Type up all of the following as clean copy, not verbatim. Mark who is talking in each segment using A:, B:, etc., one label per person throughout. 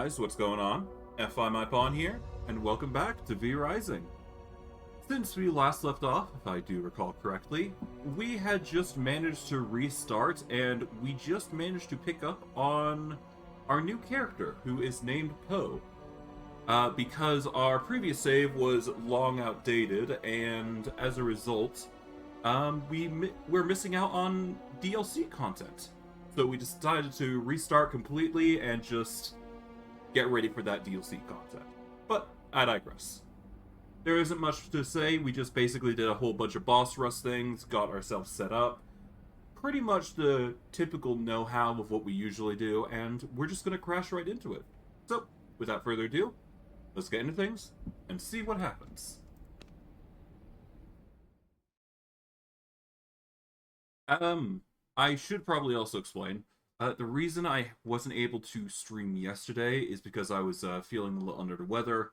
A: guys, what's going on? FI here, and welcome back to V Rising. Since we last left off, if I do recall correctly, we had just managed to restart, and we just managed to pick up on our new character, who is named Poe. Because our previous save was long outdated, and as a result, we're missing out on DLC content. So we decided to restart completely and just get ready for that DLC content. But I digress. There isn't much to say. We just basically did a whole bunch of boss rush things, got ourselves set up. Pretty much the typical know-how of what we usually do, and we're just going to crash right into it. So, without further ado, let's get into things and see what happens. I should probably also explain. The reason I wasn't able to stream yesterday is because I was feeling a little under the weather.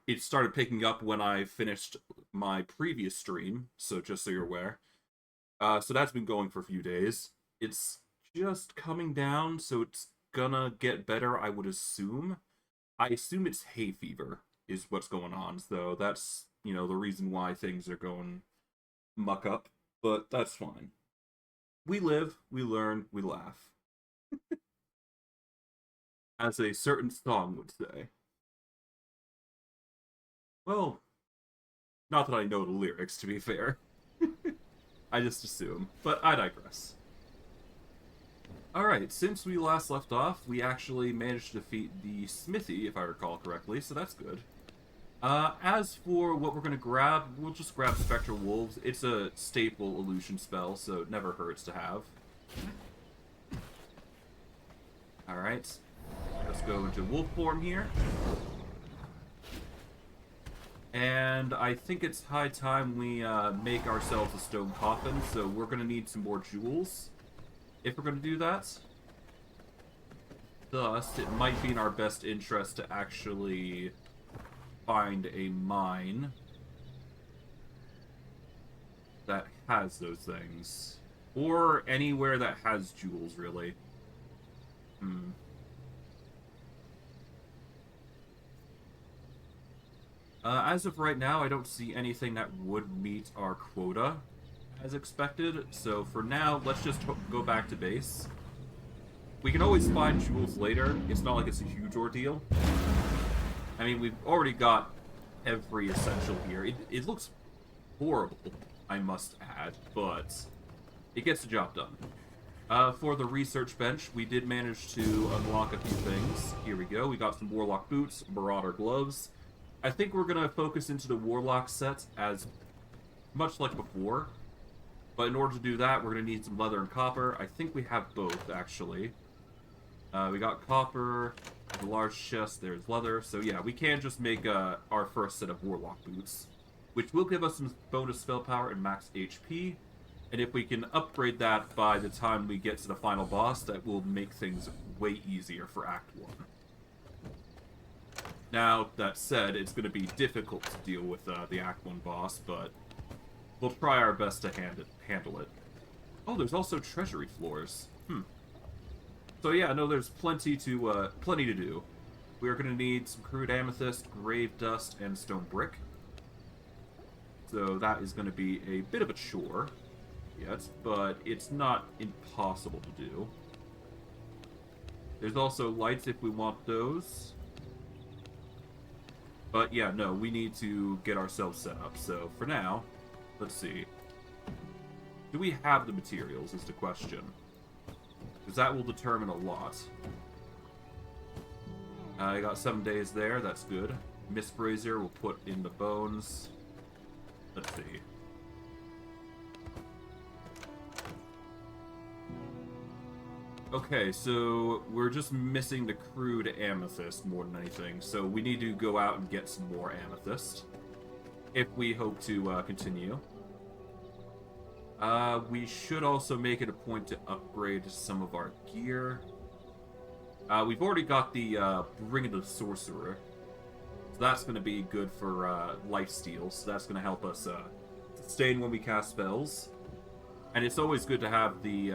A: It started picking up when I finished my previous stream, so just so you're aware. So that's been going for a few days. It's just coming down, so it's gonna get better, I would assume. I assume it's hay fever is what's going on, so that's, the reason why things are going muck up, but that's fine. We live, we learn, we laugh. As a certain song would say. Well, not that I know the lyrics, to be fair. I just assume, but I digress. Alright, since we last left off, we actually managed to defeat the Smithy, if I recall correctly, so that's good. As for what we're going to grab, we'll just grab Spectral Wolves. It's a staple illusion spell, so it never hurts to have. Alright, let's go into wolf form here. And I think it's high time we make ourselves a stone coffin, so we're going to need some more jewels if we're going to do that. Thus, it might be in our best interest to actually find a mine that has those things. Or anywhere that has jewels, really. As of right now, I don't see anything that would meet our quota as expected, so for now, let's just go back to base. We can always find jewels later. It's not like it's a huge ordeal. I mean, we've already got every essential here. It looks horrible, I must add, but it gets the job done. For the research bench, we did manage to unlock a few things. Here we go. We got some Warlock boots, Marauder gloves. I think we're going to focus into the Warlock set as much like before. But in order to do that, we're going to need some leather and copper. I think we have both, actually. We got copper, the large chest, there's leather. So yeah, we can just make our first set of Warlock boots, which will give us some bonus spell power and max HP. And if we can upgrade that by the time we get to the final boss, that will make things way easier for Act 1. Now, that said, it's going to be difficult to deal with the Act 1 boss, but we'll try our best to handle it. Oh, there's also treasury floors. So yeah, no, there's plenty to do. We're going to need some crude amethyst, grave dust, and stone brick. So that is going to be a bit of a chore. Yes, but it's not impossible to do. There's also lights if we want those. But yeah, no, we need to get ourselves set up. So for now, let's see. Do we have the materials is the question. Because that will determine a lot. I got 7 days there, that's good. Mist Brazier we'll put in the bones. Let's see. Okay, so we're just missing the crude amethyst more than anything, so we need to go out and get some more amethyst if we hope to continue. We should also make it a point to upgrade some of our gear. We've already got the Ring of the Sorcerer, so that's going to be good for lifesteal, so that's going to help us sustain when we cast spells. And it's always good to have the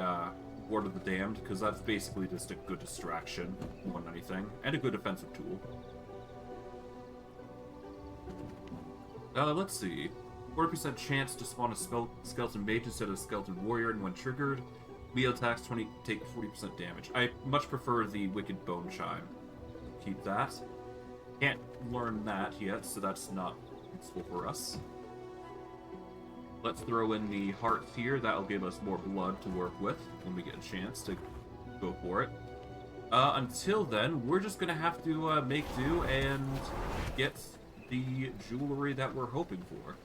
A: Ward of the Damned, because that's basically just a good distraction more than anything, and a good defensive tool. Let's see. 40% chance to spawn a skeleton mage instead of a skeleton warrior, and when triggered, melee attacks take 40% damage. I much prefer the Wicked Bone Chime. Keep that. Can't learn that yet, so that's not useful for us. Let's throw in the heart here. That'll give us more blood to work with when we get a chance to go for it. Until then, we're just going to have to make do and get the jewelry that we're hoping for.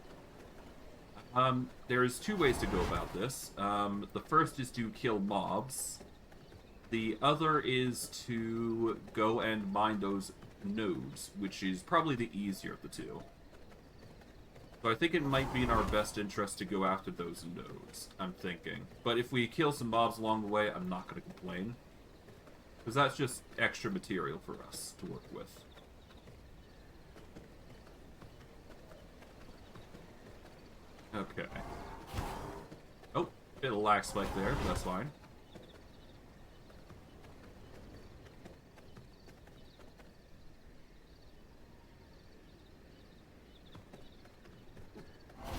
A: There's two ways to go about this. The first is to kill mobs. The other is to go and mine those nodes, which is probably the easier of the two. So I think it might be in our best interest to go after those nodes, I'm thinking. But if we kill some mobs along the way, I'm not going to complain. Because that's just extra material for us to work with. Okay. Oh, bit of lag spike there, but that's fine.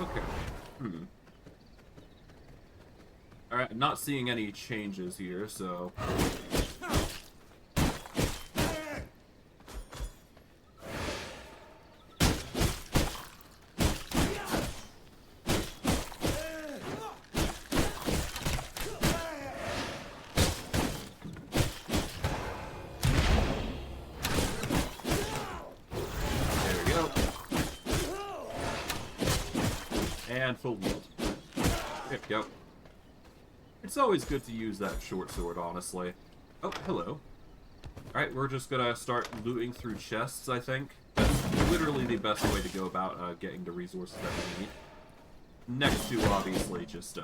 A: Okay. Alright, I'm not seeing any changes here, so... And full wield. There we go. It's always good to use that short sword, honestly. Oh, hello. Alright, we're just gonna start looting through chests, I think. That's literally the best way to go about getting the resources that we need. Next to, obviously, just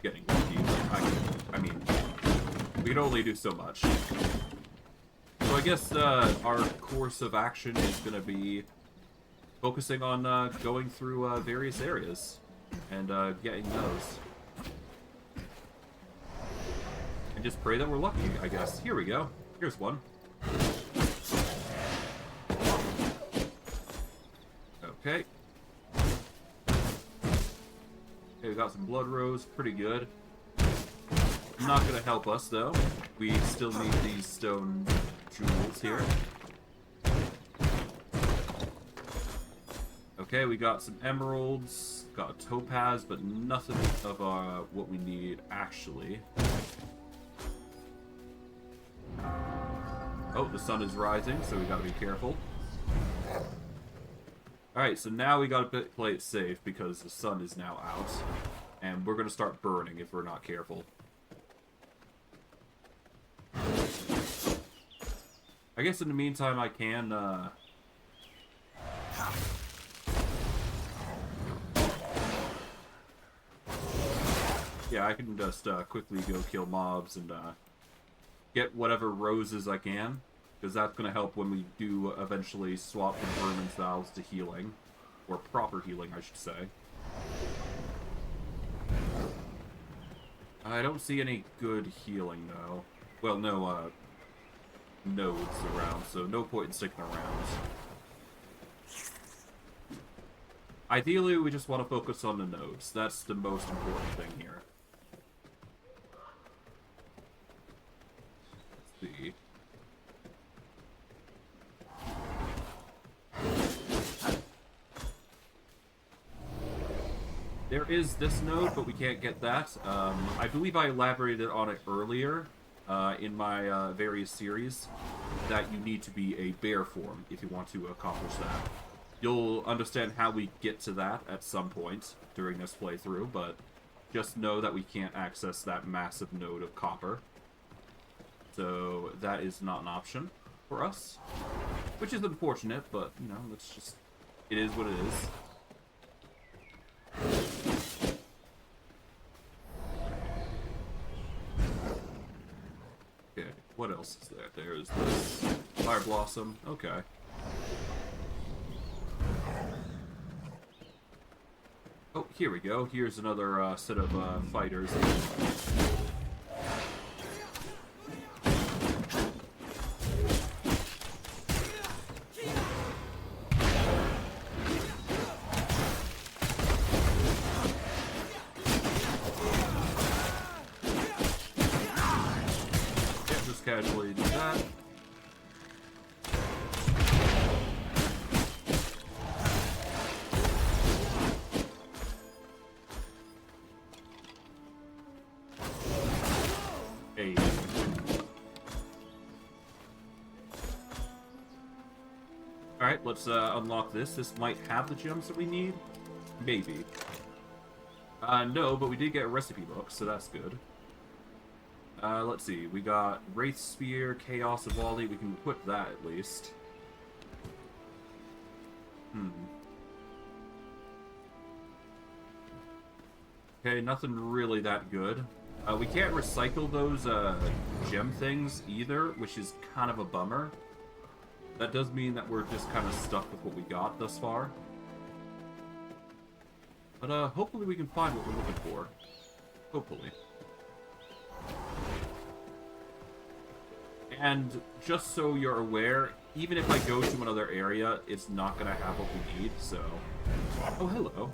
A: getting lucky. I mean, we can only do so much. So I guess our course of action is gonna be focusing on going through various areas. And getting those. And just pray that we're lucky, I guess. Here we go. Here's one. Okay. Okay, we got some blood rose. Pretty good. Not gonna help us, though. We still need these stone jewels here. Okay, we got some emeralds. Got a topaz, but nothing of what we need, actually. Oh, the sun is rising, so we gotta be careful. Alright, so now we gotta play it safe, because the sun is now out. And we're gonna start burning if we're not careful. I guess in the meantime I can, yeah, I can just quickly go kill mobs and get whatever roses I can, because that's going to help when we do eventually swap from Vermin's Vows to healing, or proper healing, I should say. I don't see any good healing, though. Well, no nodes around, so no point in sticking around. Ideally, we just want to focus on the nodes. That's the most important thing here. Let's see. There is this node, but we can't get that. I believe I elaborated on it earlier in my various series, that you need to be a bear form if you want to accomplish that. You'll understand how we get to that at some point during this playthrough, but just know that we can't access that massive node of copper. So that is not an option for us, which is unfortunate, but, you know, it's just, it is what it is. Okay, what else is there? There's this Fire Blossom. Okay. Oh, here we go. Here's another set of fighters. casually do that. Hey. Alright, let's unlock this. This might have the gems that we need. Maybe. No, but we did get a recipe book, so that's good. Let's see. We got Wraith Spear, Chaos of Volley. We can equip that at least. Okay, nothing really that good. We can't recycle those gem things either, which is kind of a bummer. That does mean that we're just kind of stuck with what we got thus far. But hopefully we can find what we're looking for. Hopefully. And just so you're aware, even if I go to another area, it's not going to have what we need, so... Oh, hello.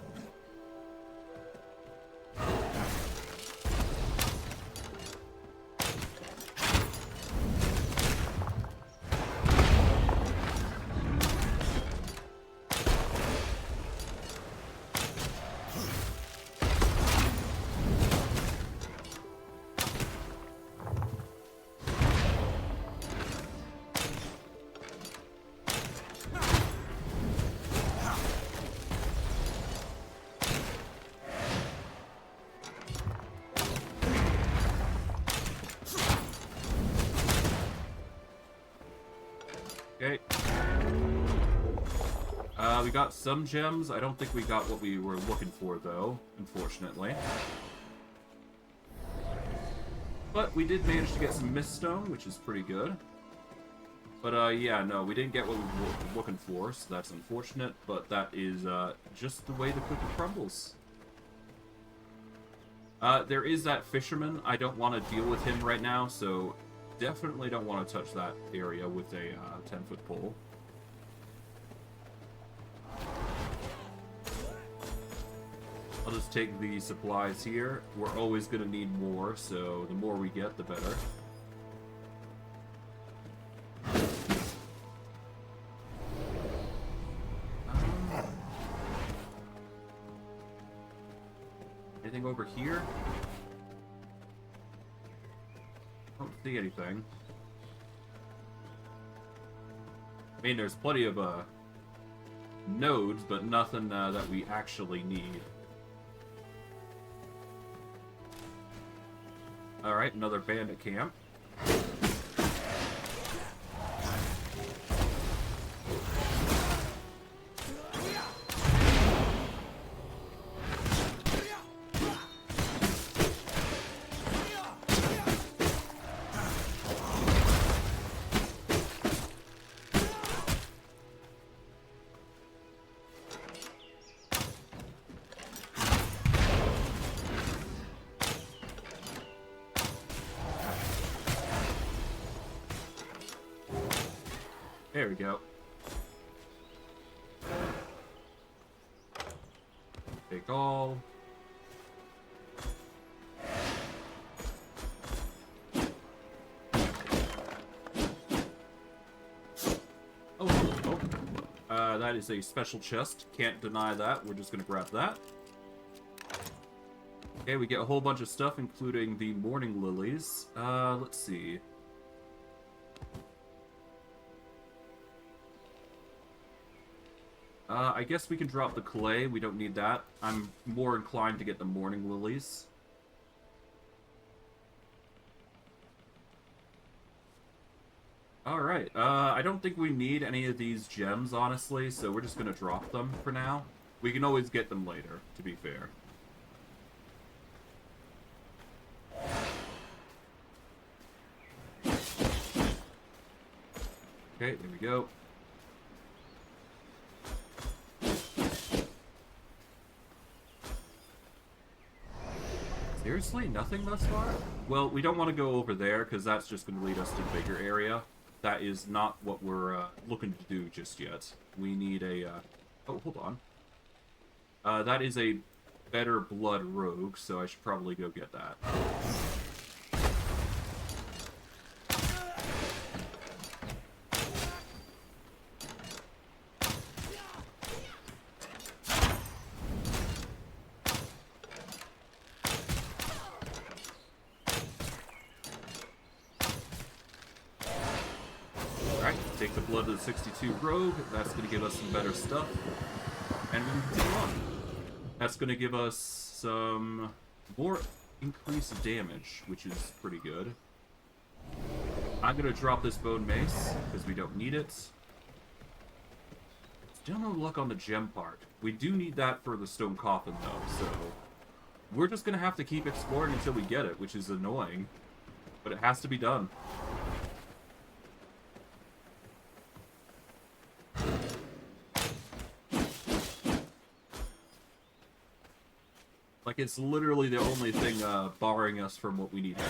A: Okay. We got some gems. I don't think we got what we were looking for, though, unfortunately. But we did manage to get some Miststone, which is pretty good. But, yeah, no, we didn't get what we were looking for, so that's unfortunate. But that is, just the way the cookie crumbles. There is that fisherman. I don't want to deal with him right now, so... Definitely don't want to touch that area with a 10-foot pole. I'll just take the supplies here. We're always going to need more, so the more we get, the better. Anything over here? Don't see anything. I mean, there's plenty of nodes, but nothing that we actually need. Alright, another bandit camp. There we go. Take all. Oh. That is a special chest. Can't deny that. We're just gonna grab that. Okay, we get a whole bunch of stuff, including the morning lilies. Let's see. I guess we can drop the clay. We don't need that. I'm more inclined to get the morning lilies. Alright, I don't think we need any of these gems, honestly, so we're just gonna drop them for now. We can always get them later, to be fair. Okay, there we go. Seriously? Nothing thus far? Well, we don't want to go over there, because that's just going to lead us to a bigger area. That is not what we're looking to do just yet. We need a... Oh, hold on. That is a better blood rogue, so I should probably go get that. Take the Blood of the 62 Rogue. That's going to give us some better stuff. And we can continue on. That's going to give us some more increased damage, which is pretty good. I'm going to drop this Bone Mace, because we don't need it. Still no luck on the gem part. We do need that for the Stone Coffin, though, so... We're just going to have to keep exploring until we get it, which is annoying. But it has to be done. Like, it's literally the only thing barring us from what we need to do.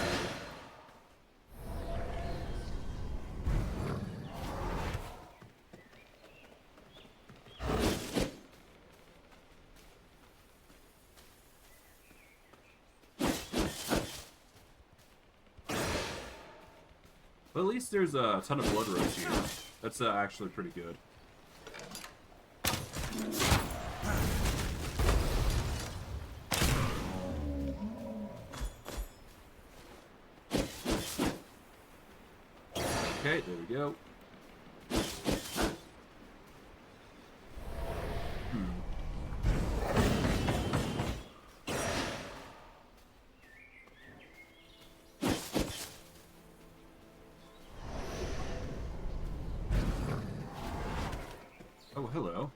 A: But at least there's a ton of blood rose here. That's actually pretty good. Okay, there we go. Oh, hello.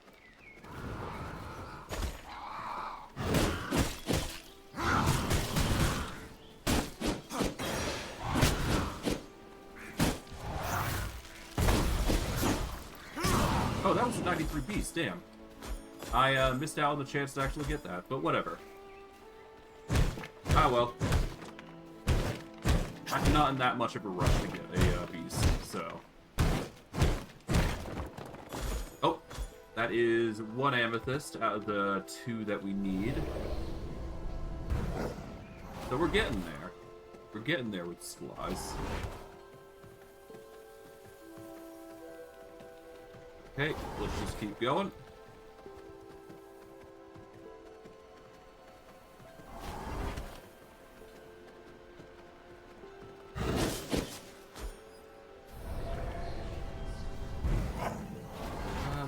A: Oh, that was a 93 beast, damn. I missed out on the chance to actually get that, but whatever. Ah, well. I'm not in that much of a rush to get a beast, so... Oh, that is one amethyst out of the 2 that we need. So we're getting there. We're getting there with supplies. Okay, let's just keep going.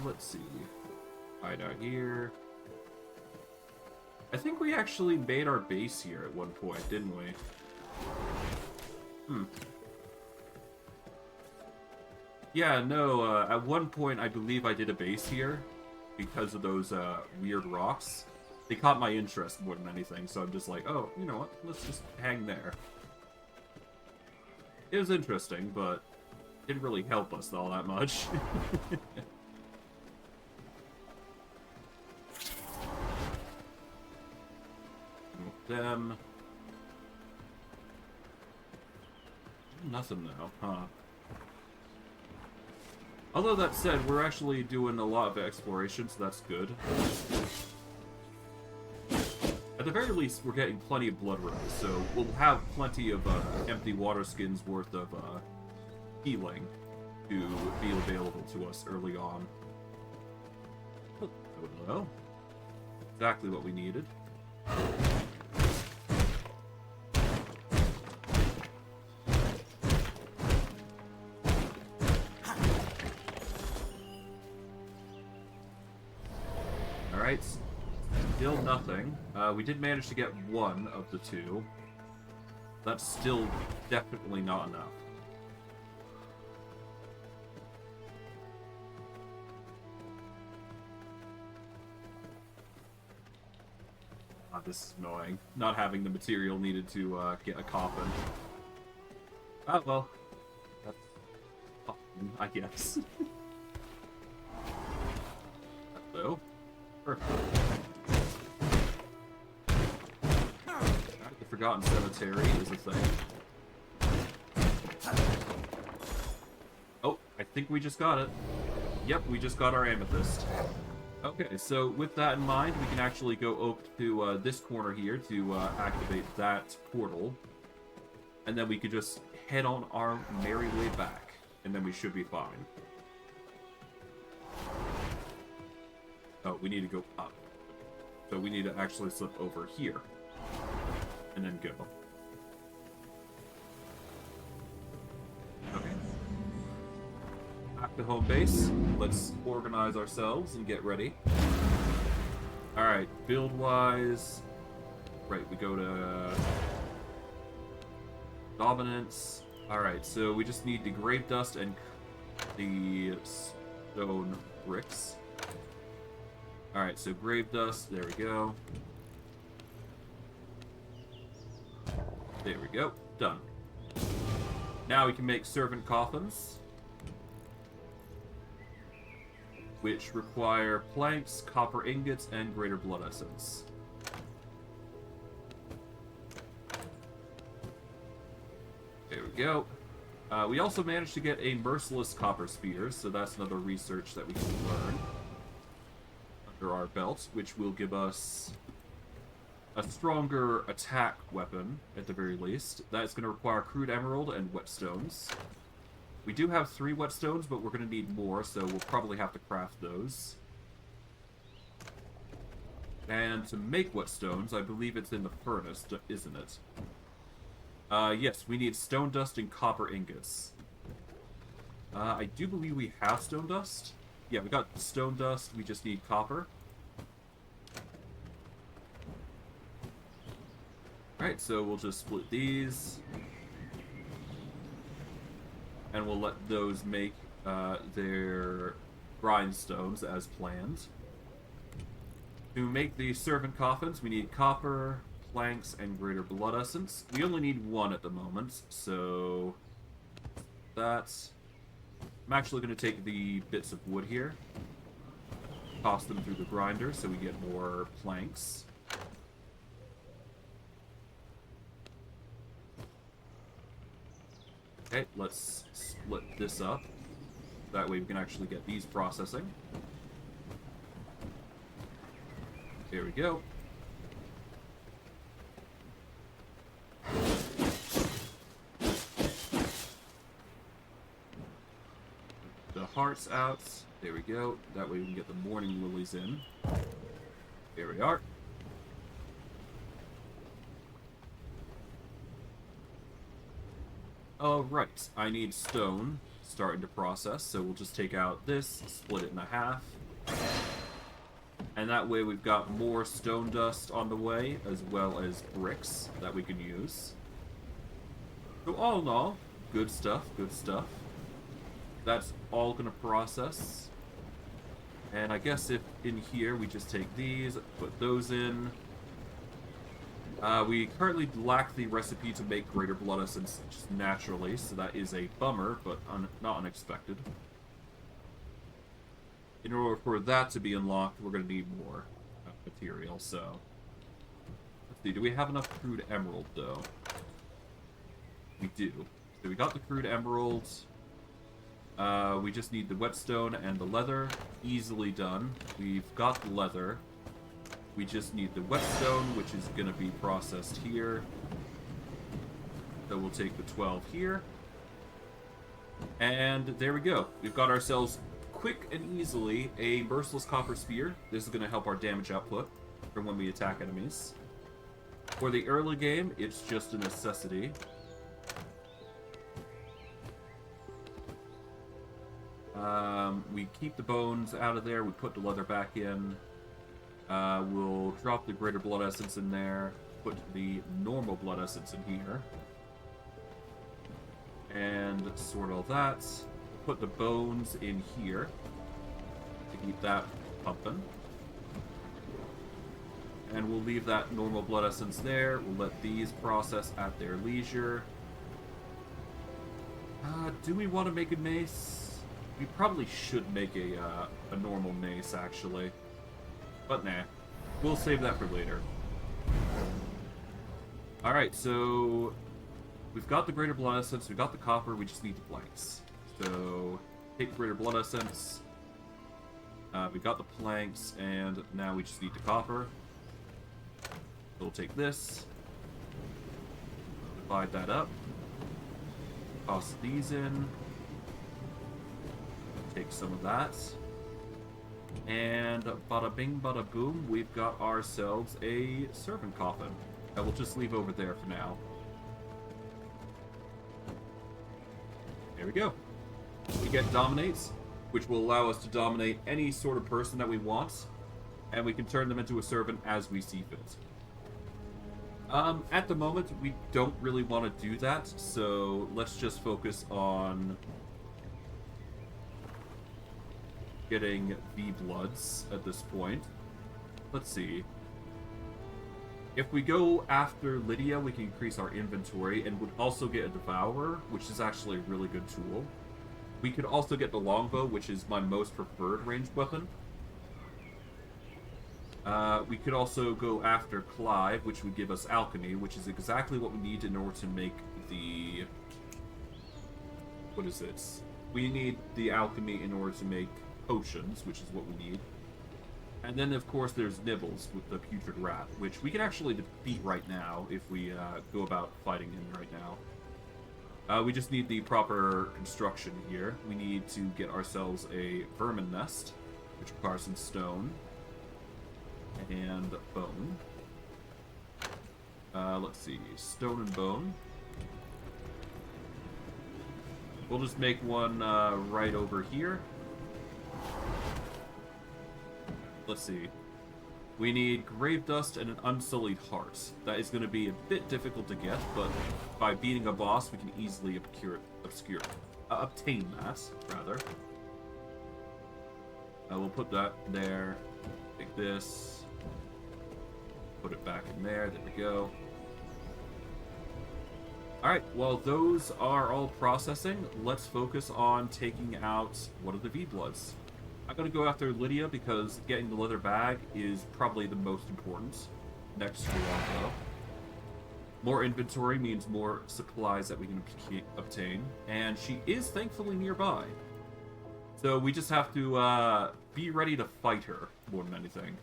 A: Let's see. Hide out here. I think we actually made our base here at one point, didn't we? Yeah, no, at one point I believe I did a base here because of those weird rocks. They caught my interest more than anything, so I'm just like, oh, you know what, let's just hang there. It was interesting, but it didn't really help us all that much. Them. Nothing now, huh? Although that said, we're actually doing a lot of exploration, so that's good. At the very least, we're getting plenty of blood rose, so we'll have plenty of empty water skins worth of healing to be available to us early on. Oh, hello. Exactly what we needed. Alright, still nothing. We did manage to get one of the 2. That's still definitely not enough. Ah, this is annoying. Not having the material needed to get a coffin. Ah, well. That's fine, I guess. Hello? Perfect. The Forgotten Cemetery is a thing. Oh, I think we just got it. Yep, we just got our amethyst. Okay, so with that in mind, we can actually go over to this corner here to activate that portal. And then we could just head on our merry way back. And then we should be fine. Oh, we need to go up. So we need to actually slip over here. And then go. Okay. back to home base. Let's organize ourselves and get ready. Alright, build-wise... Right, we go to... Dominance. Alright, so we just need the grave dust and the stone bricks. Alright, so grave dust, there we go. There we go, done. Now we can make servant coffins, which require planks, copper ingots, and greater blood essence. There we go. We also managed to get a merciless copper spear, so that's another research that we can learn under our belt, which will give us a stronger attack weapon, at the very least. That's going to require crude emerald and whetstones. We do have 3 whetstones, but we're going to need more, so we'll probably have to craft those. And to make whetstones, I believe it's in the furnace, isn't it? Yes, we need stone dust and copper ingots. I do believe we have stone dust. Yeah, we got stone dust, we just need copper. Alright, so we'll just split these. And we'll let those make their grindstones as planned. To make the servant coffins, we need copper, planks, and greater blood essence. We only need 1 at the moment, so that's... I'm actually going to take the bits of wood here, toss them through the grinder so we get more planks. Okay, let's split this up. That way we can actually get these processing. There we go. Hearts out. There we go. That way we can get the morning lilies in. There we are. Alright, I need stone starting to process, so we'll just take out this, split it in half. And that way we've got more stone dust on the way, as well as bricks that we can use. So all in all, good stuff, good stuff. That's all going to process. And I guess if in here we just take these, put those in. We currently lack the recipe to make greater blood essence just naturally, so that is a bummer, but not unexpected. In order for that to be unlocked, we're going to need more material, so... Let's see, do we have enough crude emerald, though? We do. So we got the crude emerald. We just need the whetstone and the leather. Easily done. We've got the leather. We just need the whetstone, which is going to be processed here. So we'll take the 12 here. And there we go. We've got ourselves, quick and easily, a merciless copper spear. This is going to help our damage output from when we attack enemies. For the early game, it's just a necessity. We keep the bones out of there, we put the leather back in. We'll drop the greater blood essence in there, put the normal blood essence in here. And sort all that. Put the bones in here to keep that pumping. And we'll leave that normal blood essence there. We'll let these process at their leisure. Do we want to make a mace? We probably should make a normal mace, actually. But nah. We'll save that for later. Alright, so... We've got the greater blood essence, we've got the copper, we just need the planks. So, take greater blood essence. We got the planks, and now we just need the copper. We'll take this. Divide that up. Toss these in. Take some of that. And bada bing, bada boom, we've got ourselves a servant coffin that we'll just leave over there for now. There we go. We get dominates. which will allow us to dominate any sort of person that we want, and we can turn them into a servant as we see fit. At the moment, we don't really want to do that, so let's just focus on getting V-Bloods at this point. Let's see. If we go after Lydia, we can increase our inventory and would also get a Devourer, which is actually a really good tool. We could also get the Longbow, which is my most preferred ranged weapon. We could also go after Clive, which would give us Alchemy, which is exactly what we need in order to make the... What is this? We need the Alchemy in order to make potions, which is what we need. And then, of course, there's Nibbles with the Putrid Rat, which we can actually defeat right now if we go about fighting him right now. We just need the proper construction here. We need to get ourselves a Vermin Nest, which requires some stone and bone. Let's see, stone and bone. We'll just make one right over here. Let's see. We need Grave Dust and an Unsullied Heart. That is going to be a bit difficult to get, but by beating a boss, we can easily obtain that, rather. We'll put that there. Take this. Put it back in there. There we go. Alright, well, those are all processing. Let's focus on taking out one of the V-Bloods. I'm going to go after Lydia because getting the leather bag is probably the most important next to Longbow. More inventory means more supplies that we can obtain, and she is thankfully nearby. So we just have to be ready to fight her more than anything.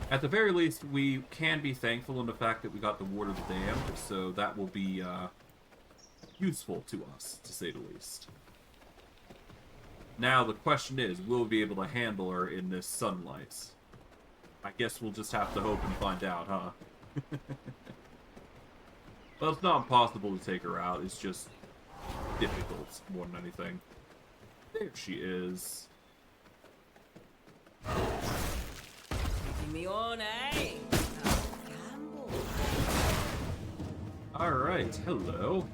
A: At the very least, we can be thankful in the fact that we got the Ward of the Damned, so that will be useful to us, to say the least. Now, the question is, will we be able to handle her in this sunlight? I guess we'll just have to hope and find out, huh? Well, it's not impossible to take her out, it's just difficult more than anything. There she is.
B: Me on, eh?
A: Alright, hello.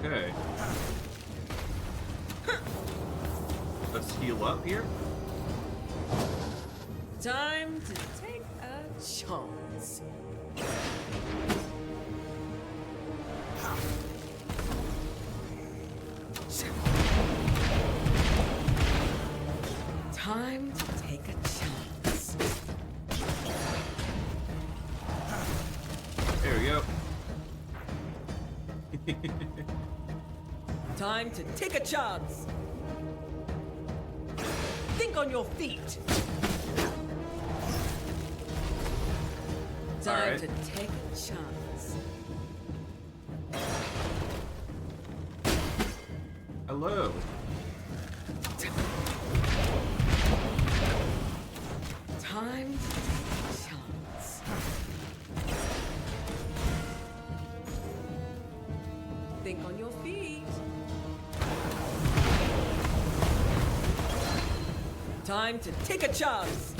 A: Okay. Let's heal up here.
B: Time to take a chance. Time to take a chance.
A: There we go.
B: Time to take a chance. Think on your feet. Time to take a chance.
A: Hello.
B: Time to take a chance. Think on your feet. Time to take a chance.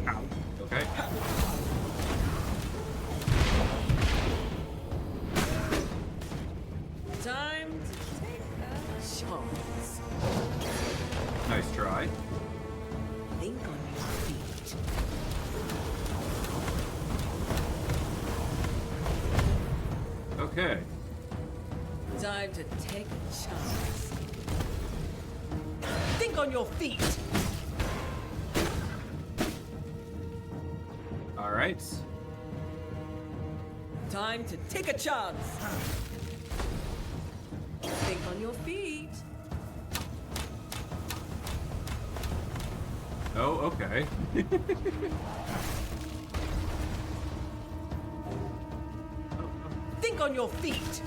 A: Ow. Okay.
B: Time to take a chance.
A: Nice try.
B: Think on your feet.
A: Okay.
B: Time to take a chance. Think on your feet.
A: Alright.
B: Time to take a chance. Think on your feet.
A: Oh, okay.
B: Think on your feet.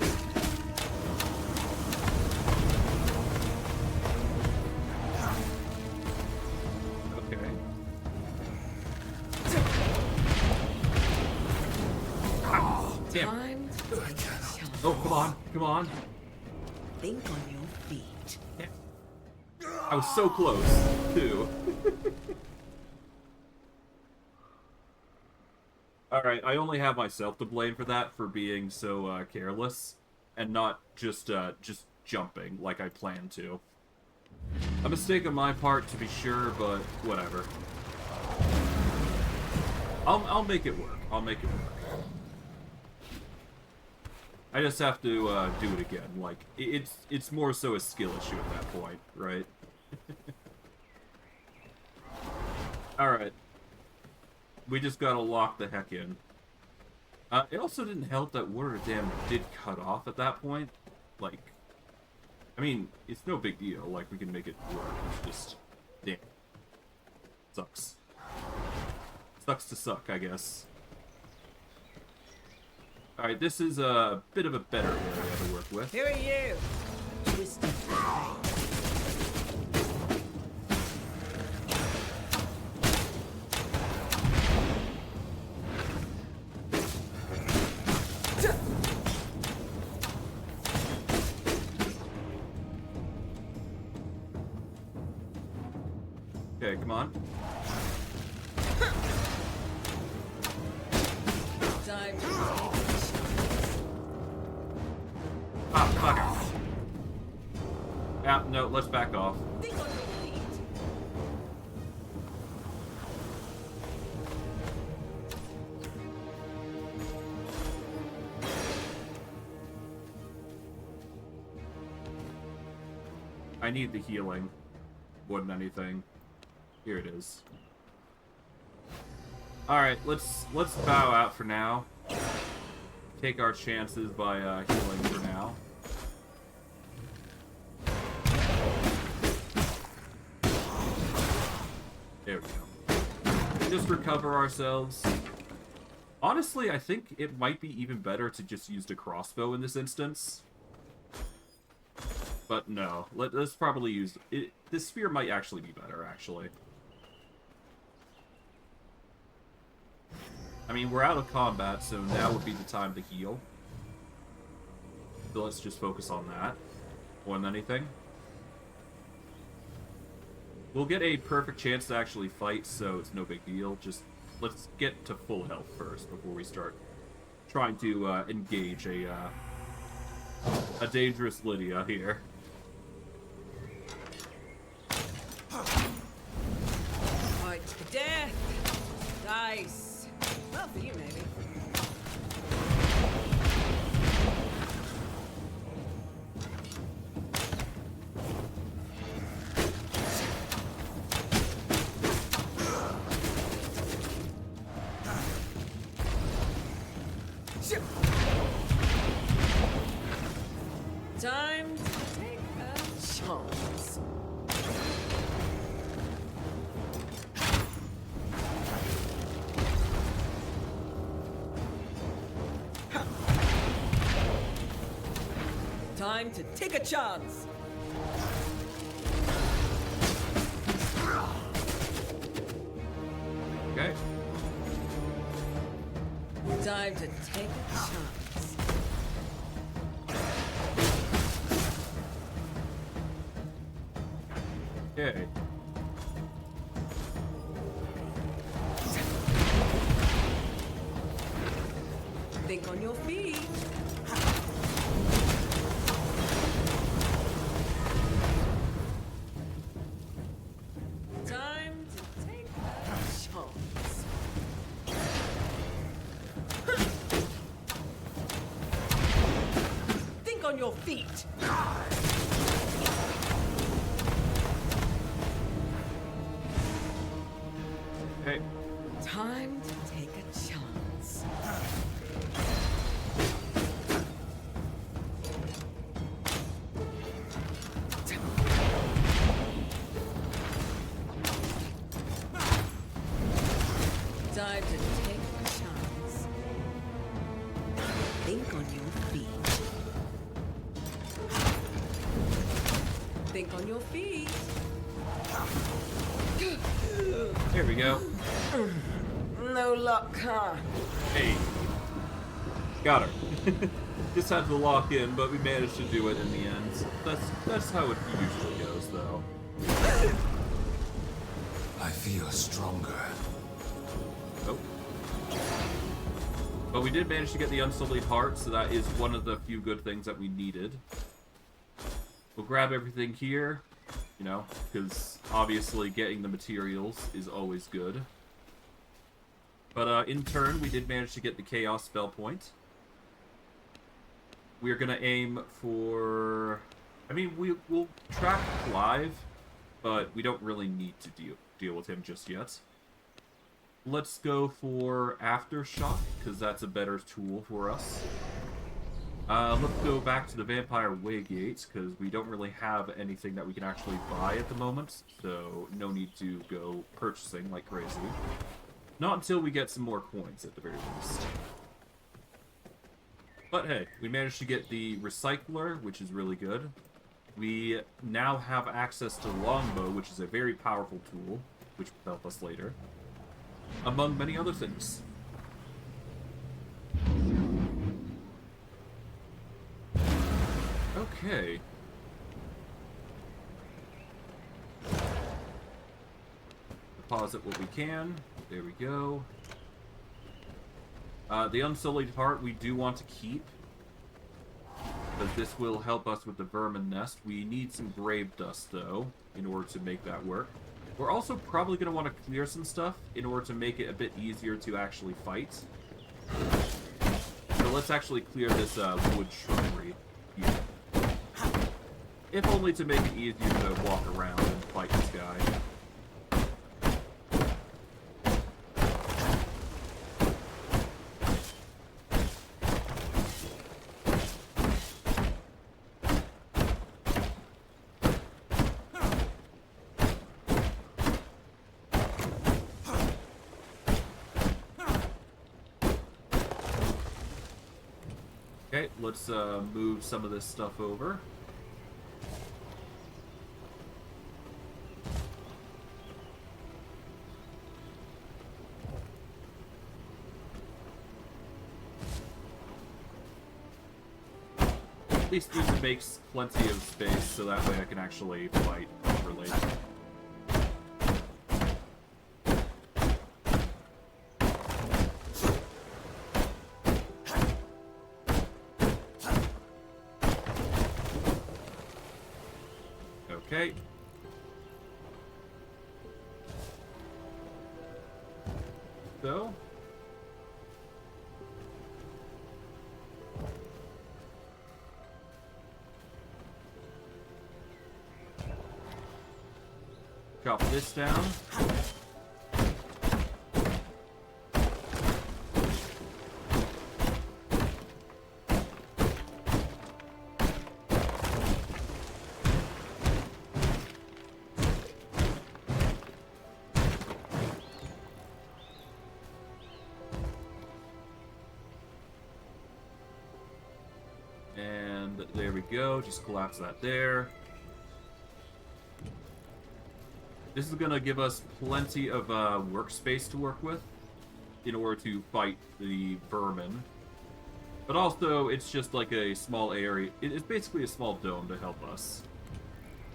A: Okay. Damn.
B: Time to take a chance.
A: Oh, come on. Come on.
B: Think on your feet.
A: I was so close, too. Alright, I only have myself to blame for that, for being so, careless. And not just jumping like I planned to. A mistake on my part, to be sure, but whatever. I'll make it work. I'll make it work. I just have to, do it again. Like, it's more so a skill issue at that point, right? Alright. We just gotta lock the heck in. It also didn't help that Water Dam did cut off at that point. Like, I mean, it's no big deal. Like, we can make it work. It's just, damn. Sucks. Sucks to suck, I guess. Alright, this is a bit of a better area to work with.
B: Here are you. Twisted fate.
A: Okay, come on.
B: Time to take a chance.
A: Ah, fuck. Ah, no, let's back off.
B: Think on your feet.
A: I need the healing more than anything. Here it is. Alright, let's bow out for now. Take our chances by healing for now. There we go. Just recover ourselves. Honestly, I think it might be even better to just use the crossbow in this instance. But no, let's probably use it. This spear might actually be better, actually. I mean, we're out of combat, so now would be the time to heal. So let's just focus on that more than anything. We'll get a perfect chance to actually fight, so it's no big deal. Just let's get to full health first before we start trying to engage a dangerous Lydia here.
B: Fight to the death. Dice. Well, for you, maybe. Time to take a chance. Time to take a chance.
A: Okay.
B: Time to take a chance.
A: Okay.
B: Think on your feet. Time to take a chance. Think on your feet.
A: Okay.
B: Time to take a chance. Think on your feet.
A: There we go.
B: No luck, huh?
A: Hey. Got her. Just had to lock in, but we managed to do it in the end. That's how it usually goes, though.
C: I feel stronger.
A: Oh. But we did manage to get the Unsullied Heart, so that is one of the few good things that we needed. We'll grab everything here, you know, because obviously getting the materials is always good. But in turn, we did manage to get the Chaos Spell Point. We're going to aim for... I mean, we'll track Clive, but we don't really need to deal with him just yet. Let's go for Aftershock, because that's a better tool for us. Let's go back to the Vampire Waygate, because we don't really have anything that we can actually buy at the moment, so no need to go purchasing like crazy. Not until we get some more coins, at the very least. But hey, we managed to get the Recycler, which is really good. We now have access to Longbow, which is a very powerful tool, which will help us later. Among many other things. Okay. Deposit what we can. There we go. The Unsullied Heart we do want to keep, because this will help us with the Vermin Nest. We need some Grave Dust, though, in order to make that work. We're also probably going to want to clear some stuff in order to make it a bit easier to actually fight. So let's actually clear this wood shrubbery here. If only to make it easier to walk around and fight this guy. Okay, let's move some of this stuff over. At least this makes plenty of space, so that way I can actually fight properly. Okay. So. Chop this down. And there we go, just collapse that there. This is going to give us plenty of workspace to work with in order to fight the vermin. But also, it's just like a small area. It's basically a small dome to help us.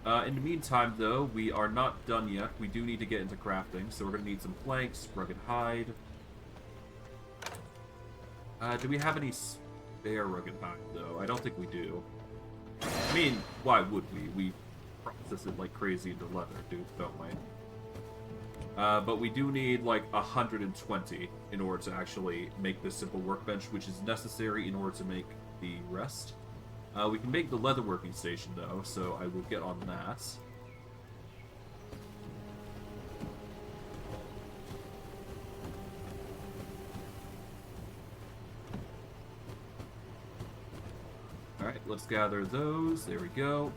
A: In the meantime, though, we are not done yet. We do need to get into crafting, so we're going to need some planks, rugged hide. Do we have any spare rugged hide, though? I don't think we do. I mean, why would we? We process it like crazy into leather, don't we? But we do need like 120 in order to actually make this simple workbench, which is necessary in order to make the rest. We can make the leather working station, though, so I will get on that. Alright, let's gather those. There we go.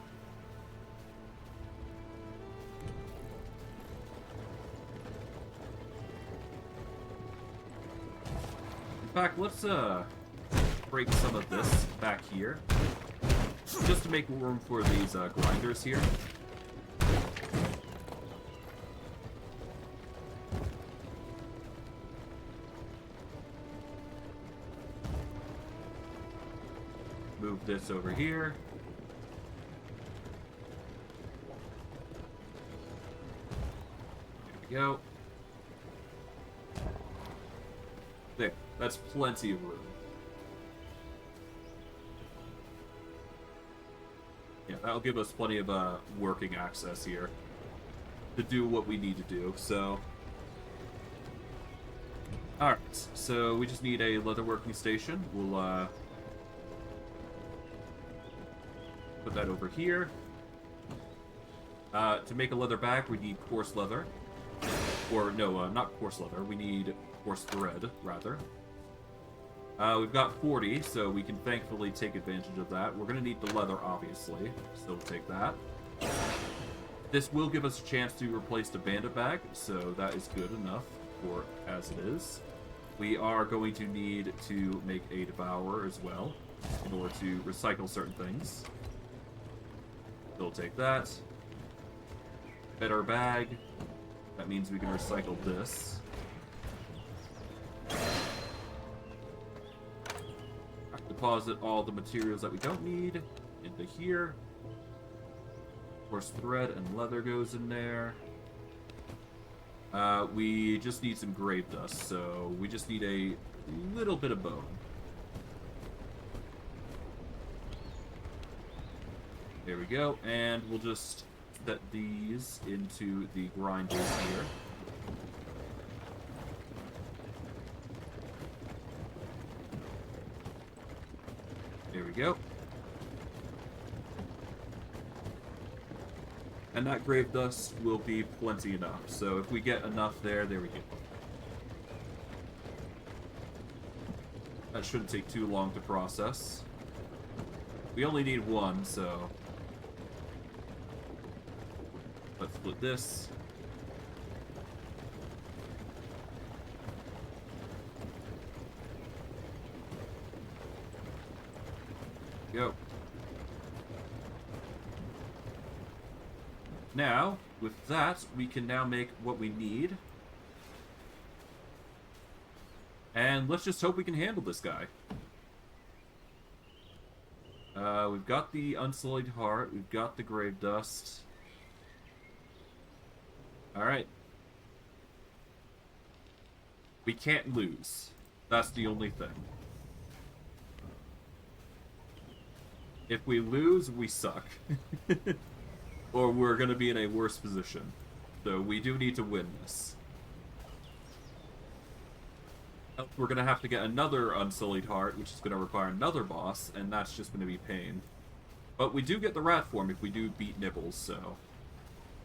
A: In fact, let's break some of this back here, just to make room for these grinders here. this over here. There we go. There. That's plenty of room. Yeah, that'll give us plenty of working access here to do what we need to do, so... Alright, so we just need a leather working station. We'll, put that over here. To make a leather bag, we need coarse leather. Or, no, not coarse leather. We need coarse thread, rather. We've got 40, so we can thankfully take advantage of that. We're going to need the leather, obviously, so we'll take that. This will give us a chance to replace the bandit bag, so that is good enough for as it is. We are going to need to make a devourer as well in order to recycle certain things. We'll take that. Better bag. That means we can recycle this. Deposit all the materials that we don't need into here. Of course, thread and leather goes in there. We just need some grave dust, so we just need a little bit of bone. There we go, and we'll just set these into the grinders here. There we go. And that grave dust will be plenty enough. So if we get enough there we go. That shouldn't take too long to process. We only need one, so... Let's split this. Go. Now, with that, we can now make what we need. And let's just hope we can handle this guy. We've got the Unsullied Heart, we've got the Grave Dust. Alright. We can't lose. That's the only thing. If we lose, we suck. Or we're going to be in a worse position. So we do need to win this. We're going to have to get another Unsullied Heart, which is going to require another boss, and that's just going to be pain. But we do get the rat form if we do beat Nibbles, so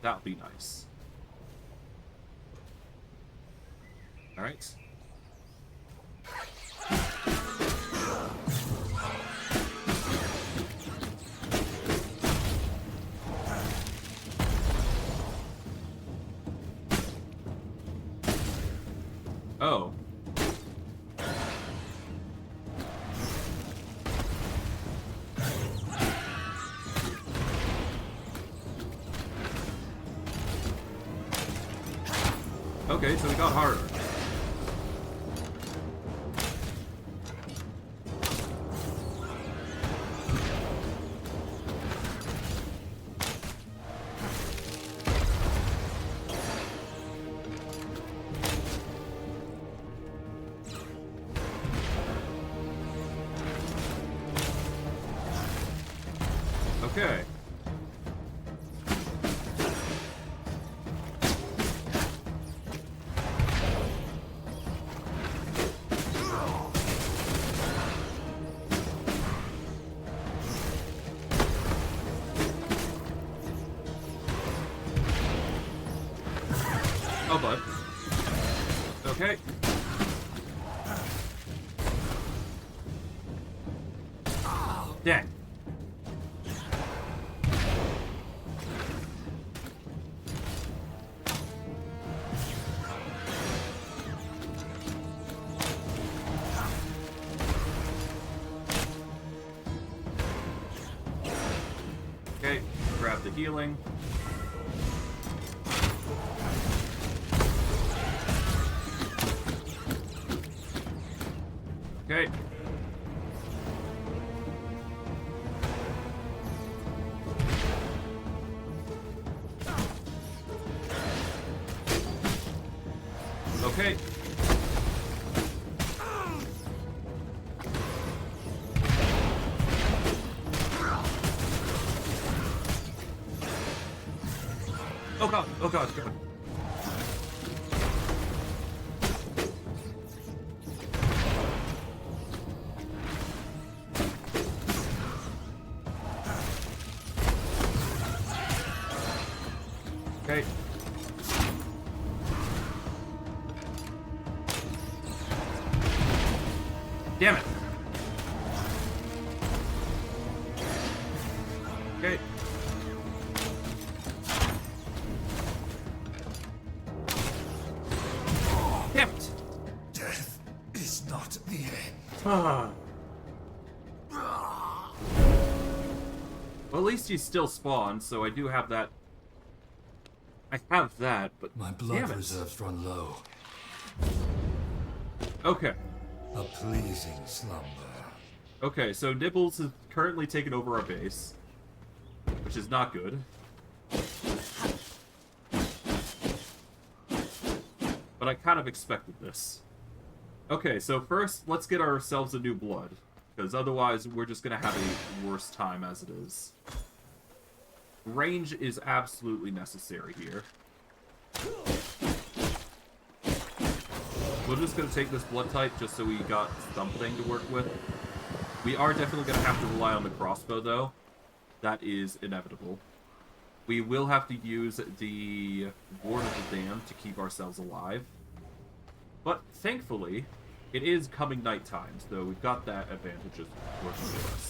A: that'll be nice. Alright. Oh. Okay, so it got harder. Okay. Oh, bud. Okay. Dang. Okay, grab the healing. Okay. Okay. Oh god, oh god, god. Okay. Damn it. Okay. Damn it.
C: Death is not the end.
A: Well, at least he's still spawned, so I do have that. I have that, but
C: My
A: damn
C: blood
A: it.
C: reserves run low.
A: Okay.
C: A pleasing slumber.
A: Okay, so Nibbles has currently taken over our base, which is not good. But I kind of expected this. Okay, so first, let's get ourselves a new blood, because otherwise we're just going to have a worse time as it is. Range is absolutely necessary here. We're just going to take this blood type just so we got something to work with. We are definitely going to have to rely on the crossbow, though. That is inevitable. We will have to use the Ward of the Damned to keep ourselves alive. But thankfully, it is coming nighttime, so we've got that advantage of working for us.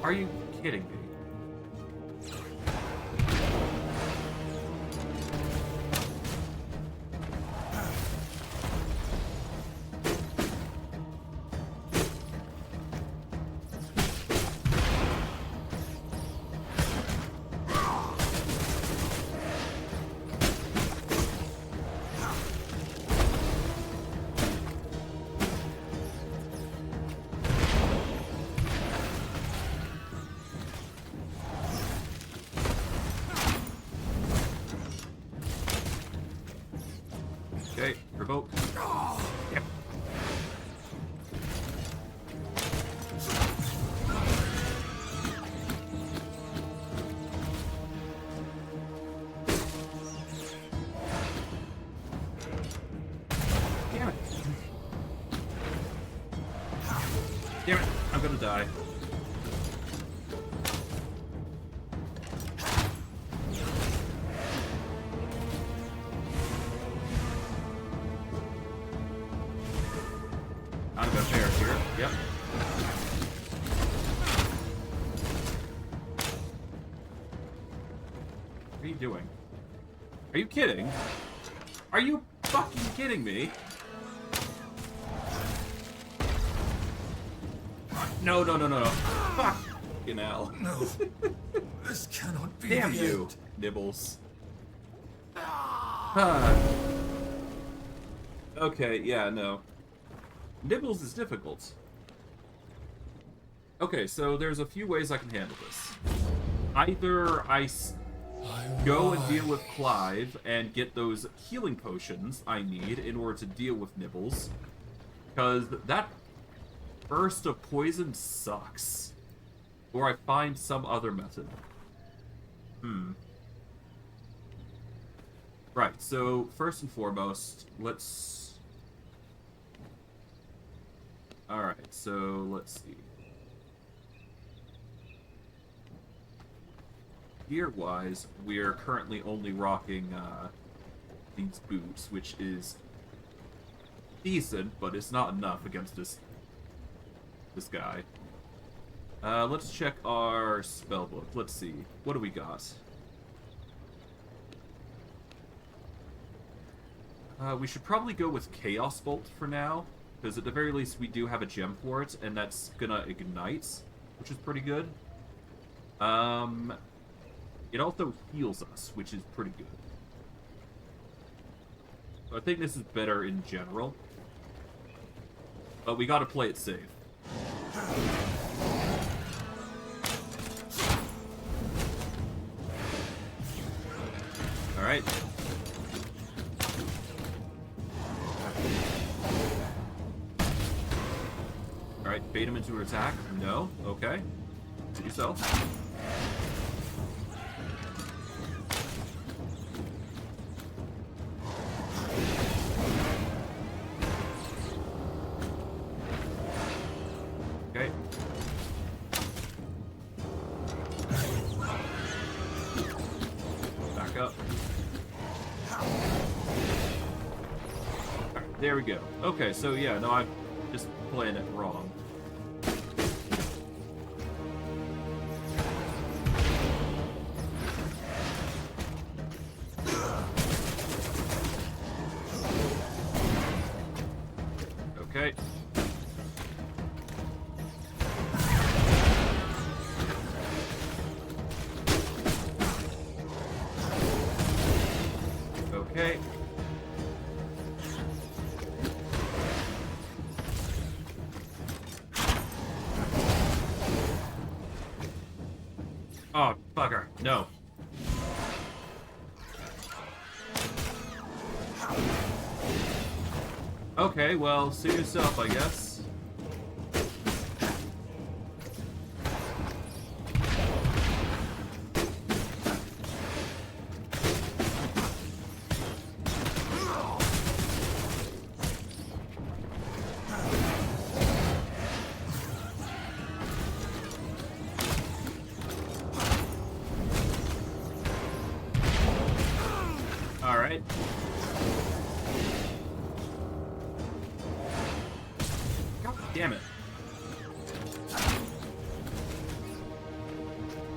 A: Are you kidding me? Okay, provoke. Yep. Damn it. Damn it, I'm gonna die. I'm gonna perish here. Yep. What are you doing? Are you kidding? Are you fucking kidding me? No, no, no, no, no. Fucking hell.
C: No. This cannot be
A: Damn
C: the
A: you,
C: end.
A: Nibbles. Okay, yeah, no. Nibbles is difficult. Okay, so there's a few ways I can handle this. Either I go and deal with Clive and get those healing potions I need in order to deal with Nibbles, because that burst of poison sucks. Or I find some other method. Right, so first and foremost, let's... Alright, so let's see. Gear-wise, we're currently only rocking these boots, which is decent, but it's not enough against this guy. Let's check our spellbook. Let's see. What do we got? We should probably go with Chaos Bolt for now, because at the very least we do have a gem for it, and that's gonna ignite, which is pretty good. It also heals us, which is pretty good. So I think this is better in general. But we gotta play it safe. Alright. Alright, bait him into an attack. No. Okay. Do yourself. Okay. Back up. Alright, there we go. Okay, so yeah, no, I'm just playing it wrong. Okay. Okay. Oh, bugger. No. Okay, well, see yourself, I guess. Alright. God damn it.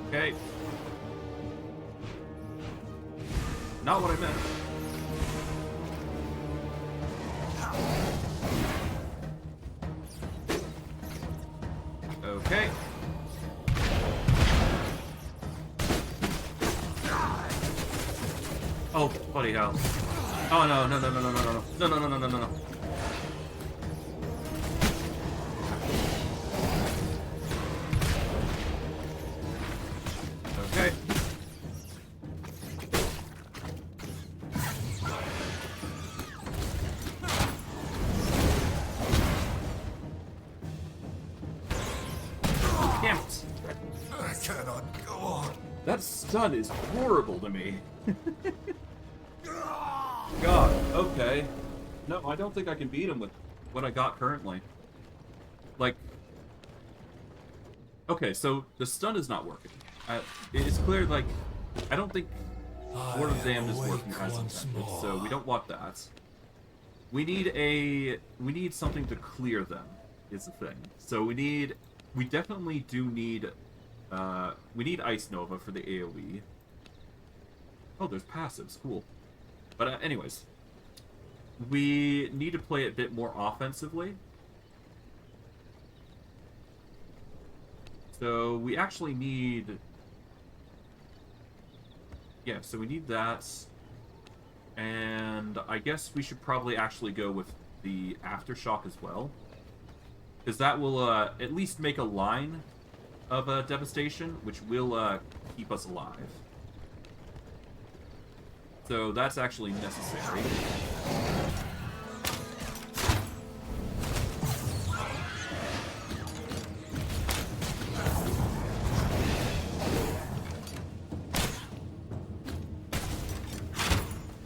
A: Okay. Not what I meant. Okay. Oh, bloody hell. Oh no, no, no, no, no, no, no, no, no, no, no, no, no, no. Okay. Damn it.
C: I cannot go on.
A: That stun is horrible to me. God, okay. No, I don't think I can beat him with what I got currently. Like... Okay, so the stun is not working. It's clear, like, I don't think Ward of Damned is working as intended, so we don't want that. We need something to clear them, is the thing. So we definitely do need, we need Ice Nova for the AoE. Oh, there's passives, cool. But anyways, we need to play it a bit more offensively. So we actually need... Yeah, so we need that. And I guess we should probably actually go with the Aftershock as well. Because that will at least make a line of devastation, which will keep us alive. So that's actually necessary.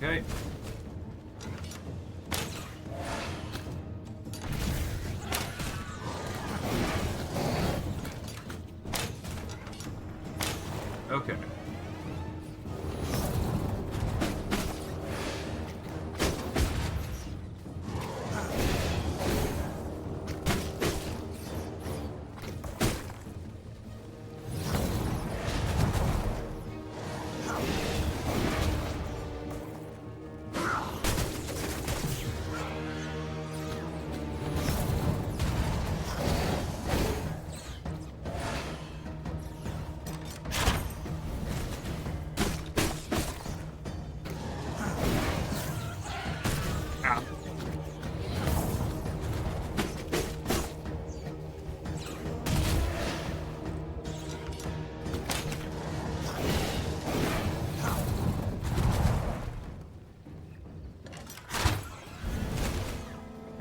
A: Okay. Okay.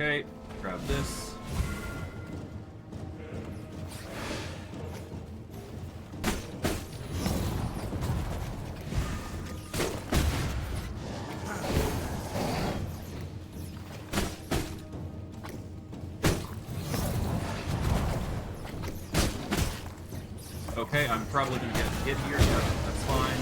A: Okay, grab this. Okay, I'm probably gonna get hit here. Yep, that's fine.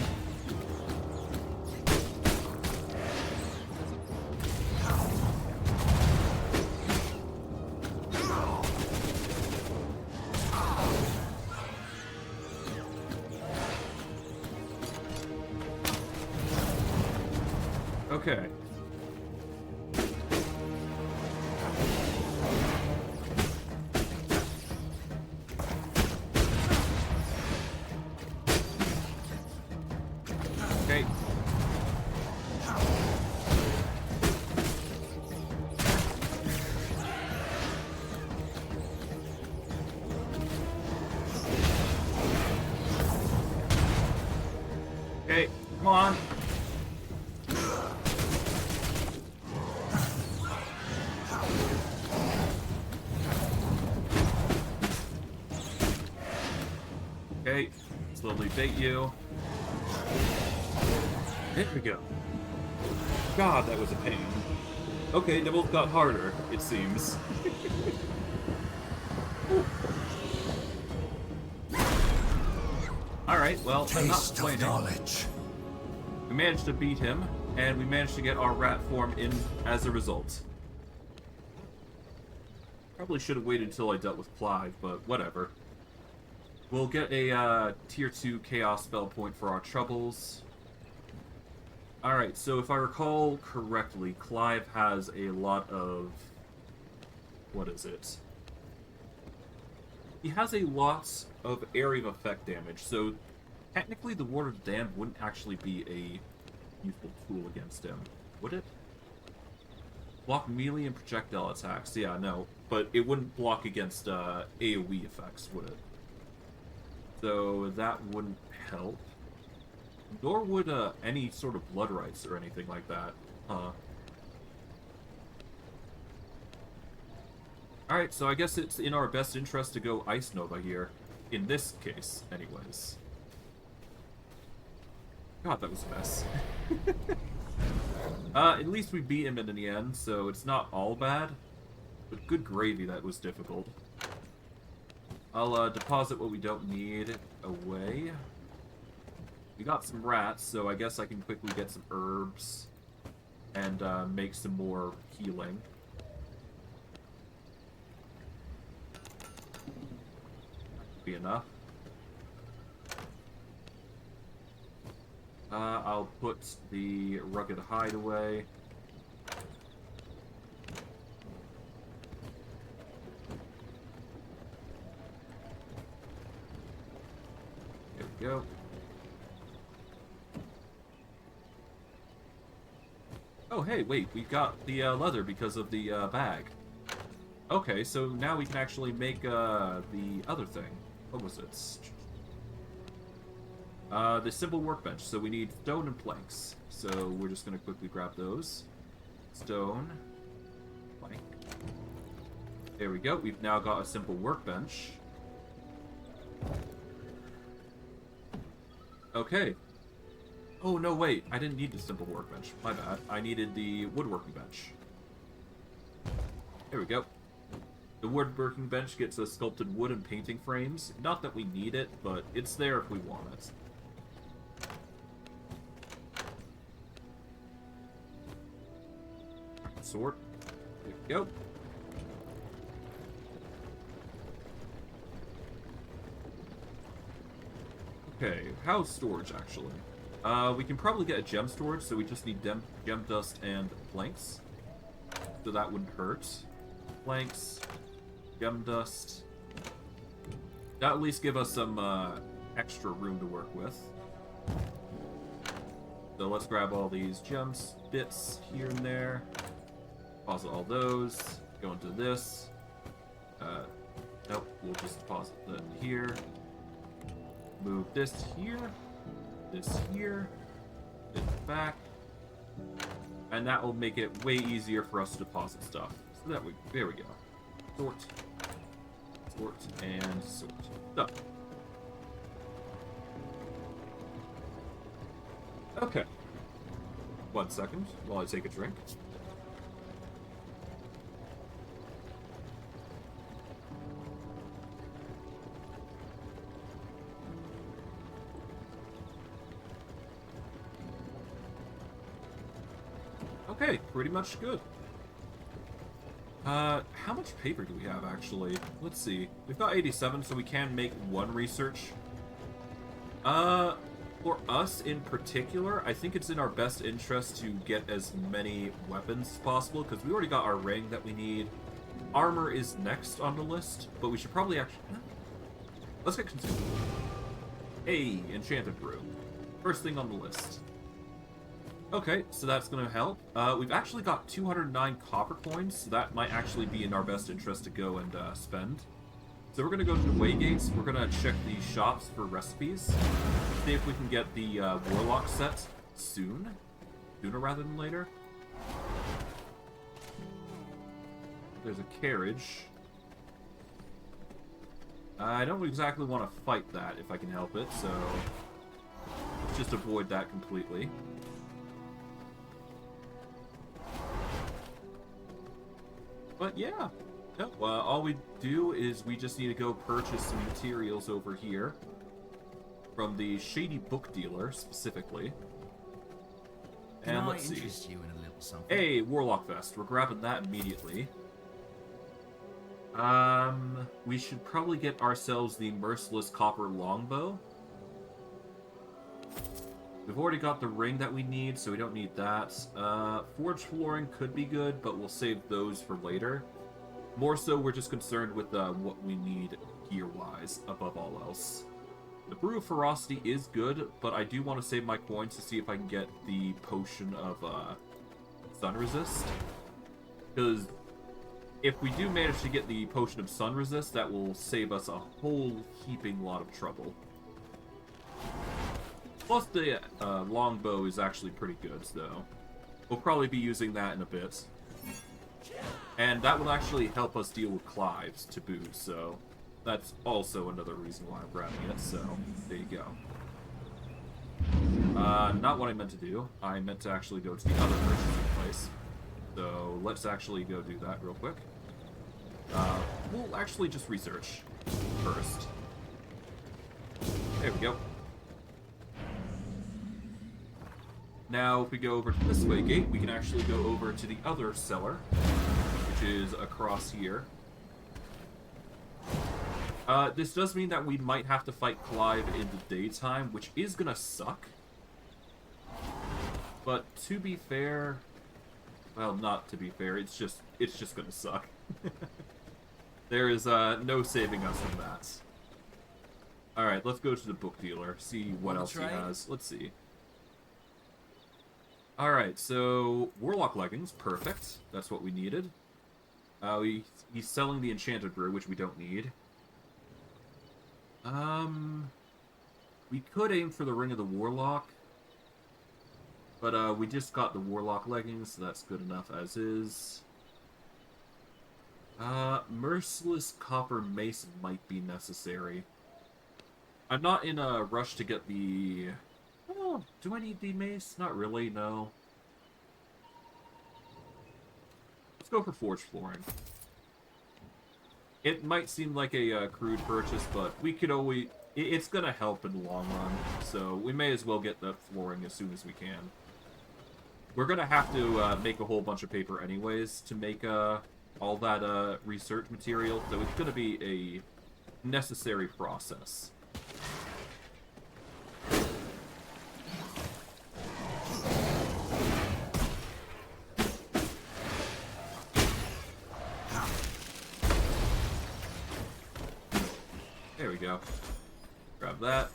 A: Okay. Okay. Okay, come on. Okay, slowly bait you. There we go. God, that was a pain. Okay, they both got harder, it seems. Alright, well, I'm not
C: Taste of
A: complaining.
C: knowledge.
A: We managed to beat him, and we managed to get our rat form in as a result. Probably should have waited until I dealt with Clive, but whatever. We'll get a tier 2 chaos spell point for our troubles. Alright, so if I recall correctly, Clive has a lot of... what is it? He has a lot of area of effect damage, so technically the Ward of the Damned wouldn't actually be a useful tool against him, would it? Block melee and projectile attacks, yeah, no. But it wouldn't block against AoE effects, would it? So that wouldn't help. Nor would any sort of blood rights or anything like that. Alright, so I guess it's in our best interest to go Ice Nova here. In this case, anyways. God, that was a mess. At least we beat him in the end, so it's not all bad. But good gravy, that was difficult. I'll deposit what we don't need away. We got some rats, so I guess I can quickly get some herbs and make some more healing. Be enough. I'll put the rugged hide away. There we go. Oh, hey, wait, we got the leather because of the bag. Okay, so now we can actually make the other thing. What was it? The simple workbench. So we need stone and planks. So we're just going to quickly grab those. Stone. Plank. There we go. We've now got a simple workbench. Okay. Oh, no, wait. I didn't need the simple workbench. My bad. I needed the woodworking bench. There we go. The woodworking bench gets us sculpted wood and painting frames. Not that we need it, but it's there if we want it. Sword. There we go. Okay, how's storage, actually? We can probably get a gem storage, so we just need gem dust and planks. So that wouldn't hurt. Planks, gem dust. That'll at least give us some extra room to work with. So let's grab all these gems bits here and there. Deposit all those. Go into this. Nope, we'll just deposit them here. Move this here. This here. This back. And that will make it way easier for us to deposit stuff. There we go. Sort. Sort and sort. Done. Okay. 1 second while I take a drink. Okay, pretty much good. How much paper do we have, actually? Let's see. We've got 87, so we can make 1 research. For us in particular, I think it's in our best interest to get as many weapons as possible, because we already got our ring that we need. Armor is next on the list, but we should probably actually... Let's get consumed. Hey, Enchanted Brew. First thing on the list. Okay, so that's going to help. We've actually got 209 copper coins, so that might actually be in our best interest to go and spend. So we're going to go to the Waygates. We're going to check the shops for recipes. See if we can get the Warlock set soon. Sooner rather than later. There's a carriage. I don't exactly want to fight that if I can help it, so let's just avoid that completely. But yeah, no, all we do is we just need to go purchase some materials over here from the Shady Book Dealer specifically.
D: Can
A: And
D: I
A: let's see.
D: interest you in a little something?
A: Hey, Warlock Vest. We're grabbing that immediately. We should probably get ourselves the Merciless Copper Longbow. We've already got the ring that we need, so we don't need that. Forge Flooring could be good, but we'll save those for later. More so, we're just concerned with what we need gear-wise, above all else. The Brew of Ferocity is good, but I do want to save my coins to see if I can get the Potion of Sun Resist. Because if we do manage to get the Potion of Sun Resist, that will save us a whole heaping lot of trouble. Plus, the longbow is actually pretty good, so we'll probably be using that in a bit. And that will actually help us deal with Clives to boot, so that's also another reason why I'm grabbing it, so there you go. Not what I meant to do. I meant to actually go to the other purchasing place. So let's actually go do that real quick. We'll actually just research first. There we go. Now, if we go over to this way gate, we can actually go over to the other cellar, which is across here. This does mean that we might have to fight Clive in the daytime, which is gonna suck. But to be fair, well, not to be fair, it's just gonna suck. There is no saving us from that. All right, let's go to the book dealer, see what else he has. Let's see. Alright, so Warlock Leggings, perfect. That's what we needed. He's selling the Enchanted Brew, which we don't need. We could aim for the Ring of the Warlock. But we just got the Warlock Leggings, so that's good enough as is. Merciless Copper Mace might be necessary. I'm not in a rush to get the... Oh, do I need the mace? Not really, no. Let's go for Forge Flooring. It might seem like a crude purchase, but we could always... It's gonna help in the long run, so we may as well get that flooring as soon as we can. We're gonna have to make a whole bunch of paper anyways to make all that research material, so it's gonna be a necessary process. There we go. Grab that.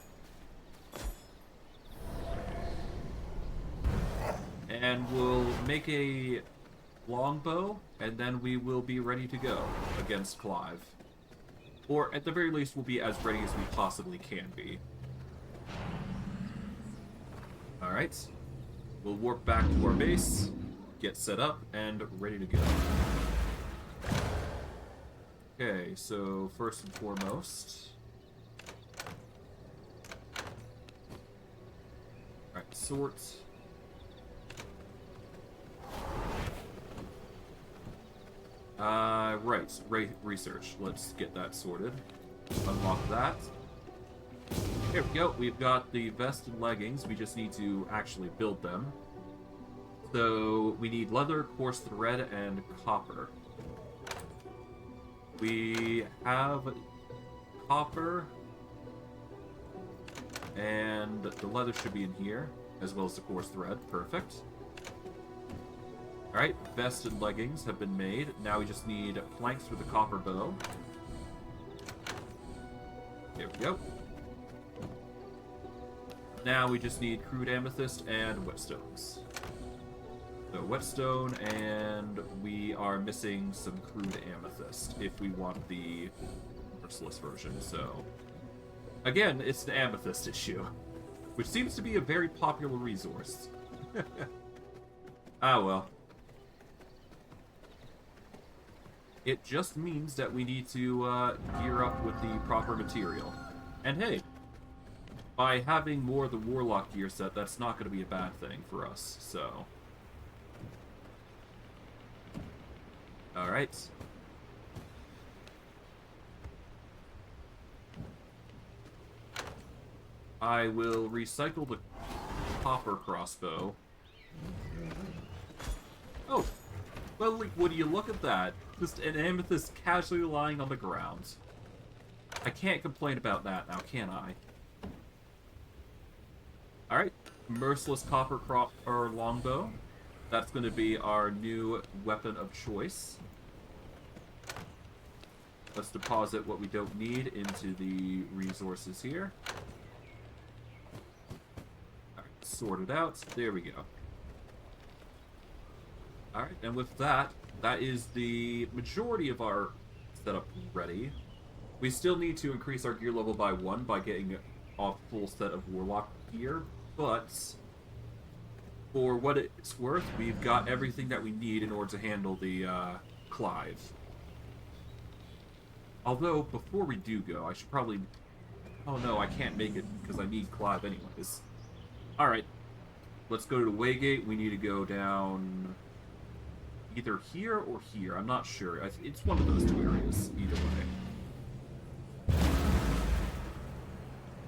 A: And we'll make a longbow, and then we will be ready to go against Clive. Or, at the very least, we'll be as ready as we possibly can be. Alright. We'll warp back to our base, get set up, and ready to go. Okay, so first and foremost... Alright, sort. Research. Let's get that sorted. Unlock that. Here we go. We've got the vest and leggings. We just need to actually build them. So we need leather, coarse thread, and copper. We have copper, and the leather should be in here, as well as the coarse thread. Perfect. Alright, vest and leggings have been made. Now we just need planks for the copper bow. There we go. Now we just need crude amethyst and whetstones. So whetstone, and we are missing some crude amethyst if we want the merciless version. So again, it's the amethyst issue, which seems to be a very popular resource. Ah well. It just means that we need to gear up with the proper material. And hey, by having more of the Warlock gear set, that's not going to be a bad thing for us, so... Alright. I will recycle the copper crossbow. Oh! Well, like, would you look at that? Just an amethyst casually lying on the ground. I can't complain about that now, can I? Alright, merciless copper longbow. That's going to be our new weapon of choice. Let's deposit what we don't need into the resources here. Alright, sort it out. There we go. Alright, and with that, that is the majority of our setup ready. We still need to increase our gear level by 1 by getting a full set of Warlock gear, but for what it's worth, we've got everything that we need in order to handle the Clive. Although, before we do go, I should probably... Oh no, I can't make it because I need Clive anyways. Alright, let's go to the Waygate. We need to go down... either here or here. I'm not sure. It's one of those two areas, either way.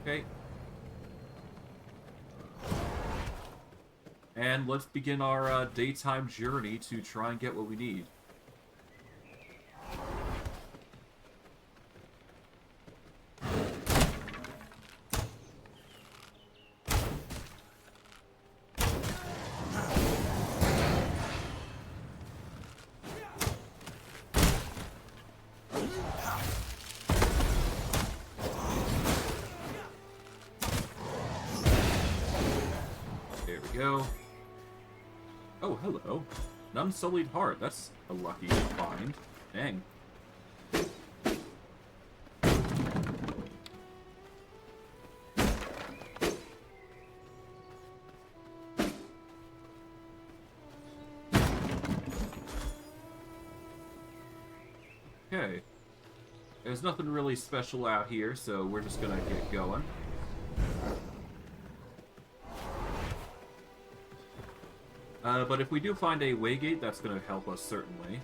A: Okay. And let's begin our daytime journey to try and get what we need. Go. Oh, hello. An unsullied heart. That's a lucky find. Dang. Okay. There's nothing really special out here, so we're just gonna get going. But if we do find a Waygate, that's going to help us, certainly.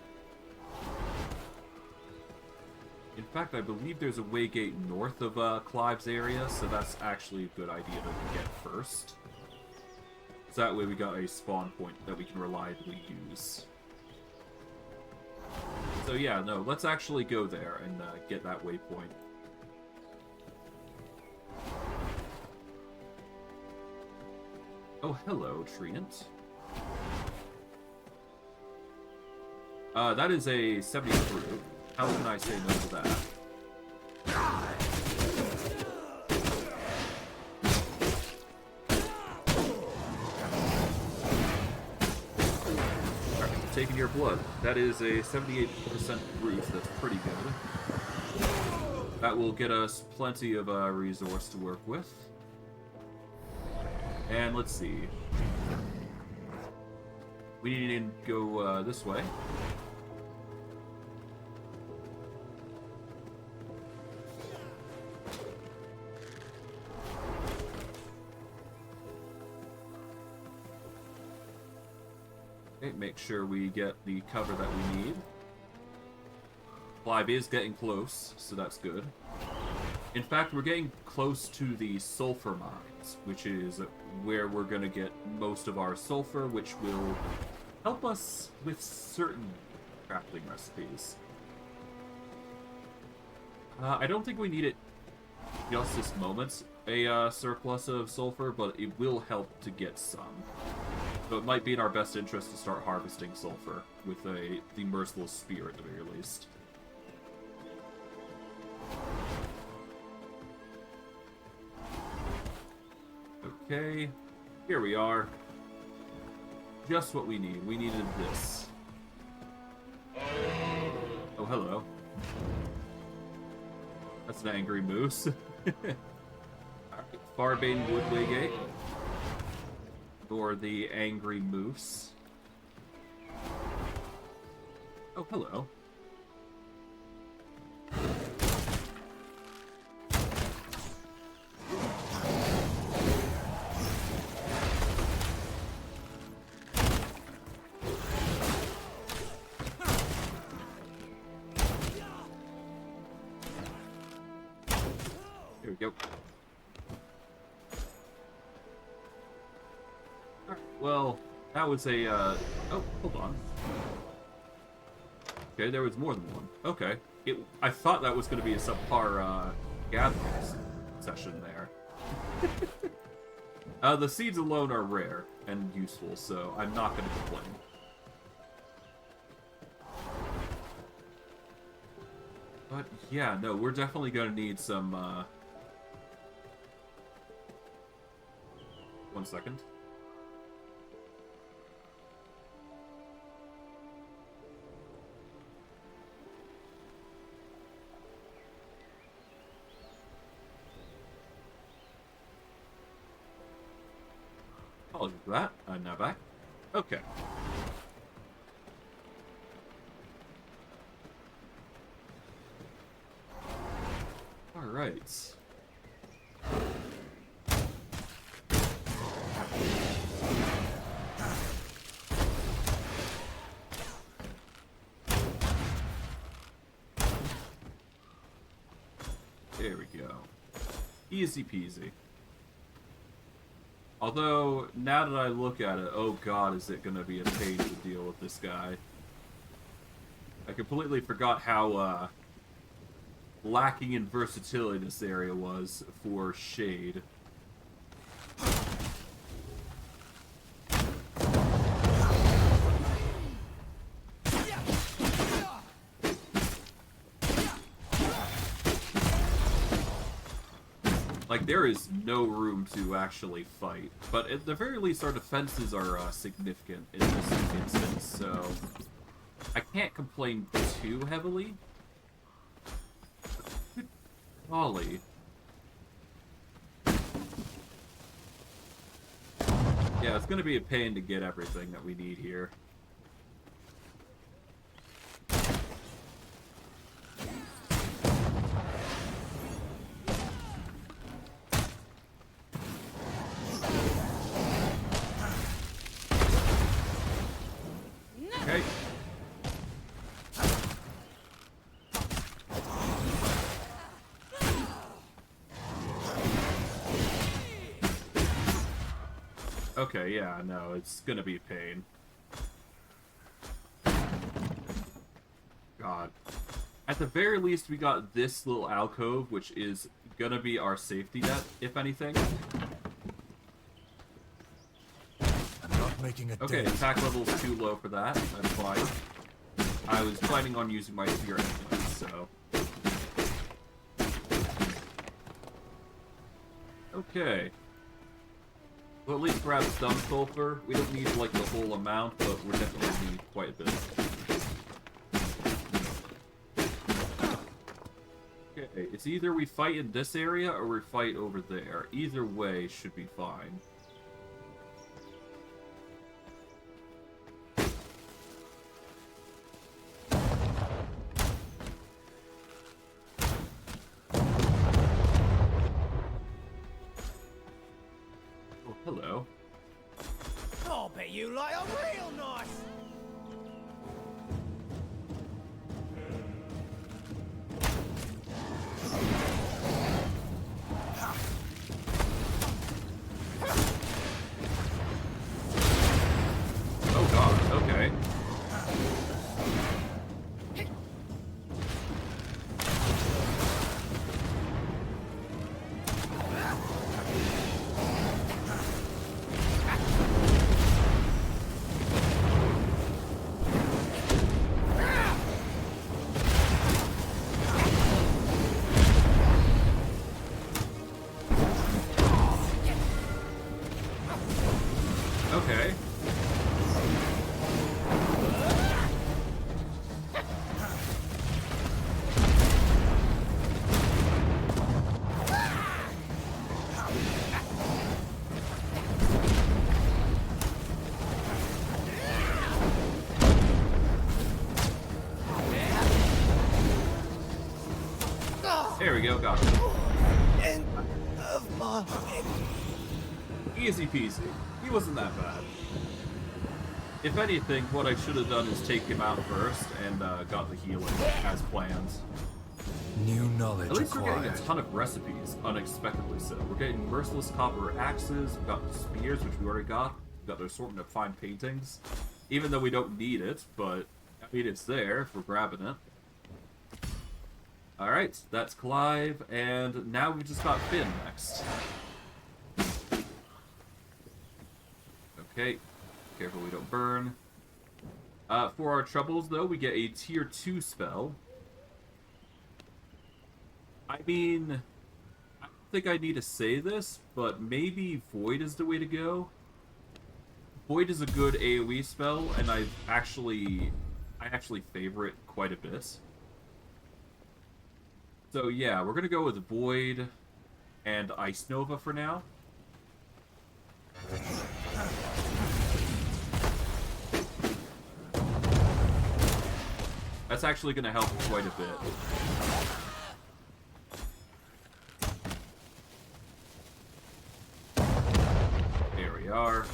A: In fact, I believe there's a Waygate north of Clive's area, so that's actually a good idea to get first. So that way we got a spawn point that we can reliably use. So yeah, no, let's actually go there and get that waypoint. Oh, hello, Treant. That is a 70 fruit. How can I say no to that? Alright, taking your blood. That is a 78% fruit. That's pretty good. That will get us plenty of resource to work with. And let's see. We need to go this way. Okay, make sure we get the cover that we need. Clive is getting close, so that's good. In fact, we're getting close to the sulfur mines, which is where we're going to get most of our sulfur, which will help us with certain crafting recipes. I don't think we need it just this moment, a surplus of sulfur, but it will help to get some. So it might be in our best interest to start harvesting sulfur with the Merciless Spear at the very least. Okay, here we are. Just what we need. We needed this. Oh, hello. That's an angry moose. Alright, Farbane Woodwaygate. Or the angry moose. Oh, hello. Here we go. Alright, well, that was a, oh, hold on. Okay, there was more than one. Okay. I thought that was going to be a subpar, gathering session there. The seeds alone are rare and useful, so I'm not going to complain. But, yeah, no, we're definitely going to need some, One second. Apologies for that. I'm now back. Okay. Alright. There we go. Easy peasy. Although, now that I look at it, oh god, is it gonna be a pain to deal with this guy. I completely forgot how, lacking in versatility this area was for Shade. Like, there is no room to actually fight. But at the very least, our defenses are significant in this instance, so I can't complain too heavily. Good golly. Yeah, it's gonna be a pain to get everything that we need here. Okay. Okay, yeah, no, it's gonna be a pain. God. At the very least, we got this little alcove, which is gonna be our safety net, if anything.
C: I'm not making a
A: Okay,
C: dent.
A: attack level's too low for that. That's fine. I was planning on using my spear anyway, so... Okay. Well, at least grab some sulfur. We don't need, like, the whole amount, but we definitely need quite a bit. Okay, it's either we fight in this area or we fight over there. Either way should be fine. Oh, hello.
E: I'll bet you like a real nice
A: we go, got it.
C: End of my way.
A: Easy peasy. He wasn't that bad. If anything, what I should have done is take him out first and got the healing as planned.
C: New knowledge
A: At least we're
C: acquired.
A: getting a ton of recipes, unexpectedly so. We're getting merciless copper axes, we've got the spears, which we already got. We've got the assortment of fine paintings. Even though we don't need it, but, I mean, it's there if we're grabbing it. Alright, that's Clive, and now we've just got Finn next. Okay, careful we don't burn. For our troubles, though, we get a tier 2 spell. I mean, I don't think I need to say this, but maybe Void is the way to go. Void is a good AoE spell, and I actually favor it quite a bit. So yeah, we're gonna go with Void and Ice Nova for now. That's actually gonna help quite a bit. There we are.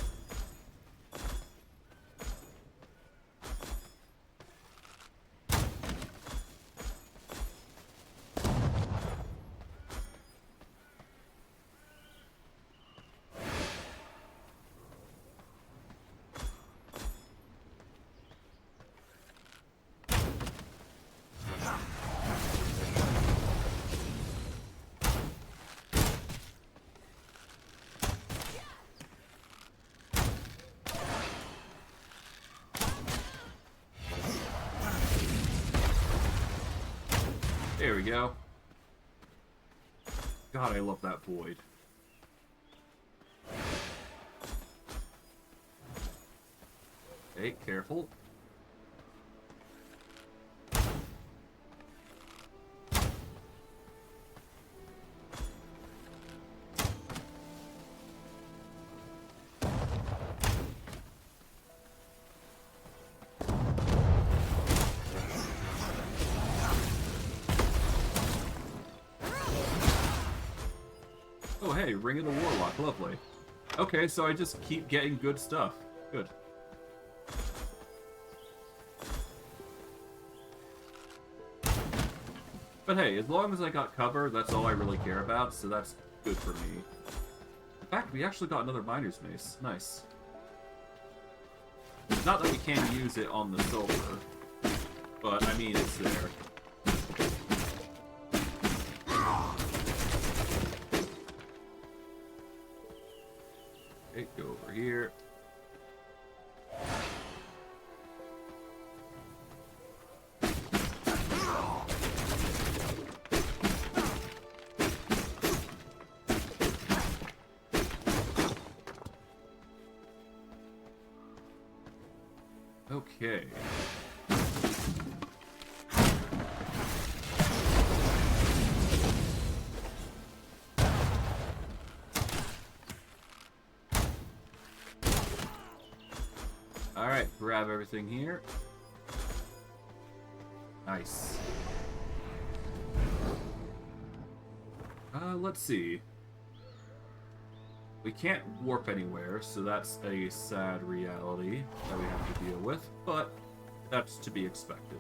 A: There we go. God, I love that Void. Hey, careful. Oh, hey, Ring of the Warlock, lovely. Okay, so I just keep getting good stuff. Good. But hey, as long as I got cover, that's all I really care about, so that's good for me. In fact, we actually got another Miner's Mace. Nice. Not that we can't use it on the silver, but I mean, it's there. Okay, go over here. Okay. Alright, grab everything here. Nice. Let's see. We can't warp anywhere, so that's a sad reality that we have to deal with, but that's to be expected.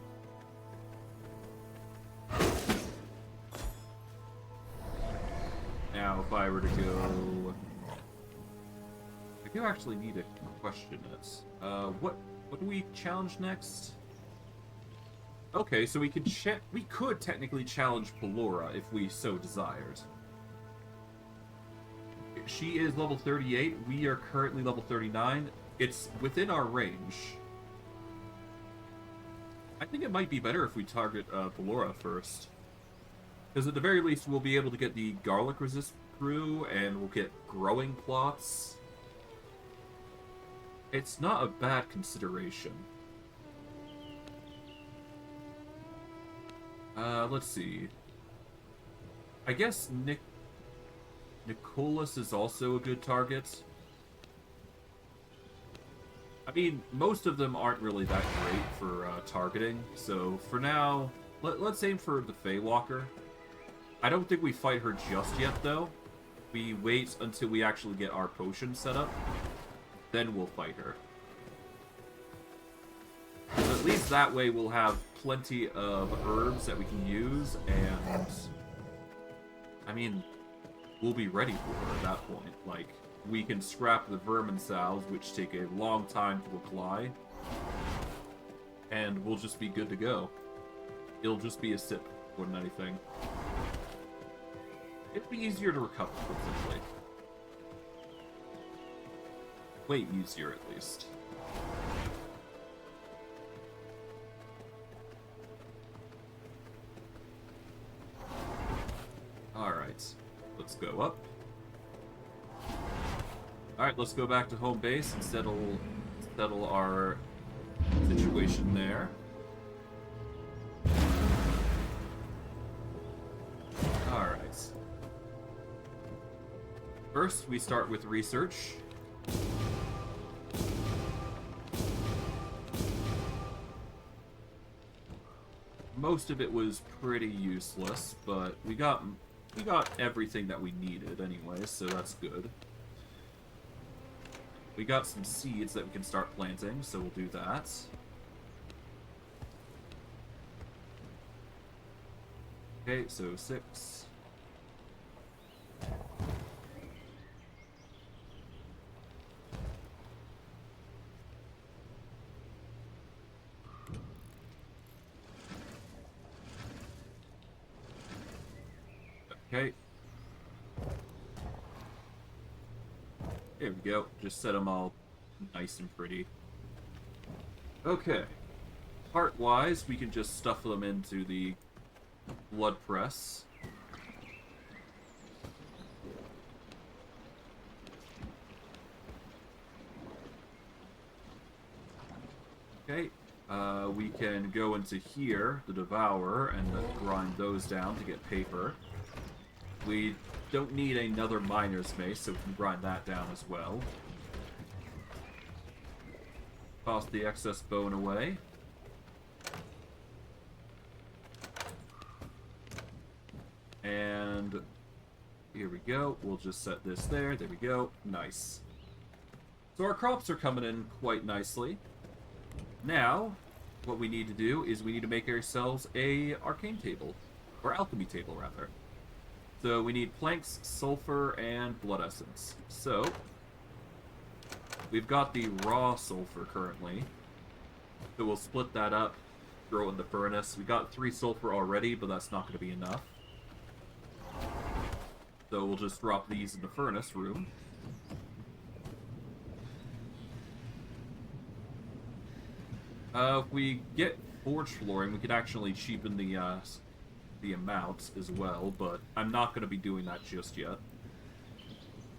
A: Now, if I were to go... I do actually need to question it. What do we challenge next? Okay, so we could technically challenge Pelora if we so desired. She is level 38. We are currently level 39. It's within our range. I think it might be better if we target Pelora first. Because at the very least, we'll be able to get the Garlic Resist Brew, and we'll get Growing Plots. It's not a bad consideration. Let's see. I guess Nicholas is also a good target. I mean, most of them aren't really that great for targeting, so for now, let's aim for the Feywalker. I don't think we fight her just yet, though. We wait until we actually get our potion set up. Then we'll fight her. But at least that way we'll have plenty of herbs that we can use, and... I mean, we'll be ready for her at that point. Like, we can scrap the vermin salves, which take a long time to apply. And we'll just be good to go. It'll just be a sip more than anything. It'd be easier to recover, put simply. Way easier, at least. Alright. Let's go up. Alright, let's go back to home base and settle our situation there. Alright. First, we start with research. Most of it was pretty useless, but we got everything that we needed anyway, so that's good. We got some seeds that we can start planting, so we'll do that. Okay, so 6. Okay. There we go. Just set them all nice and pretty. Okay. Part-wise, we can just stuff them into the blood press. Okay. We can go into here, the Devourer, and grind those down to get paper. We don't need another Miner's Mace, so we can grind that down as well. Toss the excess bone away. And here we go. We'll just set this there. There we go. Nice. So our crops are coming in quite nicely. Now, what we need to do is we need to make ourselves a arcane table. Or alchemy table, rather. So we need planks, sulfur, and blood essence. So, we've got the raw sulfur currently. So we'll split that up, throw it in the furnace. We got 3 sulfur already, but that's not going to be enough. So we'll just drop these in the furnace room. If we get forge flooring, we could actually cheapen the amount as well, but I'm not going to be doing that just yet.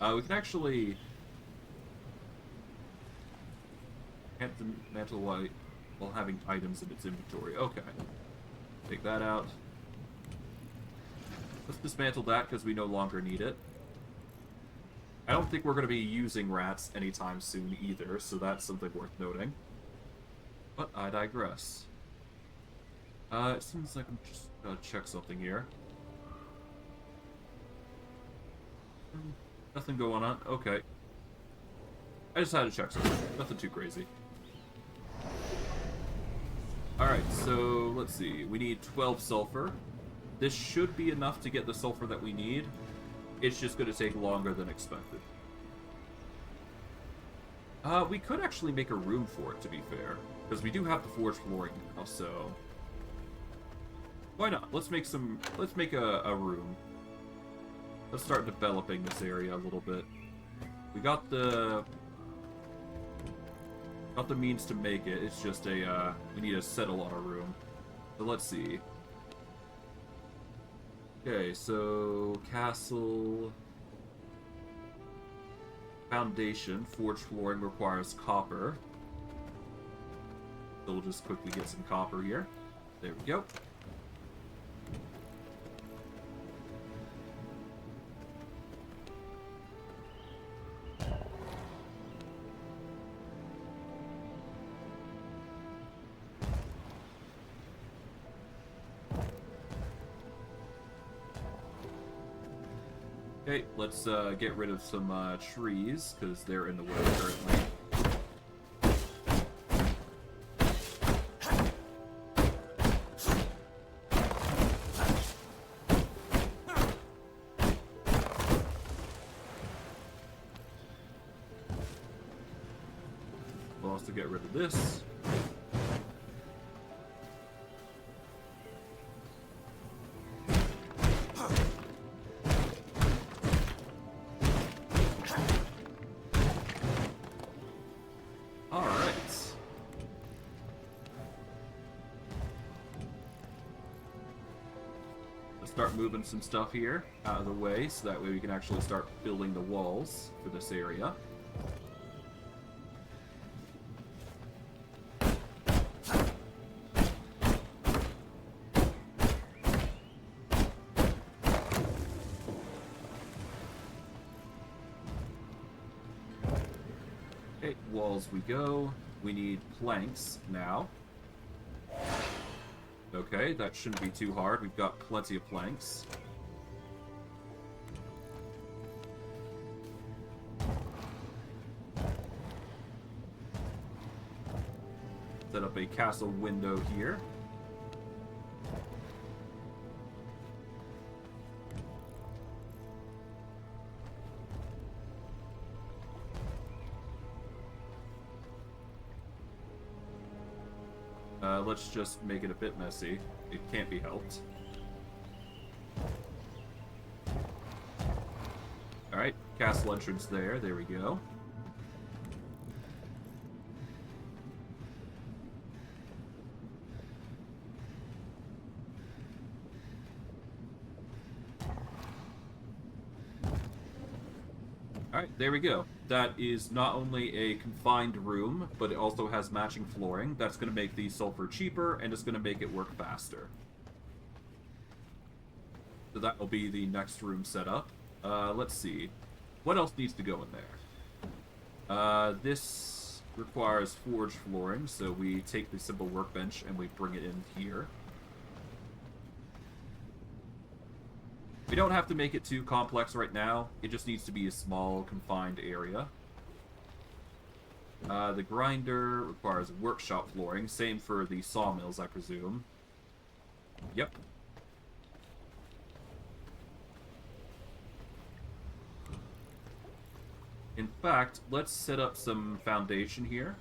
A: We can actually can't dismantle while having items in its inventory. Okay. Take that out. Let's dismantle that because we no longer need it. I don't think we're going to be using rats anytime soon either, so that's something worth noting. But I digress. It seems like I'm just gonna check something here. Nothing going on. Okay. I just had to check something. Nothing too crazy. Alright, so let's see. We need 12 sulfur. This should be enough to get the sulfur that we need. It's just going to take longer than expected. We could actually make a room for it, to be fair. Because we do have the forge flooring now, so... Why not? Let's make a room. Let's start developing this area a little bit. We got the means to make it. It's just we need to settle on a room. So let's see. Okay, so castle foundation, forge flooring requires copper. So we'll just quickly get some copper here. There we go. Okay, let's get rid of some trees, because they're in the way currently. We'll also get rid of this. Start moving some stuff here out of the way so that way we can actually start building the walls for this area. Okay, walls we go. We need planks now. Okay, that shouldn't be too hard. We've got plenty of planks. Set up a castle window here. Let's just make it a bit messy. It can't be helped. Alright, castle entrance there. There we go. Alright, there we go. That is not only a confined room, but it also has matching flooring. That's going to make the sulfur cheaper, and it's going to make it work faster. So that will be the next room setup. Let's see. What else needs to go in there? This requires forged flooring, so we take the simple workbench and we bring it in here. We don't have to make it too complex right now. It just needs to be a small, confined area. The grinder requires workshop flooring. Same for the sawmills, I presume. Yep. In fact, let's set up some foundation here.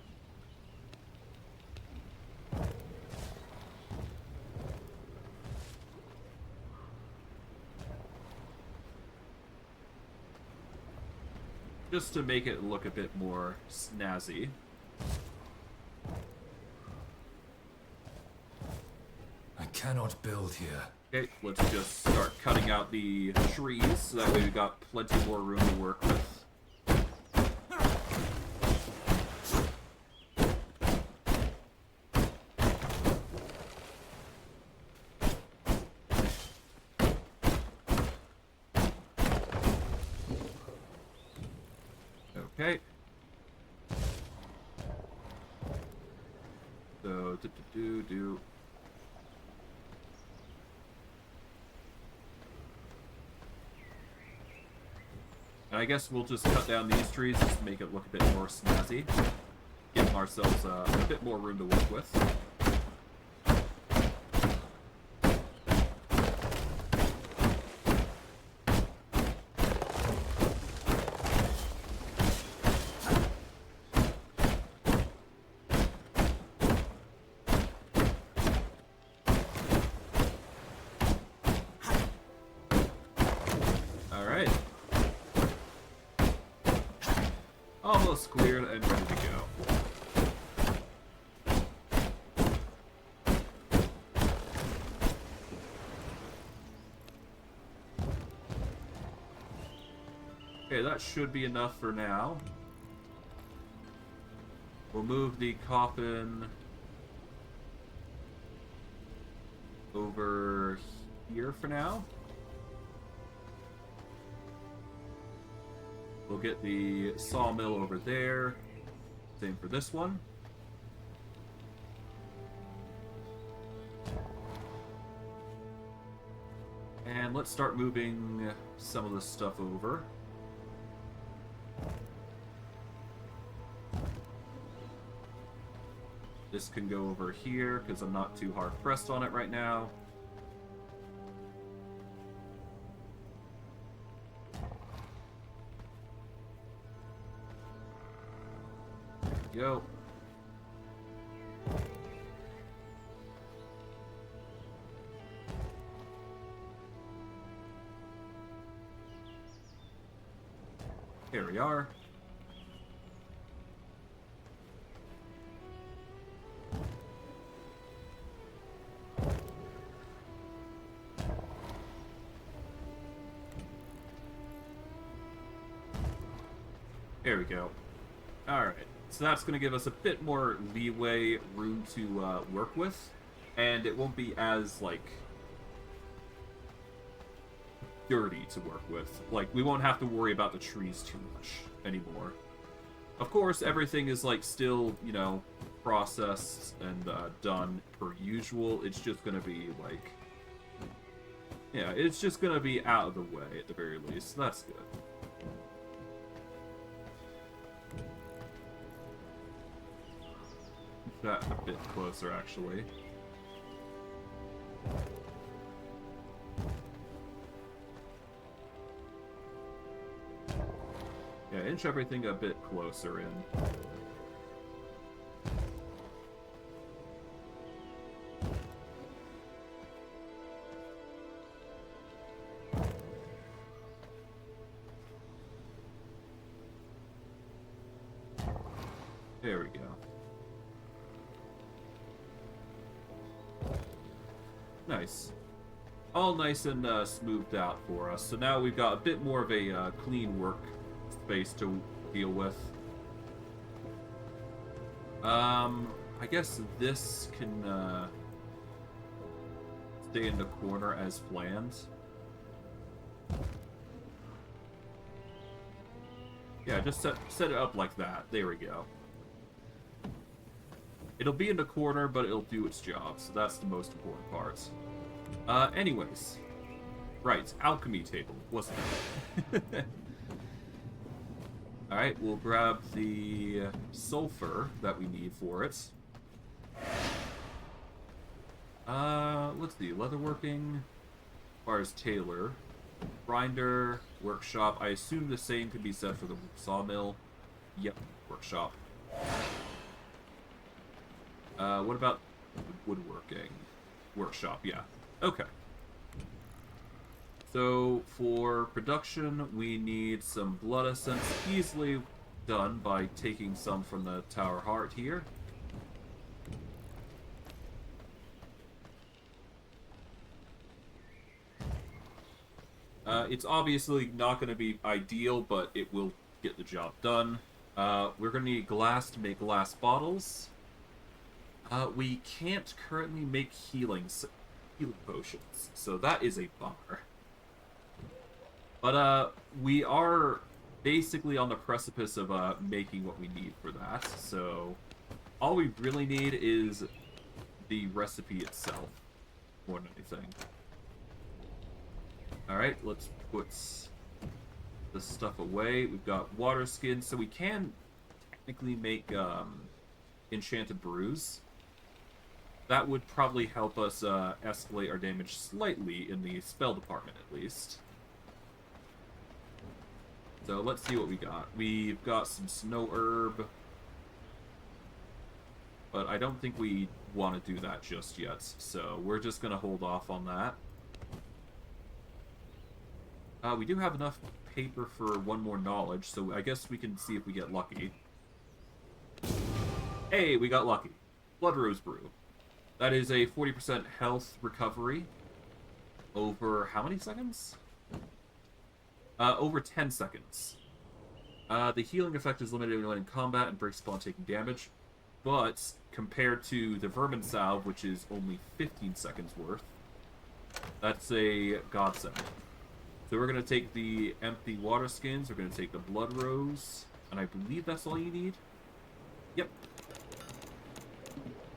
A: Just to make it look a bit more snazzy.
C: I cannot build here.
A: Okay, let's just start cutting out the trees so that way we've got plenty more room to work with. Okay. So, do. And I guess we'll just cut down these trees just to make it look a bit more snazzy. Give ourselves a bit more room to work with. Almost cleared and ready to go. Okay, that should be enough for now. We'll move the coffin over here for now. We'll get the sawmill over there. Same for this one. And let's start moving some of this stuff over. This can go over here, because I'm not too hard pressed on it right now. Go. Here we are. There we go. Alright, so that's going to give us a bit more leeway, room to work with, and it won't be as, like, dirty to work with. Like, we won't have to worry about the trees too much anymore. Of course, everything is, like, still, you know, processed and done per usual. It's just going to be, like... Yeah, it's just going to be out of the way at the very least. That's good. That a bit closer, actually. Yeah, inch everything a bit closer in. There we go. Nice. All nice and smoothed out for us. So now we've got a bit more of a clean work space to deal with. I guess this can stay in the corner as planned. Yeah, just set it up like that. There we go. It'll be in the corner, but it'll do its job, so that's the most important part. Anyways. Right, alchemy table, wasn't it? Alright, we'll grab the sulfur that we need for it. Let's see, leatherworking requires tailor. Grinder, workshop. I assume the same could be said for the sawmill. Yep, workshop. What about woodworking? Workshop, yeah. Okay. So, for production, we need some blood essence, easily done by taking some from the Tower Heart here. It's obviously not going to be ideal, but it will get the job done. We're going to need glass to make glass bottles. We can't currently make healing potions, so that is a bummer. But we are basically on the precipice of making what we need for that, so all we really need is the recipe itself, more than anything. Alright, let's put this stuff away. We've got water skin, so we can technically make enchanted brews. That would probably help us escalate our damage slightly in the spell department, at least. So let's see what we got. We've got some snow herb, but I don't think we want to do that just yet, so we're just going to hold off on that. We do have enough paper for one more knowledge, so I guess we can see if we get lucky. Hey, we got lucky. Blood Rose Brew. That is a 40% health recovery over how many seconds? Over 10 seconds. The healing effect is limited when in combat and breaks upon taking damage, but compared to the Vermin Salve, which is only 15 seconds worth, that's a godsend. So we're going to take the empty water skins, we're going to take the Blood Rose, and I believe that's all you need. Yep.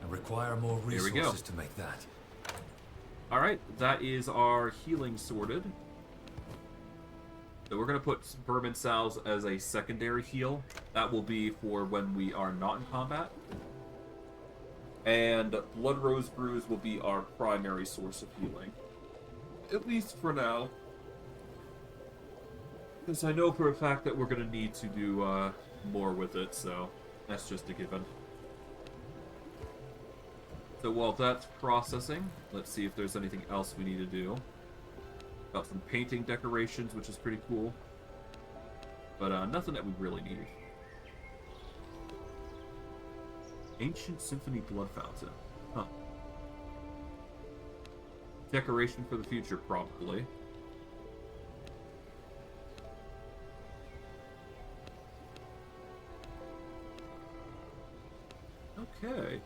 C: I require more resources to make that.
A: Alright, that is our healing sorted. So we're going to put Vermin Salves as a secondary heal. That will be for when we are not in combat. And Blood Rose Brews will be our primary source of healing. At least for now. Because I know for a fact that we're going to need to do more with it, so that's just a given. So while that's processing, let's see if there's anything else we need to do. Got some painting decorations, which is pretty cool. But nothing that we really need. Ancient Symphony Blood Fountain. Huh. Decoration for the future, probably. Okay.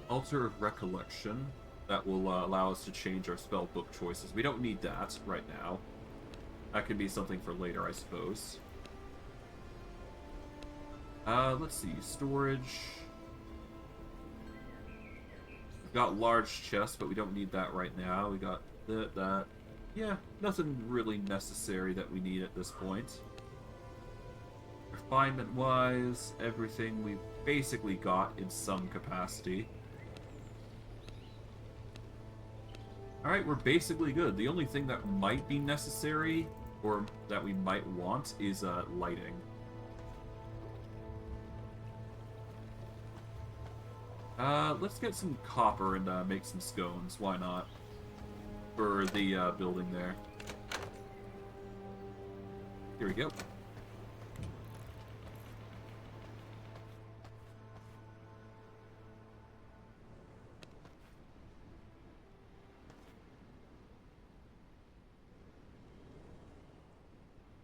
A: Altar of Recollection. That will allow us to change our spell book choices. We don't need that right now. That could be something for later, I suppose. Let's see. Storage. We've got large chests, but we don't need that right now. We got that. Yeah, nothing really necessary that we need at this point. Refinement-wise, everything we've basically got in some capacity. Alright, we're basically good. The only thing that might be necessary, or that we might want, is lighting. Let's get some copper and make some scones. Why not? For the building there. Here we go.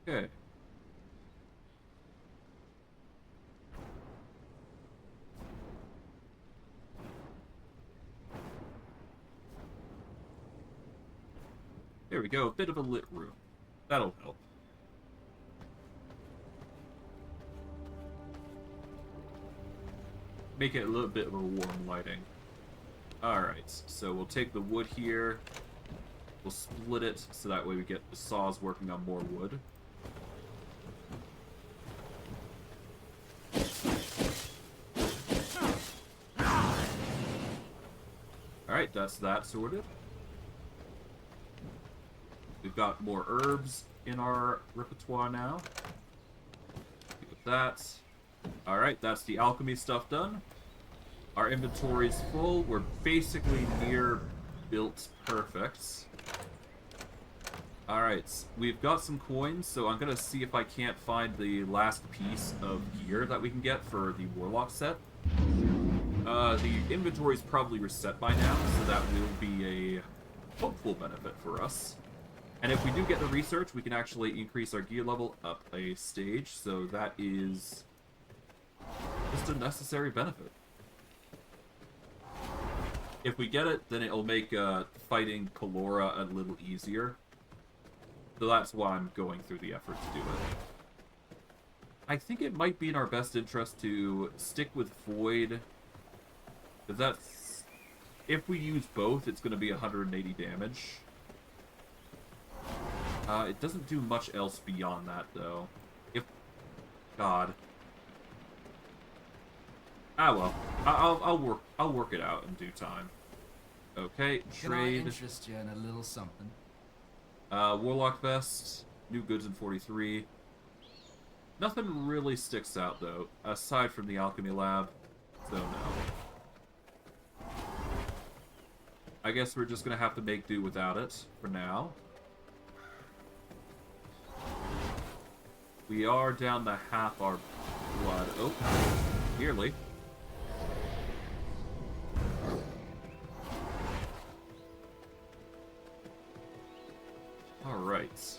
A: Okay. There we go, a bit of a lit room. That'll help. Make it a little bit of a warm lighting. Alright, so we'll take the wood here. We'll split it so that way we get the saws working on more wood. Alright, that's that sorted. We've got more herbs in our repertoire now. With that. Alright, that's the alchemy stuff done. Our inventory's full. We're basically near built perfect. Alright, we've got some coins, so I'm gonna see if I can't find the last piece of gear that we can get for the Warlock set. The inventory's probably reset by now, so that will be a hopeful benefit for us. And if we do get the research, we can actually increase our gear level up a stage, so that is just a necessary benefit. If we get it, then it'll make fighting Pelora a little easier. So that's why I'm going through the effort to do it. I think it might be in our best interest to stick with Void. Because that's... if we use both, it's going to be 180 damage. It doesn't do much else beyond that, though. If... God. Ah, well. I'll work it out in due time. Okay,
D: Can I
A: trade.
D: interest you in a little something?
A: Warlock Vest, new goods in 43. Nothing really sticks out, though, aside from the Alchemy Lab. So, no. I guess we're just gonna have to make do without it for now. We are down to half our blood. Oh, nearly. Alright.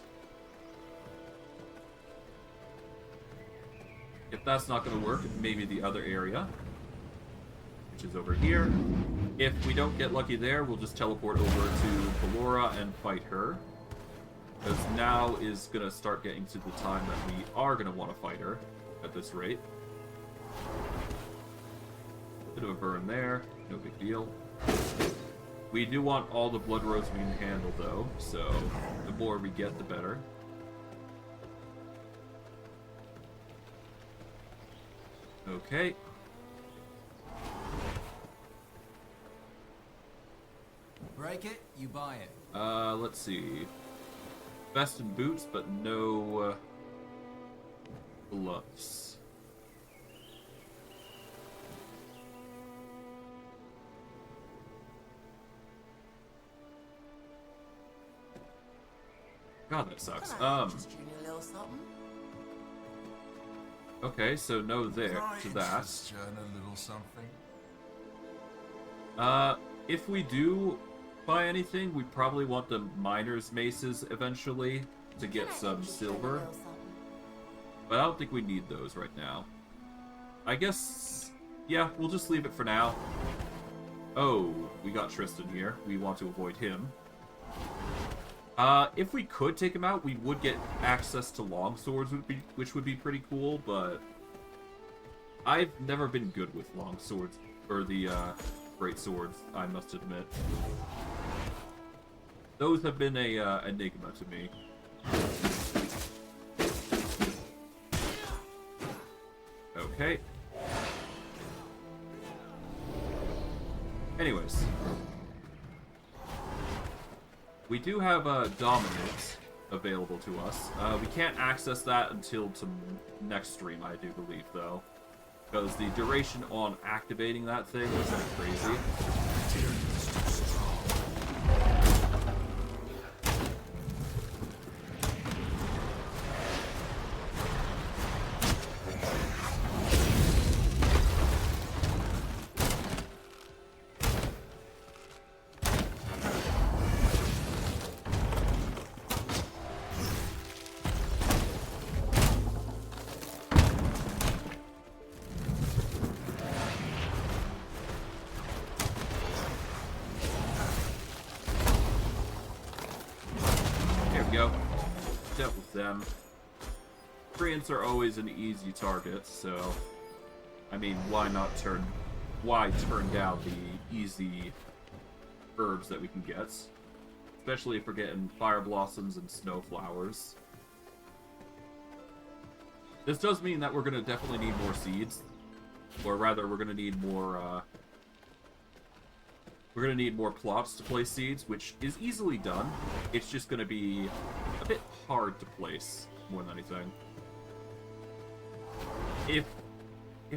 A: If that's not going to work, maybe the other area, which is over here. If we don't get lucky there, we'll just teleport over to Pelora and fight her. Because now is going to start getting to the time that we are going to want to fight her at this rate. Bit of a burn there. No big deal. We do want all the blood rose we can handle, though, so the more we get, the better. Okay.
D: Break it, you buy it.
A: Let's see. Vest and boots, but no gloves. God, that sucks. Okay, so no there to that.
C: A little something.
A: If we do buy anything, we probably want the miner's maces eventually to get some silver. But I don't think we need those right now. I guess, yeah, we'll just leave it for now. Oh, we got Tristan here. We want to avoid him. If we could take him out, we would get access to long swords, which would be pretty cool, but I've never been good with long swords, or the, great swords, I must admit. Those have been a, enigma to me. Okay. Anyways. We do have Dominance available to us. We can't access that until next stream, I do believe, though. Because the duration on activating that thing is like crazy. Dealt with them. Treants are always an easy target, so I mean, why turn down the easy herbs that we can get? Especially if we're getting fire blossoms and snow flowers. This does mean that we're gonna definitely need more seeds. Or rather, we're gonna need more plots to place seeds, which is easily done. It's just going to be a bit hard to place, more than anything. If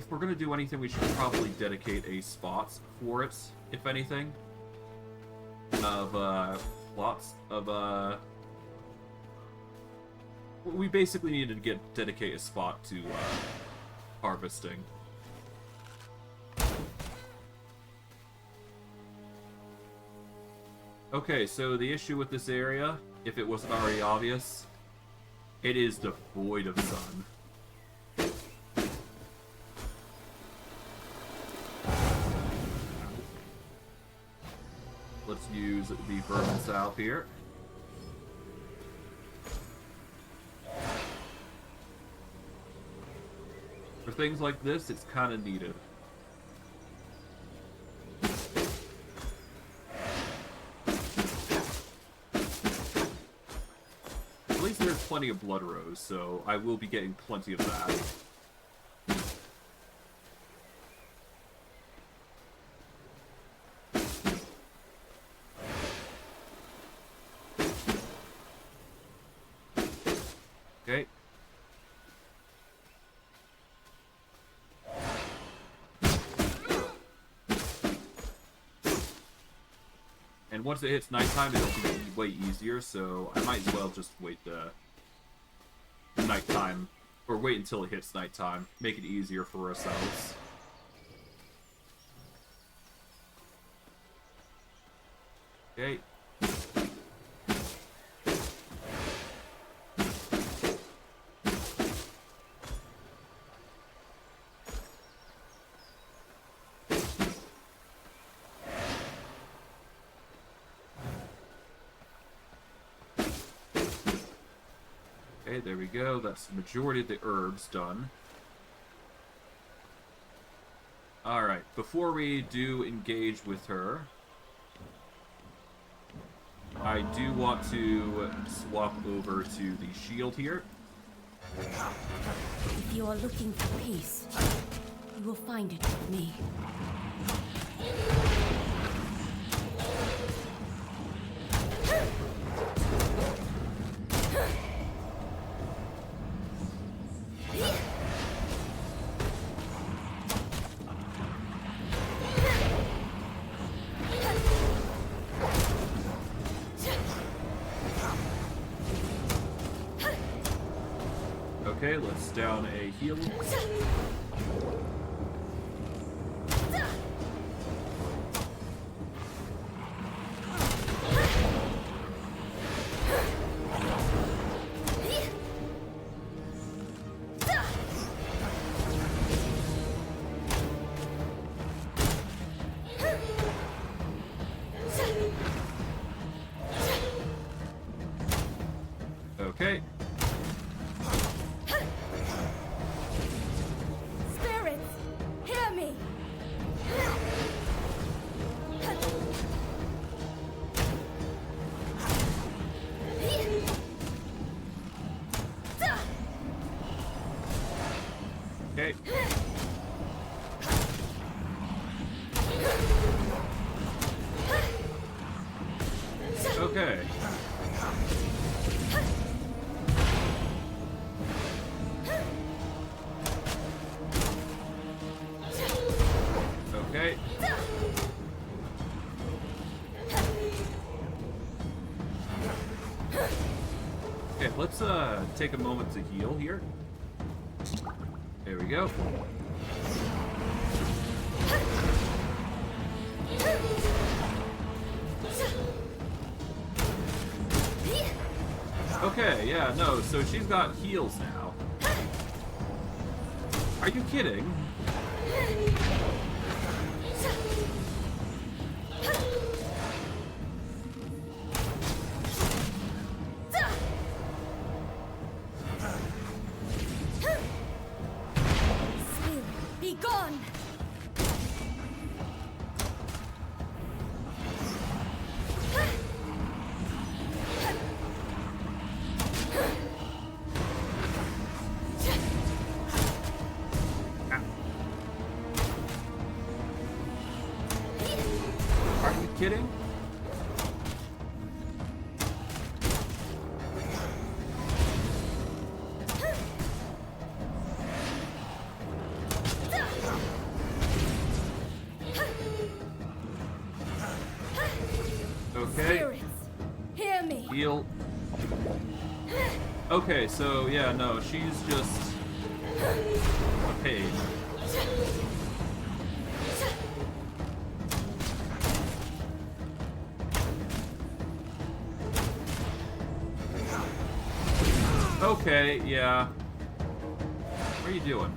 A: we're going to do anything, we should probably dedicate a spot for it, if anything. Of, plots of, we basically needed to dedicate a spot to, harvesting. Okay, so the issue with this area, if it wasn't already obvious, it is devoid of sun. Let's use the vermin salve here. For things like this, it's kind of needed. At least there's plenty of blood rose, so I will be getting plenty of that. Okay. And once it hits nighttime, it'll be way easier, so I might as well just wait the nighttime, or wait until it hits nighttime, make it easier for ourselves. Okay. Okay, there we go. That's the majority of the herbs done. Alright, before we do engage with her, I do want to swap over to the shield here.
E: If you are looking for peace, you will find it with me.
A: Okay, let's down a heal. Okay.
E: Spirits, hear me!
A: Okay. Okay. Okay. Okay, let's take a moment to heal here. There we go. Okay, yeah, no, so she's got heals now. Are you kidding?
E: Spirit, be gone!
A: Are you kidding? Okay,
E: Spirits, hear me!
A: heal. Okay, so yeah, no, she's just a page. Okay, yeah. What are you doing?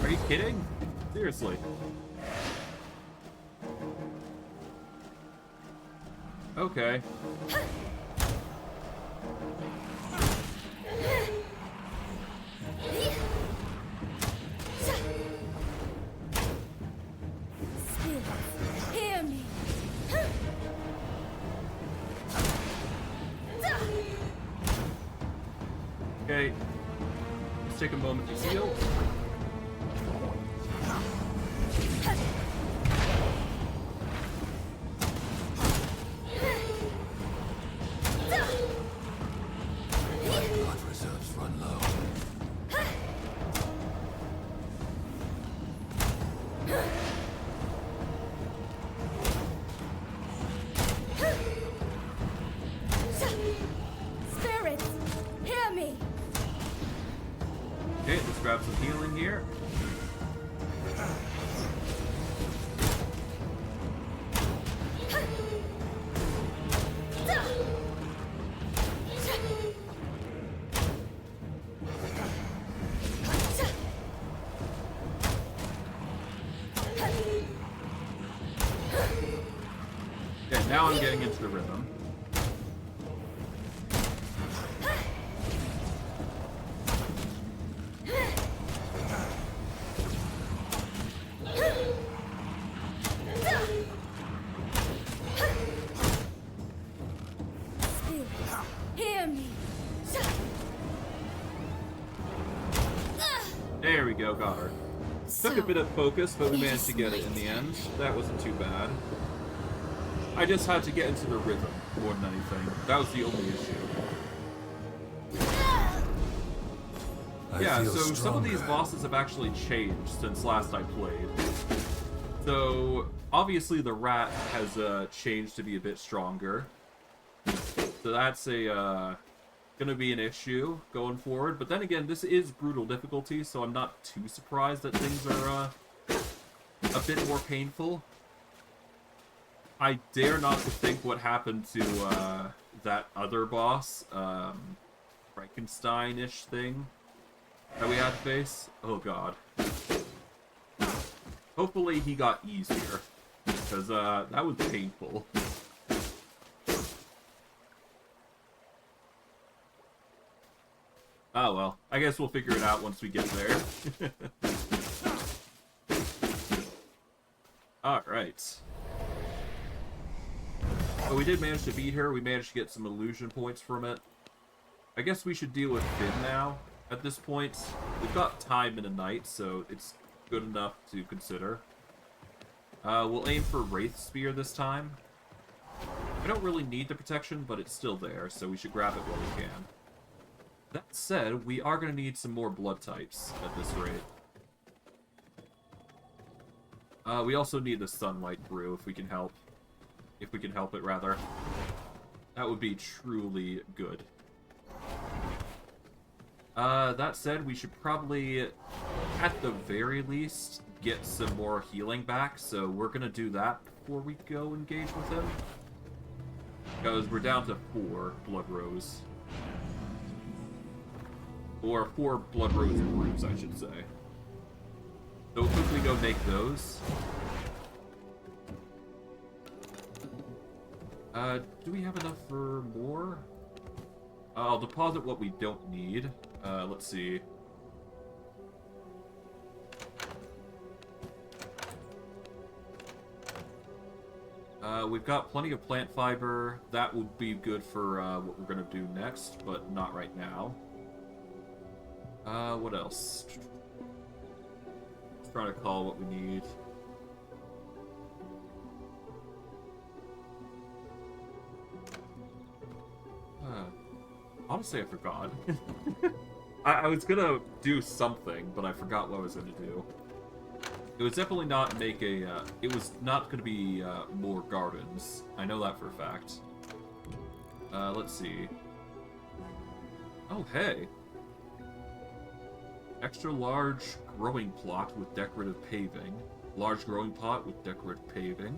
A: Are you kidding? Seriously. Okay.
E: Spirits, hear me!
A: Okay. Let's take a moment to heal.
C: Blood reserves run low.
E: Spirits, hear me!
A: Okay, let's grab some healing here. Okay, now I'm getting into the rhythm.
E: Hear me.
A: There we go, got her. Took a bit of focus, but we managed to get it in the end. That wasn't too bad. I just had to get into the rhythm more than anything. That was the only issue. Yeah, so some of these bosses have actually changed since last I played. So, obviously the rat has changed to be a bit stronger. So that's gonna be an issue going forward. But then again, this is brutal difficulty, so I'm not too surprised that things are a bit more painful. I dare not to think what happened to that other boss, Frankenstein-ish thing that we had to face. Oh god. Hopefully he got easier, because that was painful. Oh well, I guess we'll figure it out once we get there. Alright. So we did manage to beat her, we managed to get some illusion points from it. I guess we should deal with Finn now, at this point. We've got time in a night, so it's good enough to consider. We'll aim for Wraith Spear this time. I don't really need the protection, but it's still there, so we should grab it while we can. That said, we are going to need some more blood types at this rate. We also need the Sunlight Brew if we can help. If we can help it, rather. That would be truly good. That said, we should probably, at the very least, get some more healing back, so we're going to do that before we go engage with him. Because we're down to 4 Blood Rose. Or 4 Blood Rose brews, I should say. So we'll quickly go make those. Do we have enough for more? I'll deposit what we don't need. Let's see. We've got plenty of plant fiber. That would be good for what we're going to do next, but not right now. What else? Trying to call what we need. Honestly, I forgot. I was gonna do something, but I forgot what I was gonna do. It was definitely not make a, it was not gonna be, more gardens. I know that for a fact. Let's see. Oh, hey! Extra large growing plot with decorative paving. Large growing plot with decorative paving.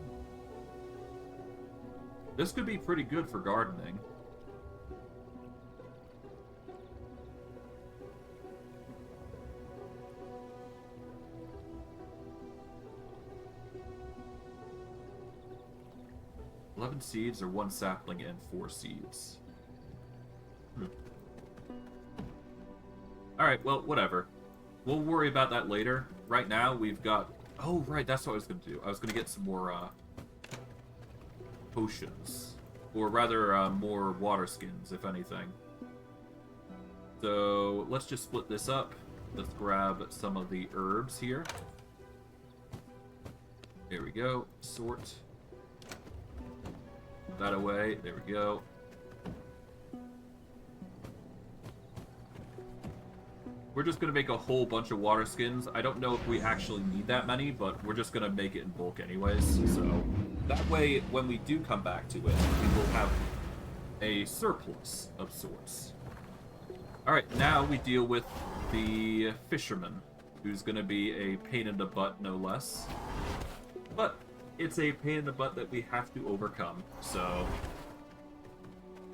A: This could be pretty good for gardening. $11 seeds or 1 sapling and 4 seeds. Alright, well, whatever. We'll worry about that later. Right now, we've got... Oh, right, that's what I was going to do. I was going to get some more, potions. Or rather, more water skins, if anything. So, let's just split this up. Let's grab some of the herbs here. There we go. Sort. Put that away. There we go. We're just going to make a whole bunch of water skins. I don't know if we actually need that many, but we're just going to make it in bulk anyways. So that way, when we do come back to it, we will have a surplus of sorts. Alright, now we deal with the fisherman, who's going to be a pain in the butt, no less. But it's a pain in the butt that we have to overcome, so...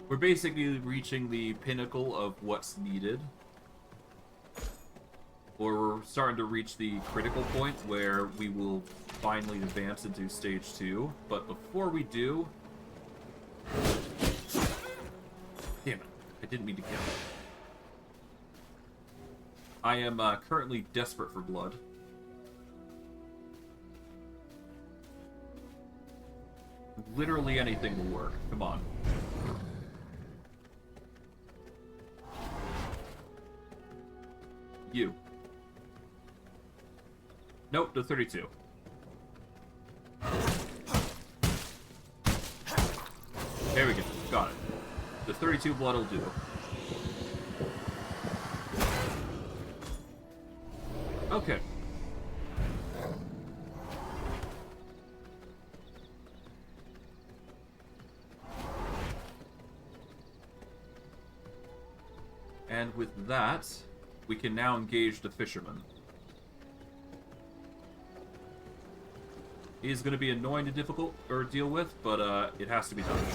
A: We're basically reaching the pinnacle of what's needed. Or we're starting to reach the critical point where we will finally advance into stage 2. But before we do... Damn it. I didn't mean to kill him. I am currently desperate for blood. Literally anything will work. Come on. You. Nope, the 32. There we go. Got it. The 32 blood will do. Okay. And with that, we can now engage the fisherman. He's going to be annoying to deal with, but it has to be done.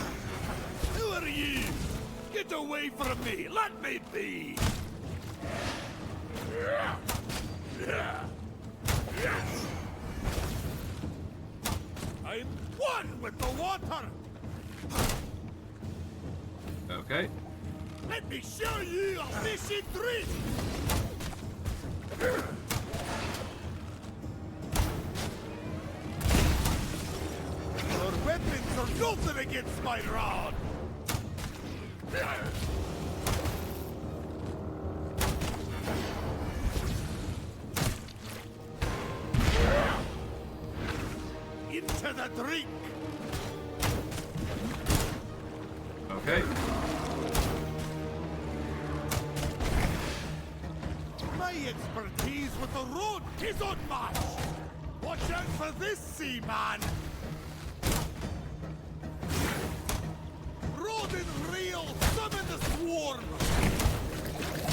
C: Who are you? Get away from me! Let me be! I'm one with the water!
A: Okay.
C: Let me show you a fishing trick! Your weapons are nothing against my rod! Into the drink!
A: Okay.
C: My expertise with the rod is unmatched! Watch out for this, seaman! Rod and reel, summon the swarm!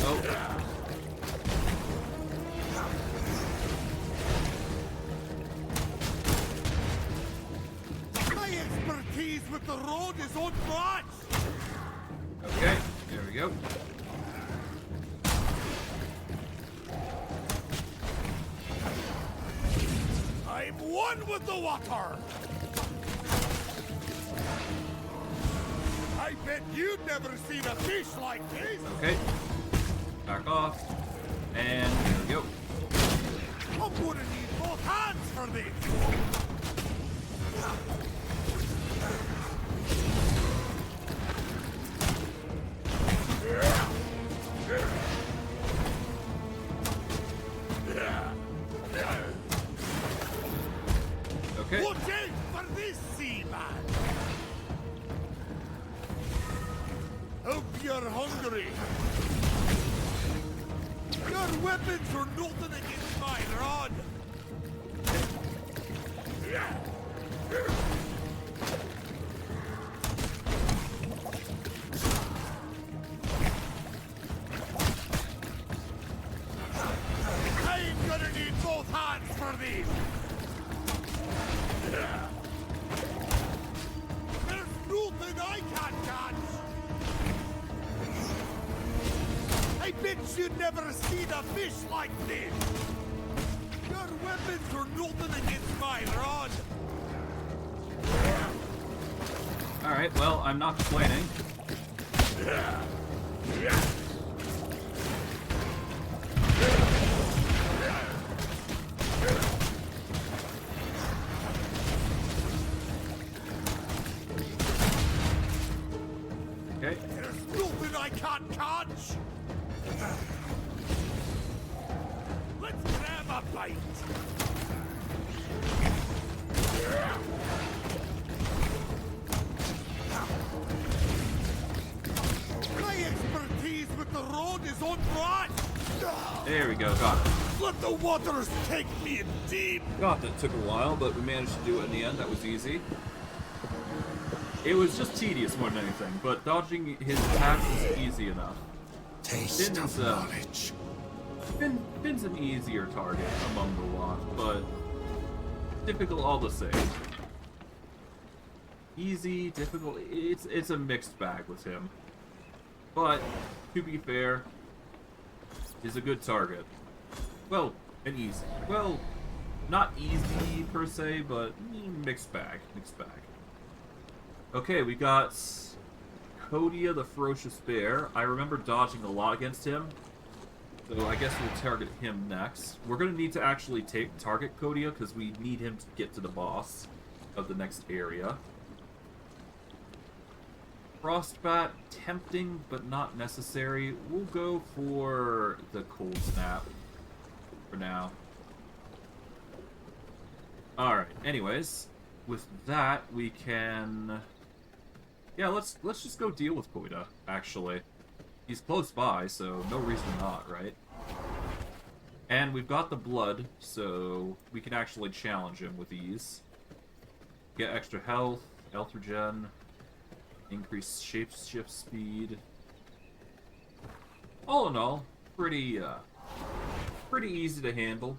A: Oh.
C: My expertise with the rod is unmatched!
A: Okay. There we go.
C: I'm one with the water! I bet you've never seen a fish like this!
A: Okay. Back off. And there we go.
C: I'm gonna need both hands for this!
A: Okay.
C: Watch out for this, seaman! Hope you're hungry! Your weapons are nothing against my rod! I'm gonna need both hands for these! There's nothing I can't catch! I bet you've never seen a fish like this! Your weapons are nothing against my rod!
A: Alright, well, I'm not complaining. Okay.
C: There's nothing I can't catch! Let's grab a bite! My expertise with the rod is unmatched!
A: There we go. Got it.
C: Let the waters take me in deep!
A: Got it. Took a while, but we managed to do it in the end. That was easy. It was just tedious more than anything, but dodging his attacks was easy enough.
C: Taste
A: Finn's,
C: of knowledge.
A: Finn's an easier target among the lot, but difficult all the same. Easy, difficult, it's a mixed bag with him. But, to be fair, he's a good target. Well, an easy. Well, not easy per se, but mixed bag. Mixed bag. Okay, we got Kodia the Ferocious Bear. I remember dodging a lot against him, so I guess we'll target him next. We're going to need to actually target Kodia because we need him to get to the boss of the next area. Frostbat, tempting but not necessary. We'll go for the Cold Snap for now. Alright, anyways, with that we can... Yeah, let's just go deal with Koida, actually. He's close by, so no reason not, right? And we've got the blood, so we can actually challenge him with ease. Get extra health, health regen, increase shapeshift speed. All in all, pretty easy to handle.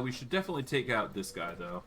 A: We should definitely take out this guy, though.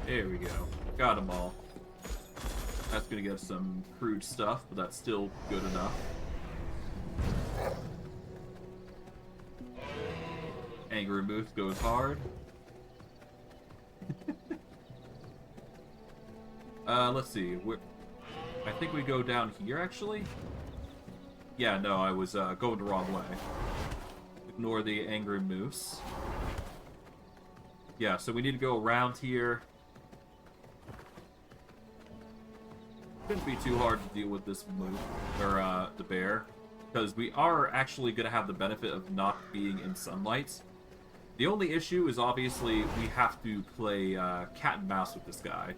A: There we go. Got them all. That's gonna get some crude stuff, but that's still good enough. Angry Moose goes hard. Let's see. I think we go down here, actually? Yeah, no, I was going the wrong way. Ignore the Angry Moose. Yeah, so we need to go around here. Shouldn't be too hard to deal with this move, or the bear, because we are actually going to have the benefit of not being in sunlight. The only issue is obviously we have to play cat and mouse with this guy.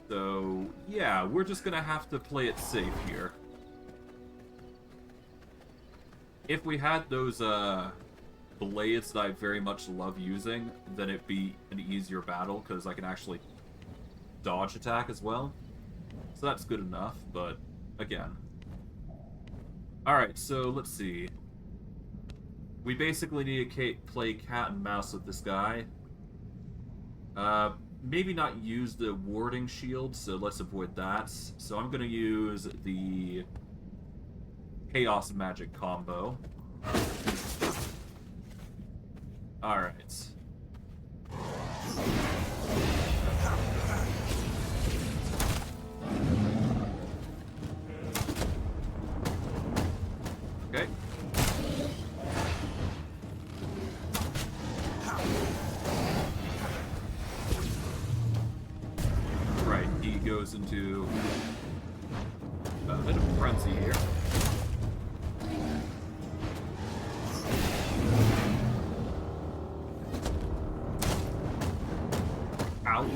A: So, yeah, we're just going to have to play it safe here. If we had those blades that I very much love using, then it'd be an easier battle, because I can actually dodge attack as well. So that's good enough, but again. Alright, so let's see. We basically need to play cat and mouse with this guy. Maybe not use the warding shield, so let's avoid that. So I'm going to use the Chaos Magic combo. Alright. Okay. Right, he goes into a bit of a frenzy here. Ow.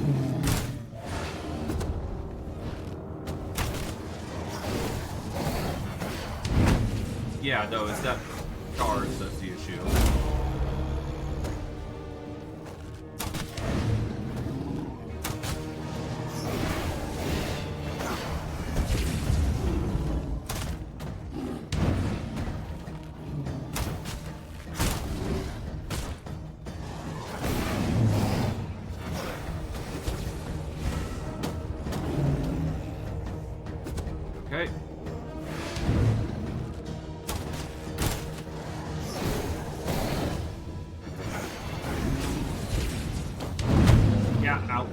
A: Yeah, no, it's that charge that's the issue. Okay. Yeah, ow.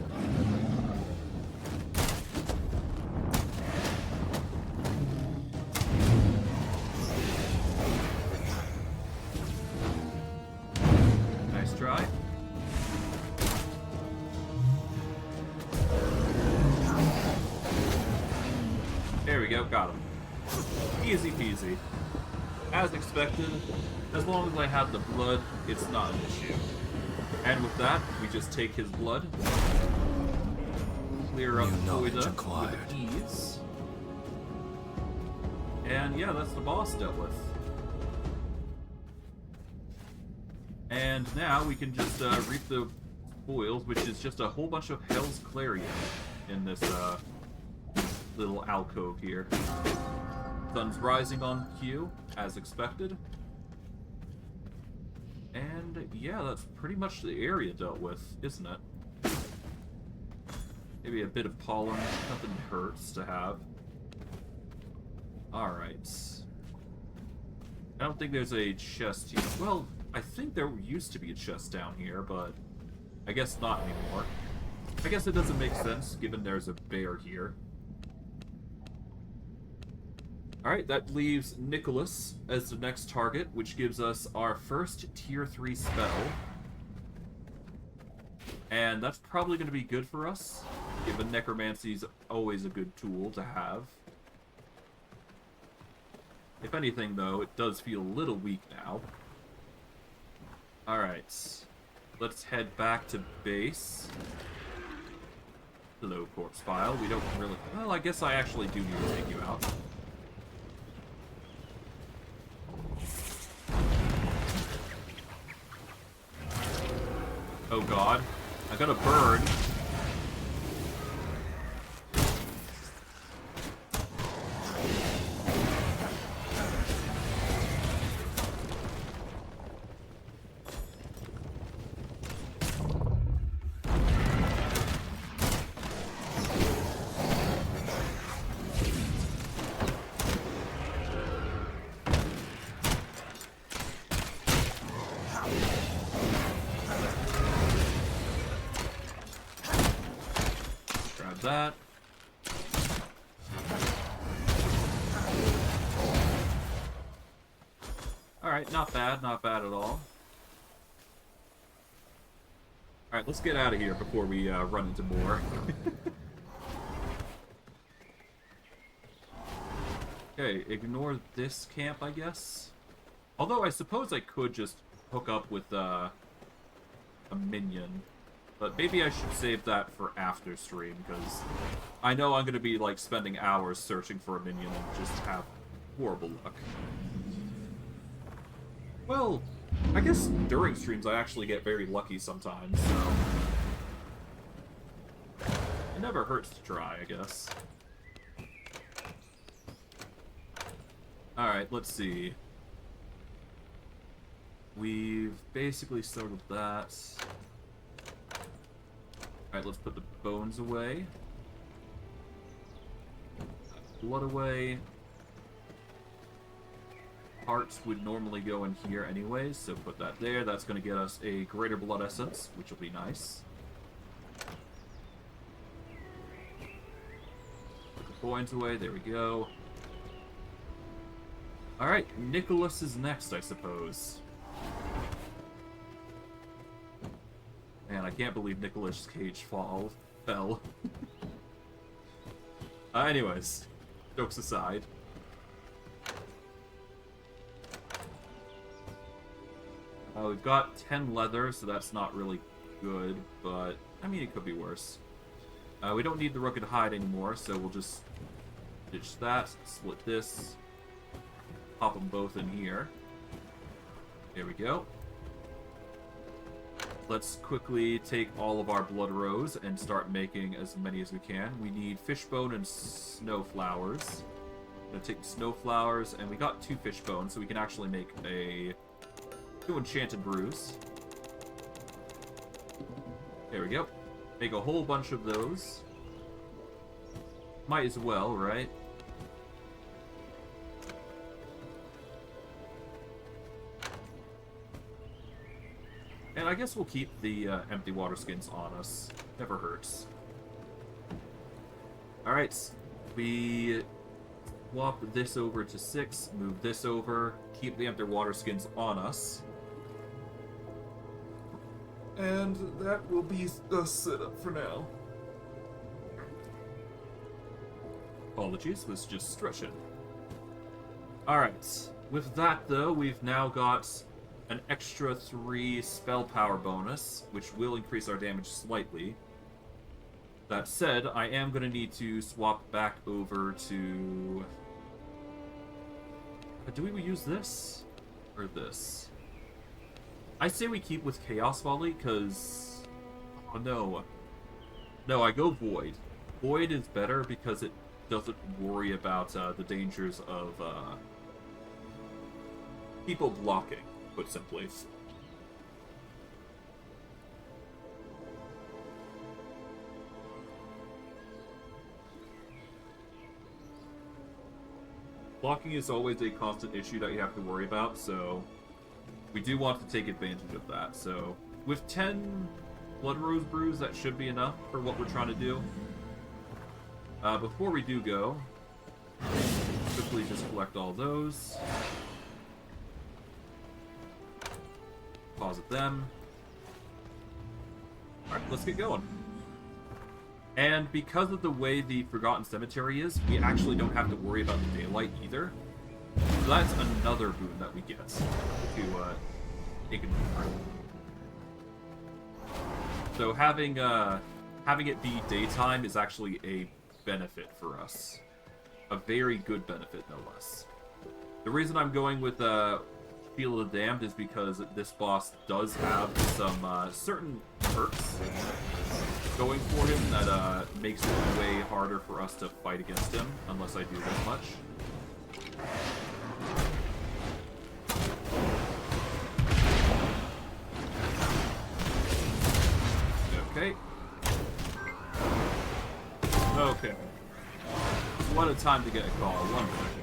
A: Nice try. There we go, got him. Easy peasy. As expected, as long as I have the blood, it's not an issue. And with that, we just take his blood, clear up Koida with ease. And yeah, that's the boss dealt with. And now we can just reap the spoils, which is just a whole bunch of Hell's Clarion in this little alcove here. Sun's rising on cue, as expected. And yeah, that's pretty much the area dealt with, isn't it? Maybe a bit of pollen, nothing hurts to have. Alright. I don't think there's a chest here. Well, I think there used to be a chest down here, but I guess not anymore. I guess it doesn't make sense, given there's a bear here. Alright, that leaves Nicholas as the next target, which gives us our first Tier 3 spell. And that's probably going to be good for us, given Necromancy's always a good tool to have. If anything, though, it does feel a little weak now. Alright, let's head back to base. Hello, Corpse File. We don't really... Well, I guess I actually do need to take you out. Oh god. I got a bird. That. Alright, not bad at all. Alright, let's get out of here before we run into more. Okay, ignore this camp, I guess. Although I suppose I could just hook up with a minion. But maybe I should save that for after stream, because I know I'm going to be, like, spending hours searching for a minion and just have horrible luck. Well, I guess during streams I actually get very lucky sometimes, so... It never hurts to try, I guess. Alright, let's see. We've basically started that. Alright, let's put the bones away. Blood away. Hearts would normally go in here anyways, so put that there. That's going to get us a greater blood essence, which will be nice. Put the coins away, there we go. Alright, Nicholas is next, I suppose. Man, I can't believe Nicholas Cage fell. Anyways, jokes aside. We've got 10 leather, so that's not really good, but, I mean, it could be worse. We don't need the rugged hide anymore, so we'll just ditch that, split this, pop them both in here. There we go. Let's quickly take all of our blood rose and start making as many as we can. We need fishbone and snowflowers. I'm gonna take the snowflowers, and we got 2 fishbones, so we can actually make 2 enchanted brews. There we go. Make a whole bunch of those. Might as well, right? And I guess we'll keep the empty water skins on us. Never hurts. Alright, we swap this over to 6, move this over, keep the empty water skins on us. And that will be the setup for now. Apologies, was just stretching. Alright, with that though, we've now got an extra 3 spell power bonus, which will increase our damage slightly. That said, I am going to need to swap back over to... Do we use this? Or this? I say we keep with Chaos Volley, because... Oh, no. No, I go Void. Void is better because it doesn't worry about the dangers of people blocking, put simply. Blocking is always a constant issue that you have to worry about, so we do want to take advantage of that. So with 10 Blood Rose Brews, that should be enough for what we're trying to do. Before we do go, quickly just collect all those. Deposit them. Alright, let's get going. And because of the way the Forgotten Cemetery is, we actually don't have to worry about the daylight either. So that's another boon that we get to take advantage of. So having it be daytime is actually a benefit for us. A very good benefit, no less. The reason I'm going with Field of the Damned is because this boss does have some certain perks going for him that makes it way harder for us to fight against him, unless I do this much. Okay. Okay. What a time to get a call. 1 second.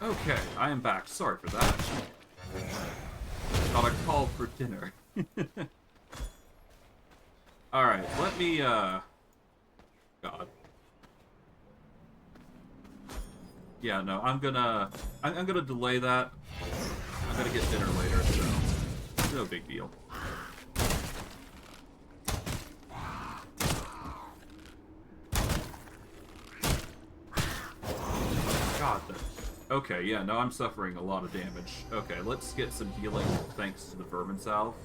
A: Okay, I am back. Sorry for that. Thought I called for dinner. Alright, let me, God. Yeah, no, I'm gonna delay that. I'm gonna get dinner later, so no big deal. God, okay, yeah, no, I'm suffering a lot of damage. Okay, let's get some healing thanks to the Vermin Salve.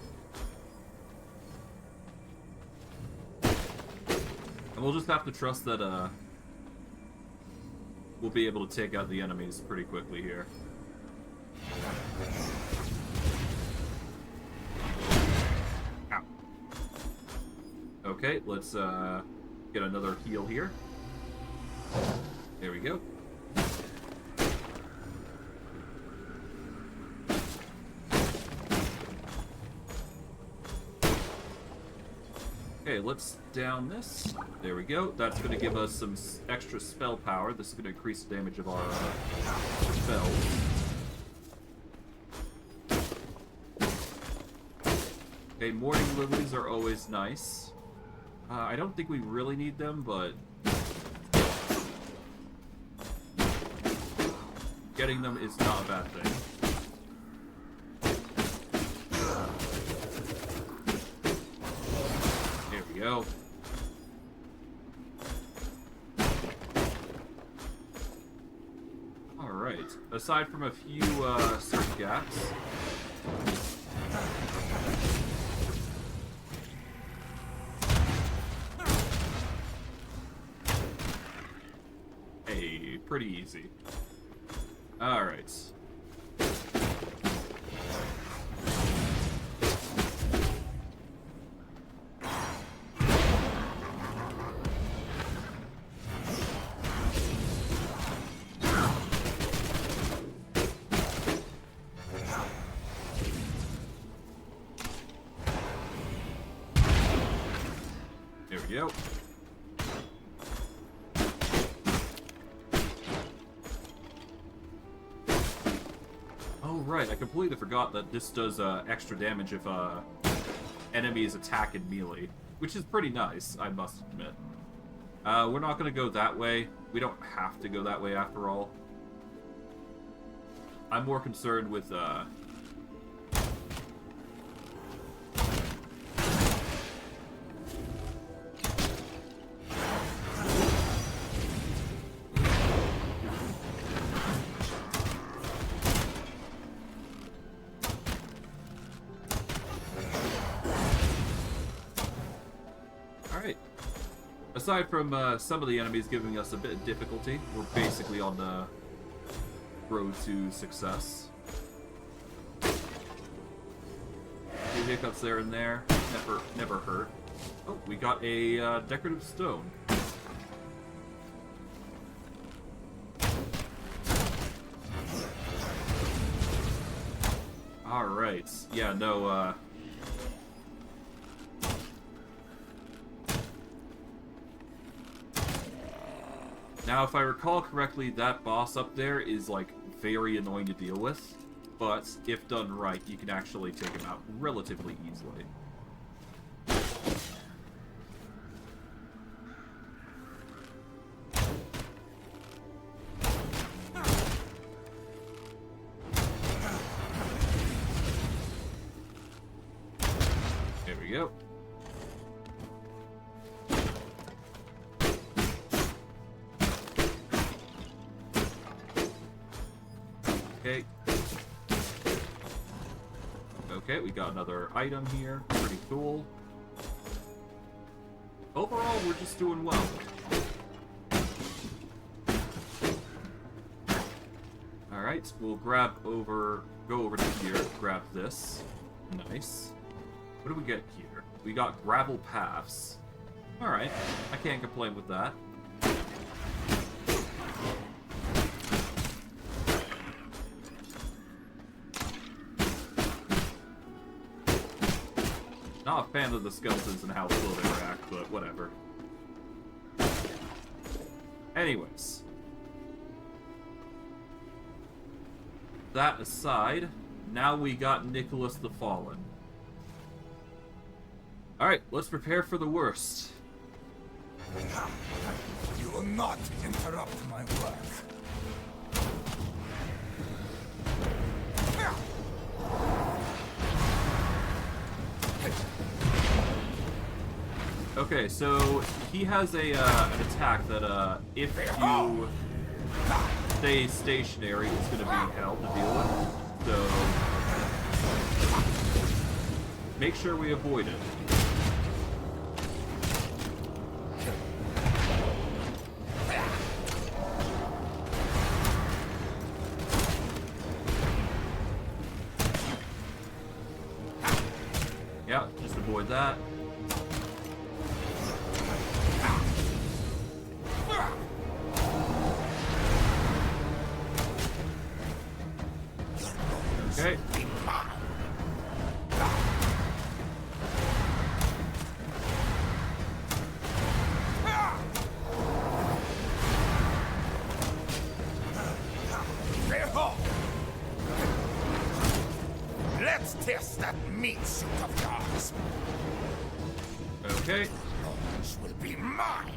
A: And we'll just have to trust that, we'll be able to take out the enemies pretty quickly here. Ow. Okay, let's, get another heal here. There we go. Okay, let's down this. There we go. That's going to give us some extra spell power. This is going to increase the damage of our spells. Okay, Morning Lilies are always nice. I don't think we really need them, but getting them is not a bad thing. Go. Alright, aside from a few certain gaps, hey, pretty easy. Alright. Yep. Oh right, I completely forgot that this does extra damage if enemies attack in melee, which is pretty nice, I must admit. We're not going to go that way. We don't have to go that way after all. I'm more concerned with aside from some of the enemies giving us a bit of difficulty, we're basically on the road to success. Few hiccups there and there. Never hurt. Oh, we got a decorative stone. Alright. Yeah, no, Now, if I recall correctly, that boss up there is, like, very annoying to deal with. But, if done right, you can actually take him out relatively easily. There we go. Okay. Okay, we got another item here. Pretty cool. Overall, we're just doing well. Alright, we'll go over to here, grab this. Nice. What do we get here? We got gravel paths. Alright, I can't complain with that. Not a fan of the skeletons and how slow they react, but whatever. Anyways. That aside, now we got Nicholas the Fallen. Alright, let's prepare for the worst.
C: You will not interrupt my work.
A: Okay, so he has a an attack that if you stay stationary, it's going to be hell to deal with. So make sure we avoid it. Yeah, just avoid that. Okay.
C: Let's test that meat suit of yours.
A: Okay.
C: Yours will be mine.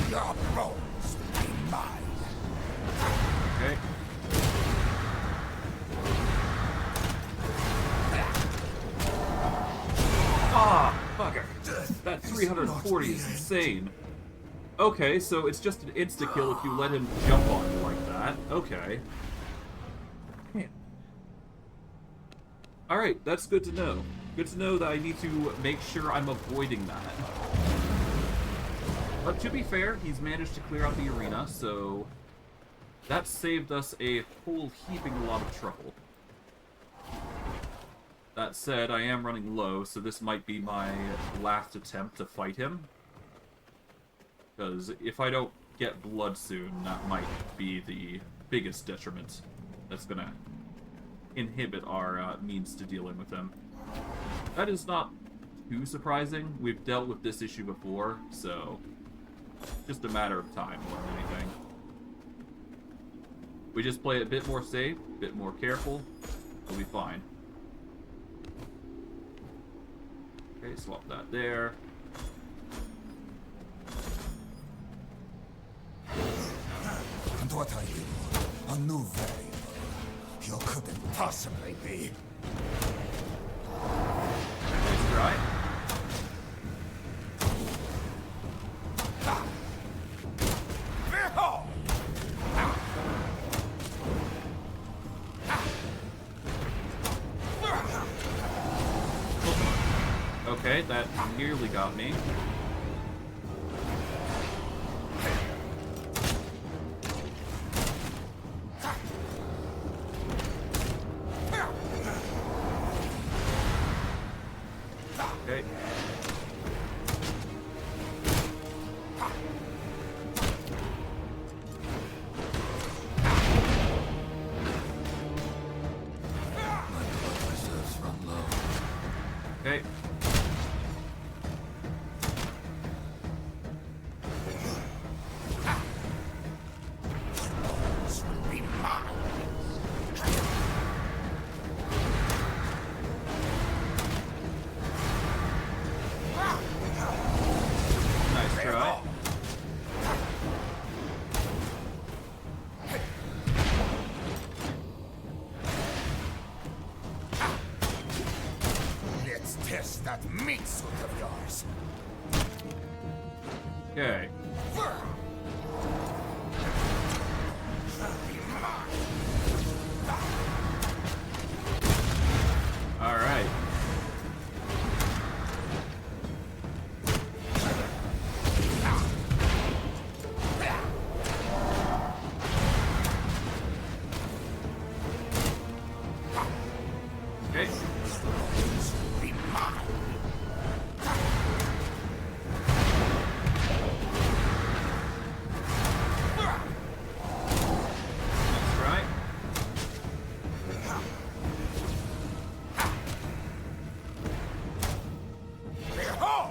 C: Your bones will be mine.
A: Okay. Ah, fucker. That 340 is insane. Okay, so it's just an insta-kill if you let him jump on you like that. Okay. Man. Alright, that's good to know. Good to know that I need to make sure I'm avoiding that. But to be fair, he's managed to clear out the arena, so that saved us a whole heaping lot of trouble. That said, I am running low, so this might be my last attempt to fight him. Because if I don't get blood soon, that might be the biggest detriment that's gonna inhibit our means to dealing with him. That is not too surprising. We've dealt with this issue before, so just a matter of time more than anything. We just play it a bit more safe, a bit more careful, we'll be fine. Okay, swap that there.
C: And what are you? A new variable. You couldn't possibly be.
A: Nice try.
C: Behold!
A: Okay, that nearly got me. Okay.
C: Reserves run low.
A: Okay.
C: This will be mine.
A: Nice try.
C: Let's test that meat suit of yours.
A: Okay. All right. Okay.
C: This will be mine.
A: That's right.
C: Behold!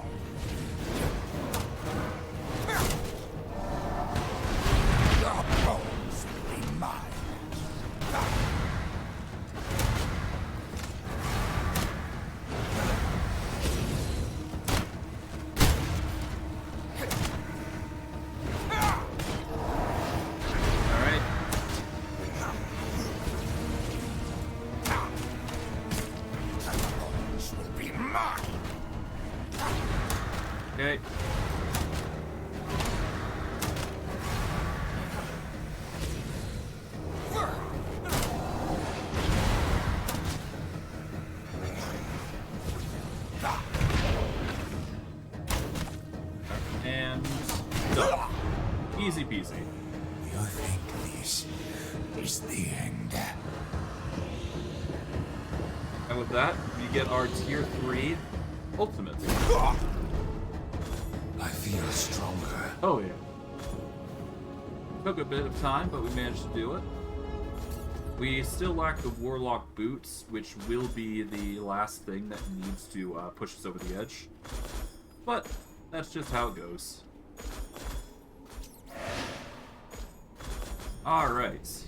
C: Your bones will be mine.
A: All right.
C: Bones will be mine.
A: Okay. And done. Easy peasy.
C: You think this is the end?
A: And with that, we get our tier 3 ultimate.
C: I feel stronger.
A: Oh yeah. Took a bit of time, but we managed to do it. We still lack the Warlock boots, which will be the last thing that needs to push us over the edge. But that's just how it goes. Alright.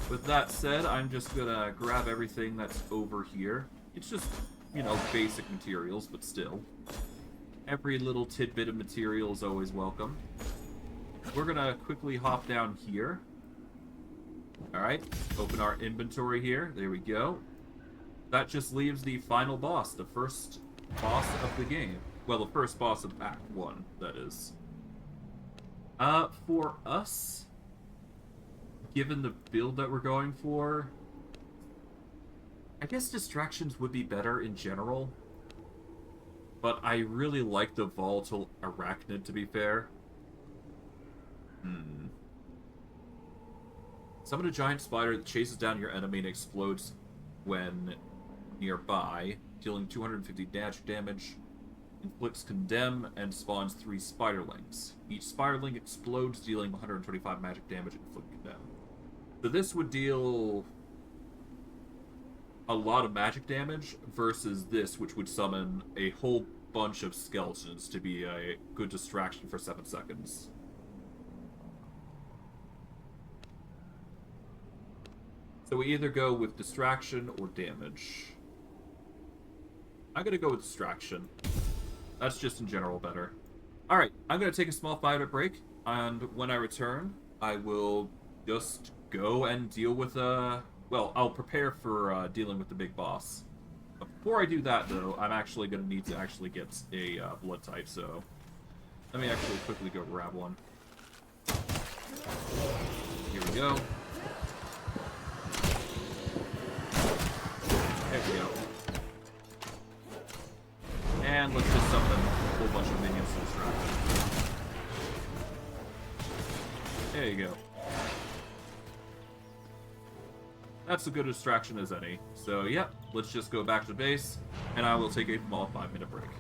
A: With that said, I'm just gonna grab everything that's over here. It's just, you know, basic materials, but still. Every little tidbit of material is always welcome. We're gonna quickly hop down here. Alright, open our inventory here. There we go. That just leaves the final boss, the first boss of the game. Well, the first boss of Act 1, that is. For us, given the build that we're going for, I guess distractions would be better in general. But I really like the volatile arachnid, to be fair. Summon a giant spider that chases down your enemy and explodes when nearby, dealing 250 magic damage. Inflicts Condemn and spawns 3 spiderlings. Each spiderling explodes, dealing 125 magic damage and inflict Condemn. So this would deal a lot of magic damage versus this, which would summon a whole bunch of skeletons to be a good distraction for 7 seconds. So we either go with distraction or damage. I'm gonna go with distraction. That's just in general better. Alright, I'm gonna take a small 5-minute break, and when I return, I will just go and deal with, well, I'll prepare for dealing with the big boss. Before I do that, though, I'm actually gonna need to actually get a blood type, so let me actually quickly go grab one. Here we go. There we go. And let's just summon a whole bunch of minions to distract him. There you go. That's a good distraction as any. So, yep, let's just go back to base, and I will take a small 5-minute break.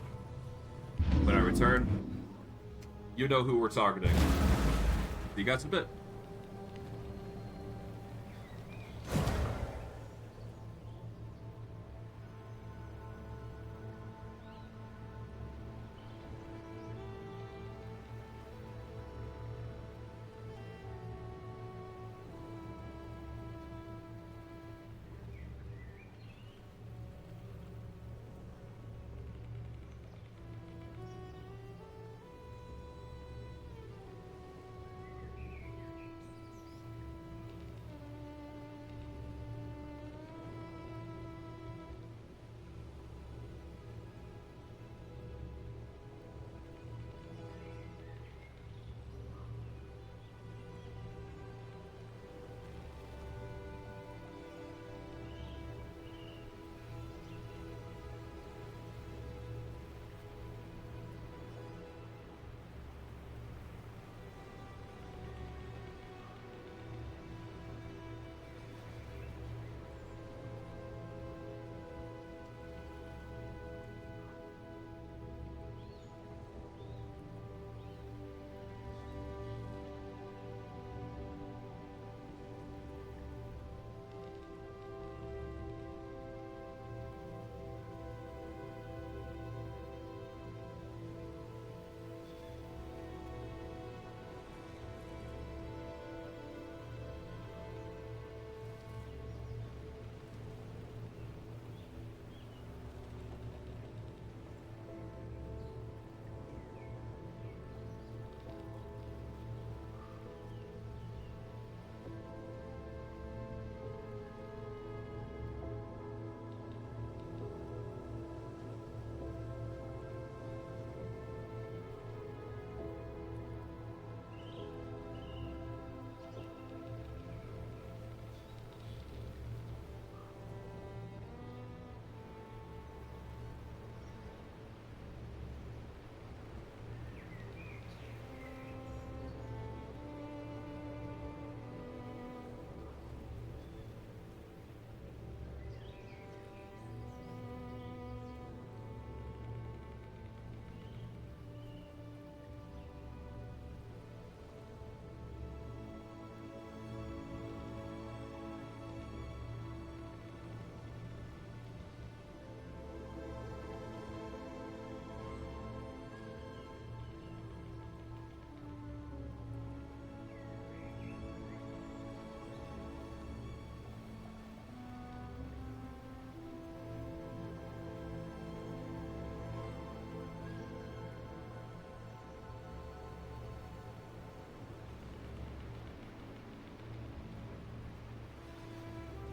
A: When I return, you know who we're targeting. See you guys in a bit.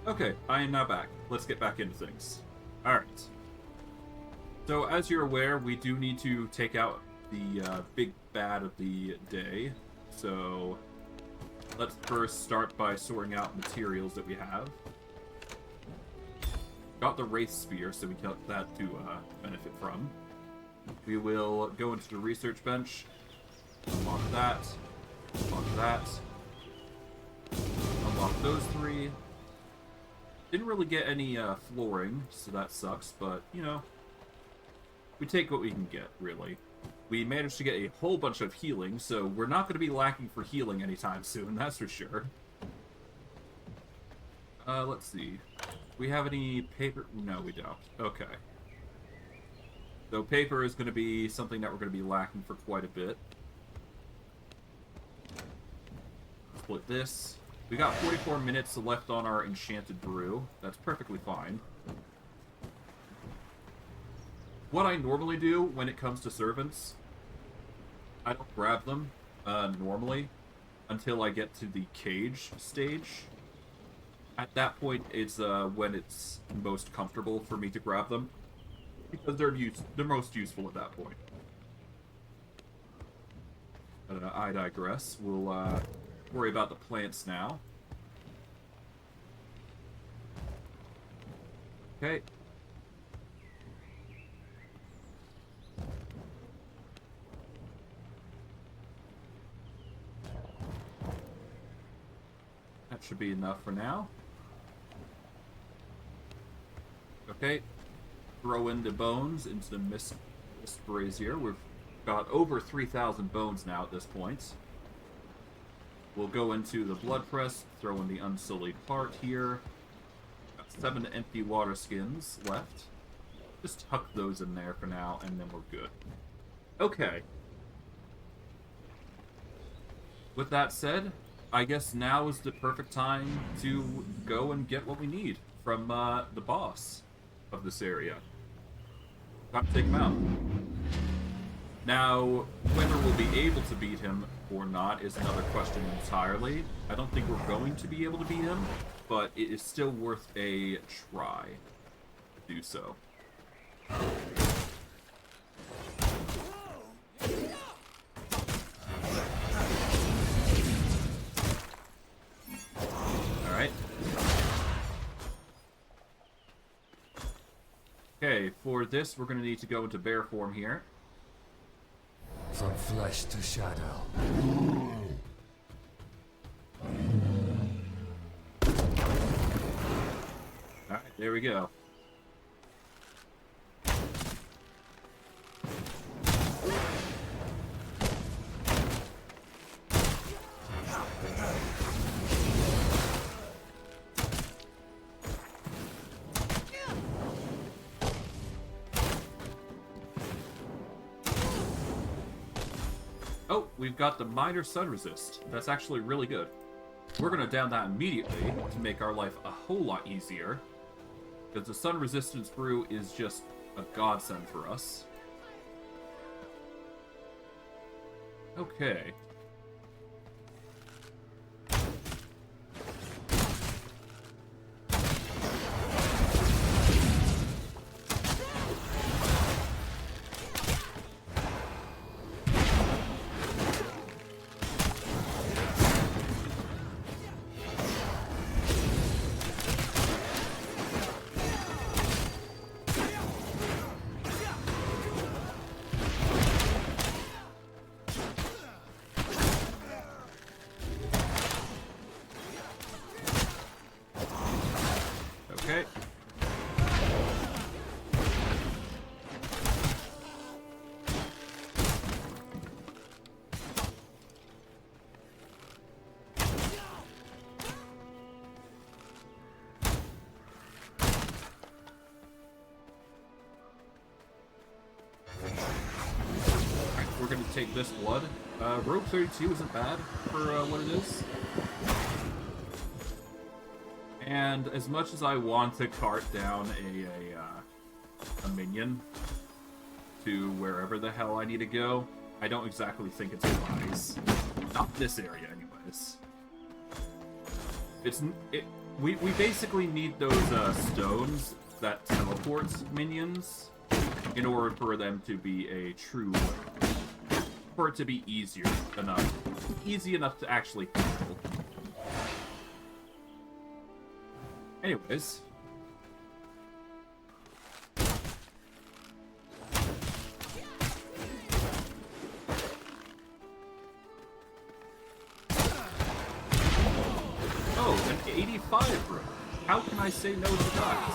A: Okay, I am now back. Let's get back into things. Alright. So, as you're aware, we do need to take out the big bad of the day. So, let's first start by sorting out materials that we have. Got the Wraith Spear, so we got that to benefit from. We will go into the research bench. Unlock that. Unlock that. Unlock those three. Didn't really get any flooring, so that sucks, but, you know, we take what we can get, really. We managed to get a whole bunch of healing, so we're not going to be lacking for healing anytime soon, that's for sure. Let's see. We have any paper? No, we don't. Okay. So paper is going to be something that we're going to be lacking for quite a bit. Split this. We got 44 minutes left on our Enchanted Brew. That's perfectly fine. What I normally do when it comes to servants, I don't grab them normally until I get to the cage stage. At that point, it's when it's most comfortable for me to grab them, because they're most useful at that point. I digress. We'll worry about the plants now. That should be enough for now. Okay. Throw in the bones into the mist brazier. We've got over 3,000 bones now at this point. We'll go into the blood press, throw in the unsullied heart here. Got 7 empty water skins left. Just tuck those in there for now, and then we're good. Okay. With that said, I guess now is the perfect time to go and get what we need from the boss of this area. Got to take him out. Now, whether we'll be able to beat him or not is another question entirely. I don't think we're going to be able to beat him, but it is still worth a try to do so. Alright. Okay, for this we're going to need to go into bear form here.
F: From flesh to shadow.
A: Alright, there we go. Oh, we've got the minor sun resist. That's actually really good. We're gonna down that immediately to make our life a whole lot easier. Because the sun resistance brew is just a godsend for us. Okay. Okay. Alright, we're gonna take this blood. Rogue 32 isn't bad for what it is. And as much as I want to cart down a minion to wherever the hell I need to go, I don't exactly think it's wise. Not this area, anyways. We basically need those stones that teleport minions in order for them to be a true, for it to be easy enough to actually handle. Anyways. Oh, an 85 room. How can I say no to that?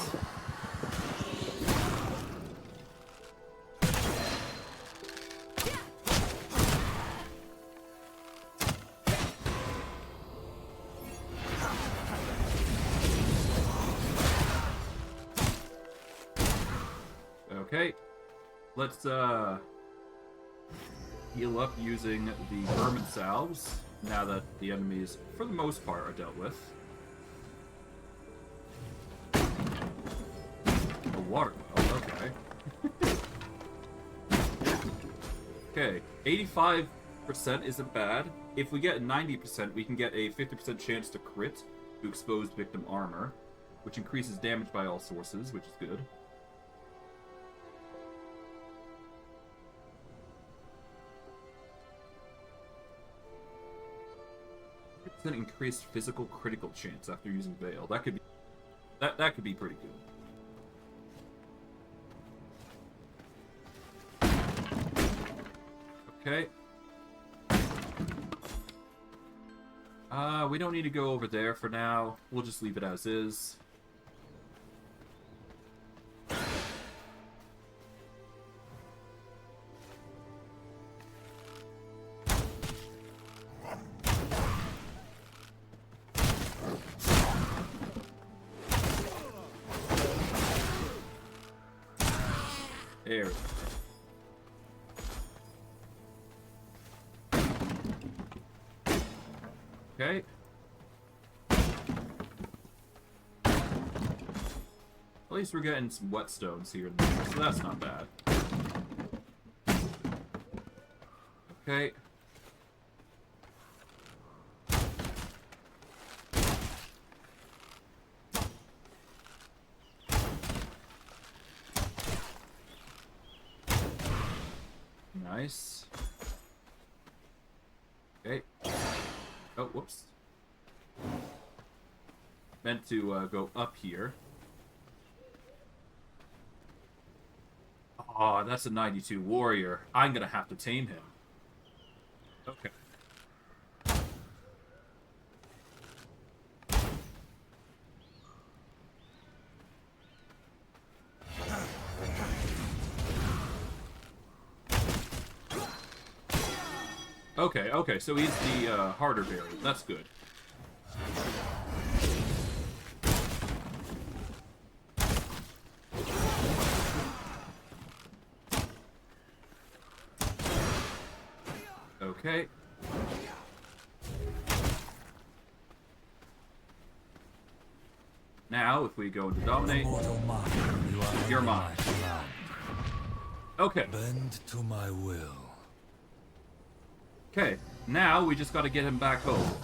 A: Okay, let's heal up using the vermin salves now that the enemies, for the most part, are dealt with. A water well, okay. Okay, 85% isn't bad. If we get 90%, we can get a 50% chance to crit to exposed victim armor, which increases damage by all sources, which is good. An increased physical critical chance after using Veil. That could be that could be pretty good. Okay. We don't need to go over there for now. We'll just leave it as is. There we go. Okay. At least we're getting some whetstones here and there, so that's not bad. Okay. Nice. Okay. Oh, whoops. Meant to go up here. Oh, that's a 92 warrior. I'm gonna have to tame him. Okay. Okay, so he's the harder variant. That's good. Okay. Now, if we go into dominate, you're mine. Okay.
F: Bend to my will.
A: Okay, now we just gotta get him back home.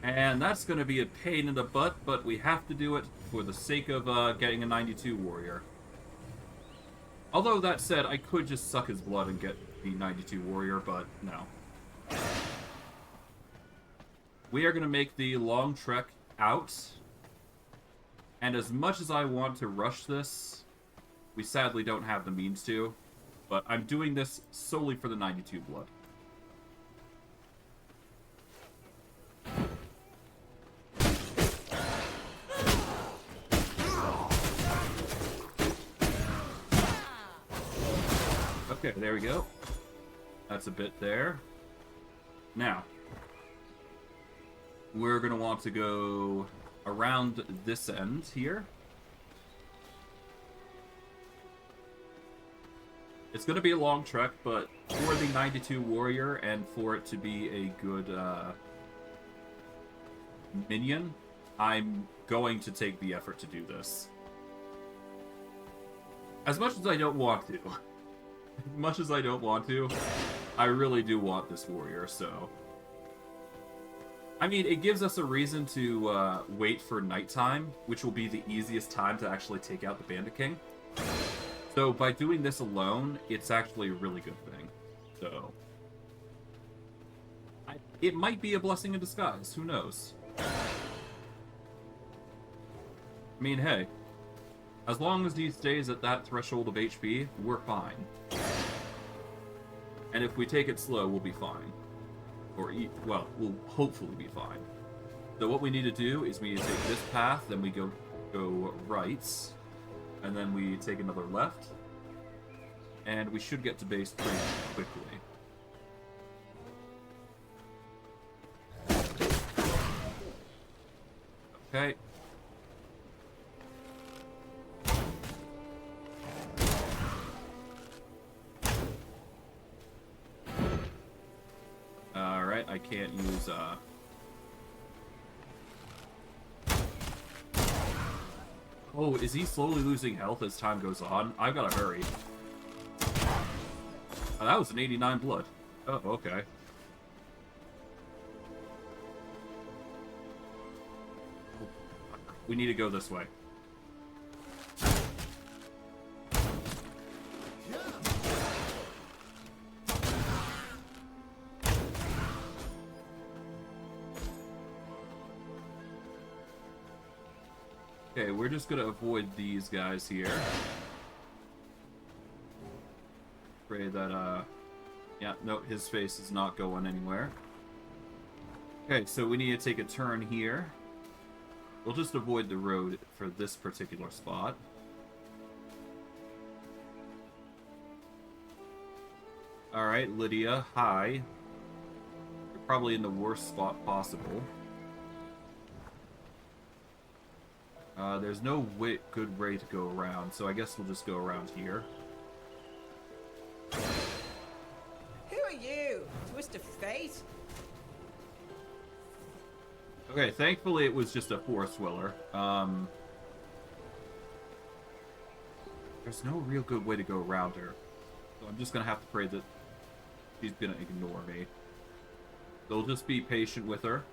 A: And that's gonna be a pain in the butt, but we have to do it for the sake of getting a 92 warrior. Although, that said, I could just suck his blood and get the 92 warrior, but no. We are gonna make the long trek out. And as much as I want to rush this, we sadly don't have the means to. But I'm doing this solely for the 92 blood. Okay, there we go. That's a bit there. Now, we're going to want to go around this end here. It's going to be a long trek, but for the 92 warrior and for it to be a good minion, I'm going to take the effort to do this. As much as I don't want to. As much as I don't want to, I really do want this warrior, so... I mean, it gives us a reason to wait for nighttime, which will be the easiest time to actually take out the Bandit King. So by doing this alone, it's actually a really good thing. So... it might be a blessing in disguise, who knows? I mean, hey. As long as he stays at that threshold of HP, we're fine. And if we take it slow, we'll be fine. Or, well, we'll hopefully be fine. So what we need to do is we need to take this path, then we go right, and then we take another left, and we should get to base pretty quickly. Okay. Alright, I can't use, Oh, is he slowly losing health as time goes on? I've gotta hurry. Oh, that was an 89 blood. Oh, okay. We need to go this way. Okay, we're just gonna avoid these guys here. Pray that, yeah, no, his face is not going anywhere. Okay, so we need to take a turn here. We'll just avoid the road for this particular spot. Alright, Lydia, hi. You're probably in the worst spot possible. There's no good way to go around, so I guess we'll just go around here.
B: Who are you? Twist of fate?
A: Okay, thankfully it was just a forest dweller. There's no real good way to go around her. So I'm just gonna have to pray that she's gonna ignore me. So we'll just be patient with her.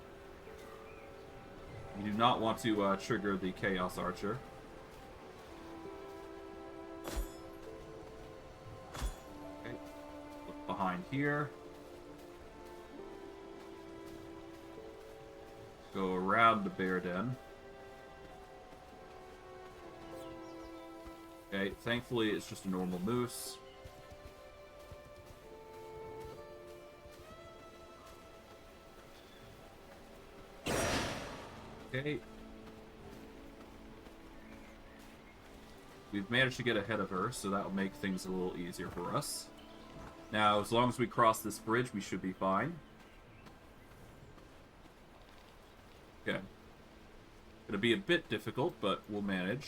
A: You do not want to trigger the Chaos Archer. Okay. Look behind here. Go around the bear den. Okay, thankfully it's just a normal moose. Okay. We've managed to get ahead of her, so that'll make things a little easier for us. Now, as long as we cross this bridge, we should be fine. Okay. Gonna be a bit difficult, but we'll manage.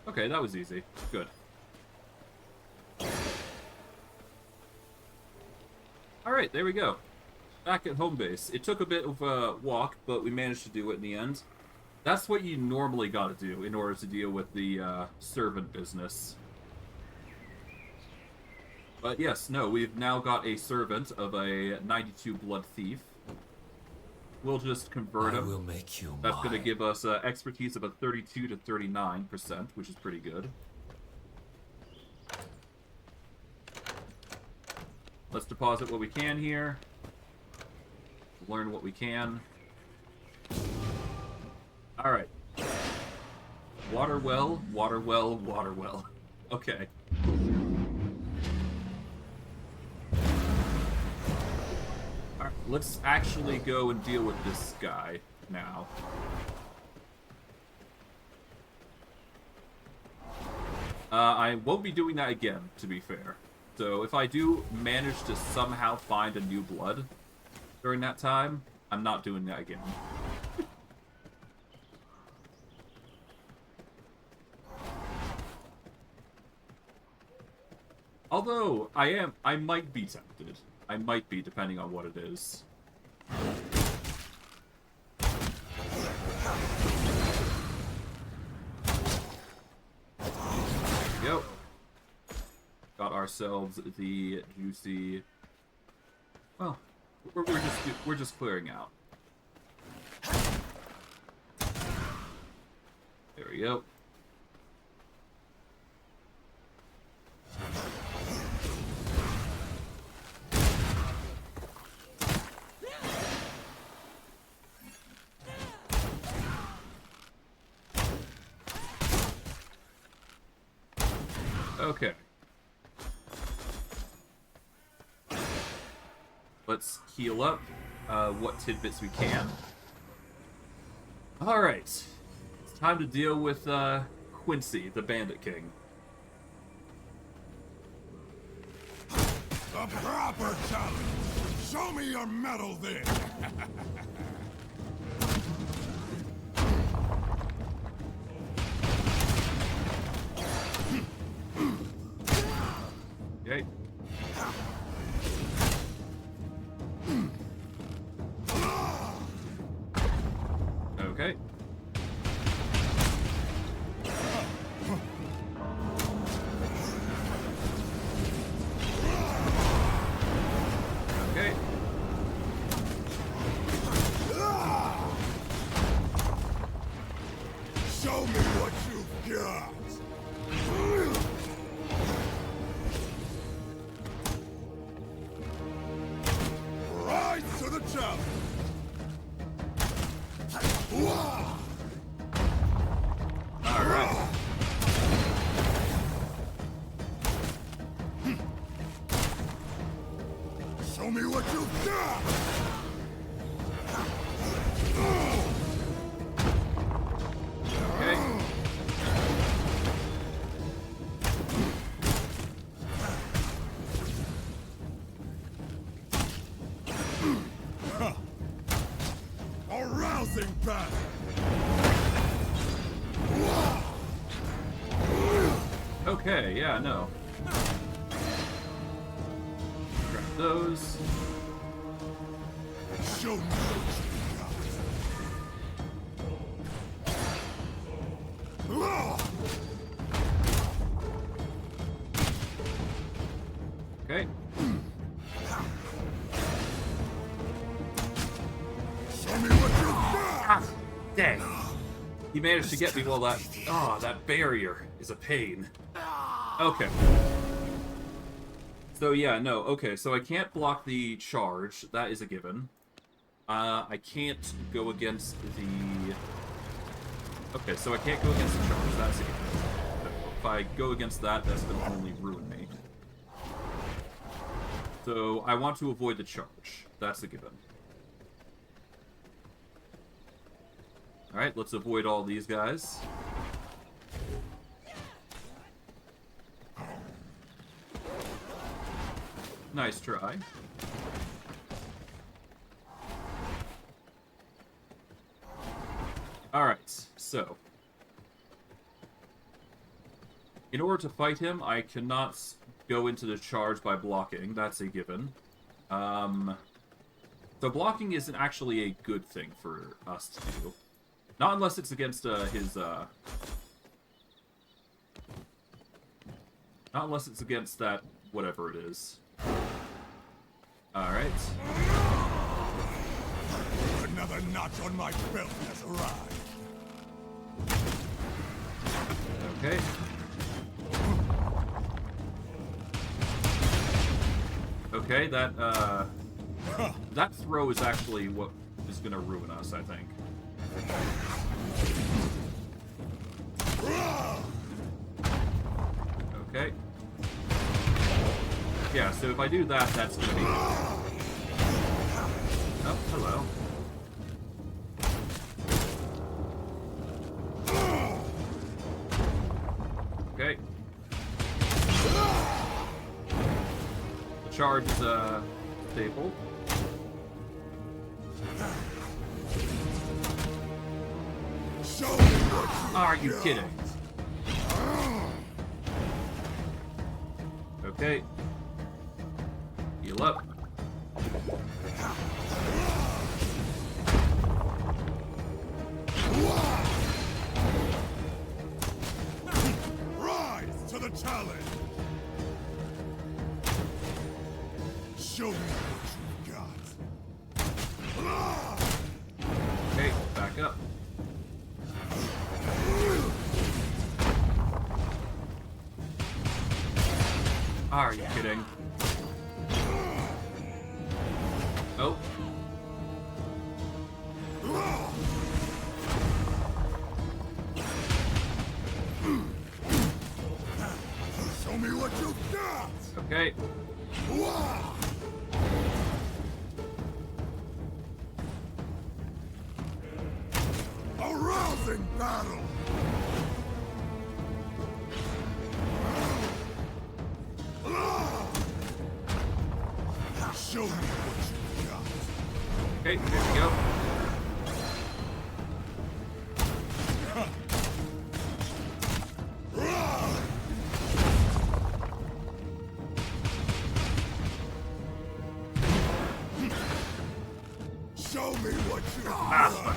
A: Okay, that was easy. Good. Alright, there we go. Back at home base. It took a bit of a walk, but we managed to do it in the end. That's what you normally gotta do in order to deal with the servant business. But yes, no, we've now got a servant of a 92 blood thief. We'll just convert him.
F: I will make you
A: That's going to
F: mine.
A: give us expertise of a 32 to 39%, which is pretty good. Let's deposit what we can here. Learn what we can. Alright. Water well, water well, water well. Okay. Alright, let's actually go and deal with this guy now. I won't be doing that again, to be fair. So if I do manage to somehow find a new blood during that time, I'm not doing that again. Although, I might be tempted. I might be, depending on what it is. There we go. Got ourselves the juicy... Well, we're just clearing out. There we go. Okay. Let's heal up what tidbits we can. Alright. It's time to deal with Quincy, the Bandit King.
C: A proper challenge. Show me your mettle then.
A: Okay. Okay. Okay.
C: Show me what you've got. Rise to the challenge.
A: Alright.
C: A rousing battle!
A: Okay, yeah, no. Grab those.
C: Show me what you got.
A: Okay.
C: Show me what you got!
A: Ah, dang. He managed to get me while that... Ah, that barrier is a pain. Okay. So yeah, no, okay, so I can't block the charge. That is a given. I can't go against the... Okay, so I can't go against the charge. That's a given. If I go against that, that's going to only ruin me. So I want to avoid the charge. That's a given. Alright, let's avoid all these guys. Nice try. Alright, so. In order to fight him, I cannot go into the charge by blocking. That's a given. So blocking isn't actually a good thing for us to do. Not unless it's against his... Not unless it's against that... whatever it is. Alright.
C: Another notch on my belt has arrived.
A: Okay. Okay, that throw is actually what is gonna ruin us, I think. Okay. Yeah, so if I do that, that's gonna be... Oh, hello. Okay. The charge is, stable.
C: Show me what
A: Are you kidding? Okay. Heal up.
C: Rise to the challenge! Show me what you've got.
A: Okay, back up. Are you kidding? Oh.
C: Show me what you've got!
A: Okay.
C: A rousing battle! Show me what you've got.
A: Okay, here we go.
C: Show me what you've
A: Ah,
C: got.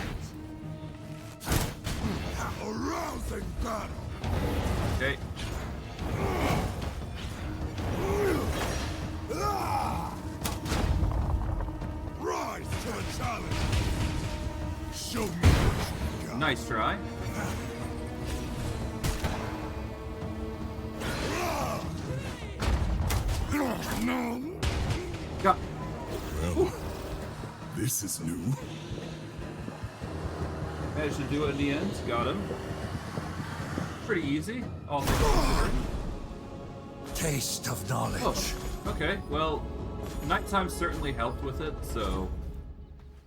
C: A rousing battle!
A: okay.
C: Rise to the challenge! Show me what you've got.
A: Nice try.
C: No!
A: Got.
C: Well, this is new.
A: Managed to do it in the end. Got him. Pretty easy, all things considered.
F: Taste of knowledge.
A: Oh, okay. Well, nighttime certainly helped with it, so...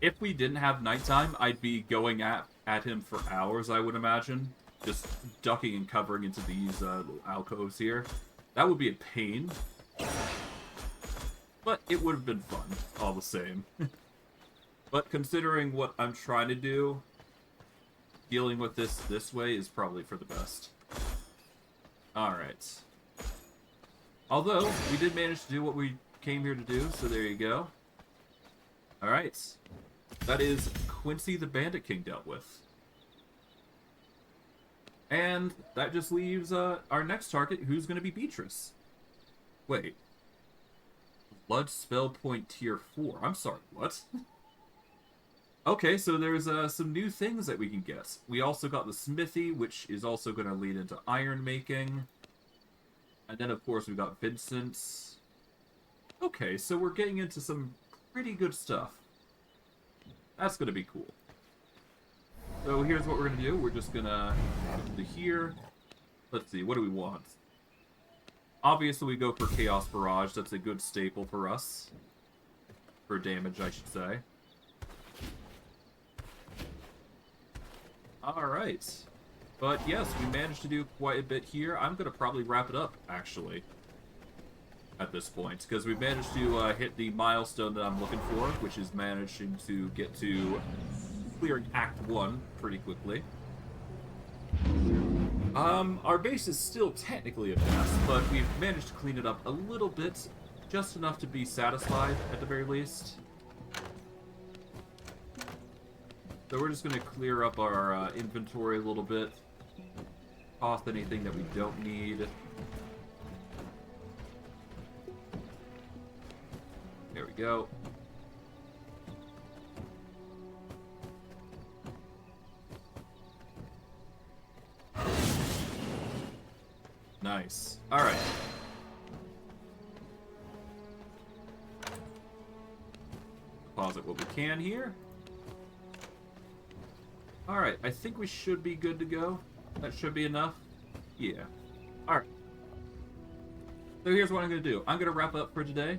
A: If we didn't have nighttime, I'd be going at him for hours, I would imagine. Just ducking and covering into these little alcoves here. That would be a pain. But it would have been fun, all the same. But considering what I'm trying to do, dealing with this way is probably for the best. Alright. Although, we did manage to do what we came here to do, so there you go. Alright. That is Quincy the Bandit King dealt with. And that just leaves our next target, who's going to be Beatrice. Wait. Blood spell point tier 4. I'm sorry, what? Okay, so there's some new things that we can get. We also got the smithy, which is also going to lead into iron making. And then, of course, we got Vincent. Okay, so we're getting into some pretty good stuff. That's going to be cool. So here's what we're going to do. We're just going to go to here. Let's see, what do we want? Obviously, we go for Chaos Barrage. That's a good staple for us. For damage, I should say. Alright. But yes, we managed to do quite a bit here. I'm going to probably wrap it up, actually. At this point. Because we've managed to hit the milestone that I'm looking for, which is managing to get to clearing Act 1 pretty quickly. Our base is still technically a mess, but we've managed to clean it up a little bit. Just enough to be satisfied, at the very least. So we're just going to clear up our inventory a little bit. Off anything that we don't need. There we go. Nice. Alright. Deposit what we can here. Alright, I think we should be good to go. That should be enough. Yeah. Alright. So here's what I'm going to do. I'm going to wrap up for today.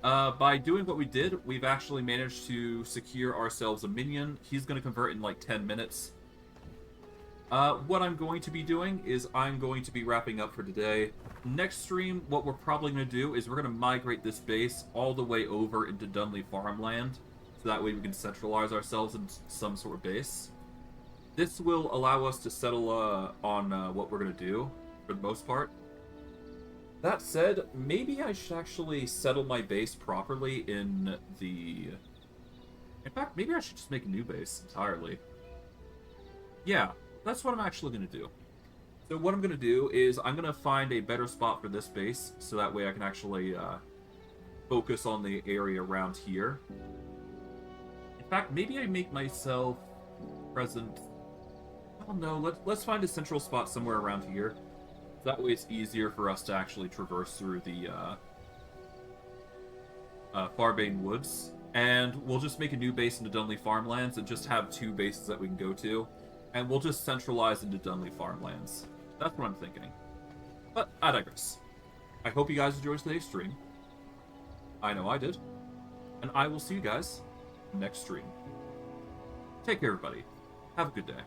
A: By doing what we did, we've actually managed to secure ourselves a minion. He's going to convert in like 10 minutes. What I'm going to be doing is I'm going to be wrapping up for today. Next stream, what we're probably going to do is we're going to migrate this base all the way over into Dunley Farmland. So that way we can centralize ourselves in some sort of base. This will allow us to settle on what we're going to do, for the most part. That said, maybe I should actually settle my base properly in the... In fact, maybe I should just make a new base entirely. Yeah, that's what I'm actually going to do. So what I'm going to do is I'm going to find a better spot for this base, so that way I can actually focus on the area around here. In fact, maybe I make myself present... I don't know, let's find a central spot somewhere around here. That way it's easier for us to actually traverse through the Farbane Woods. And we'll just make a new base into Dunley Farmlands and just have 2 bases that we can go to. And we'll just centralize into Dunley Farmlands. That's what I'm thinking. But I digress. I hope you guys enjoyed today's stream. I know I did. And I will see you guys next stream. Take care, everybody. Have a good day.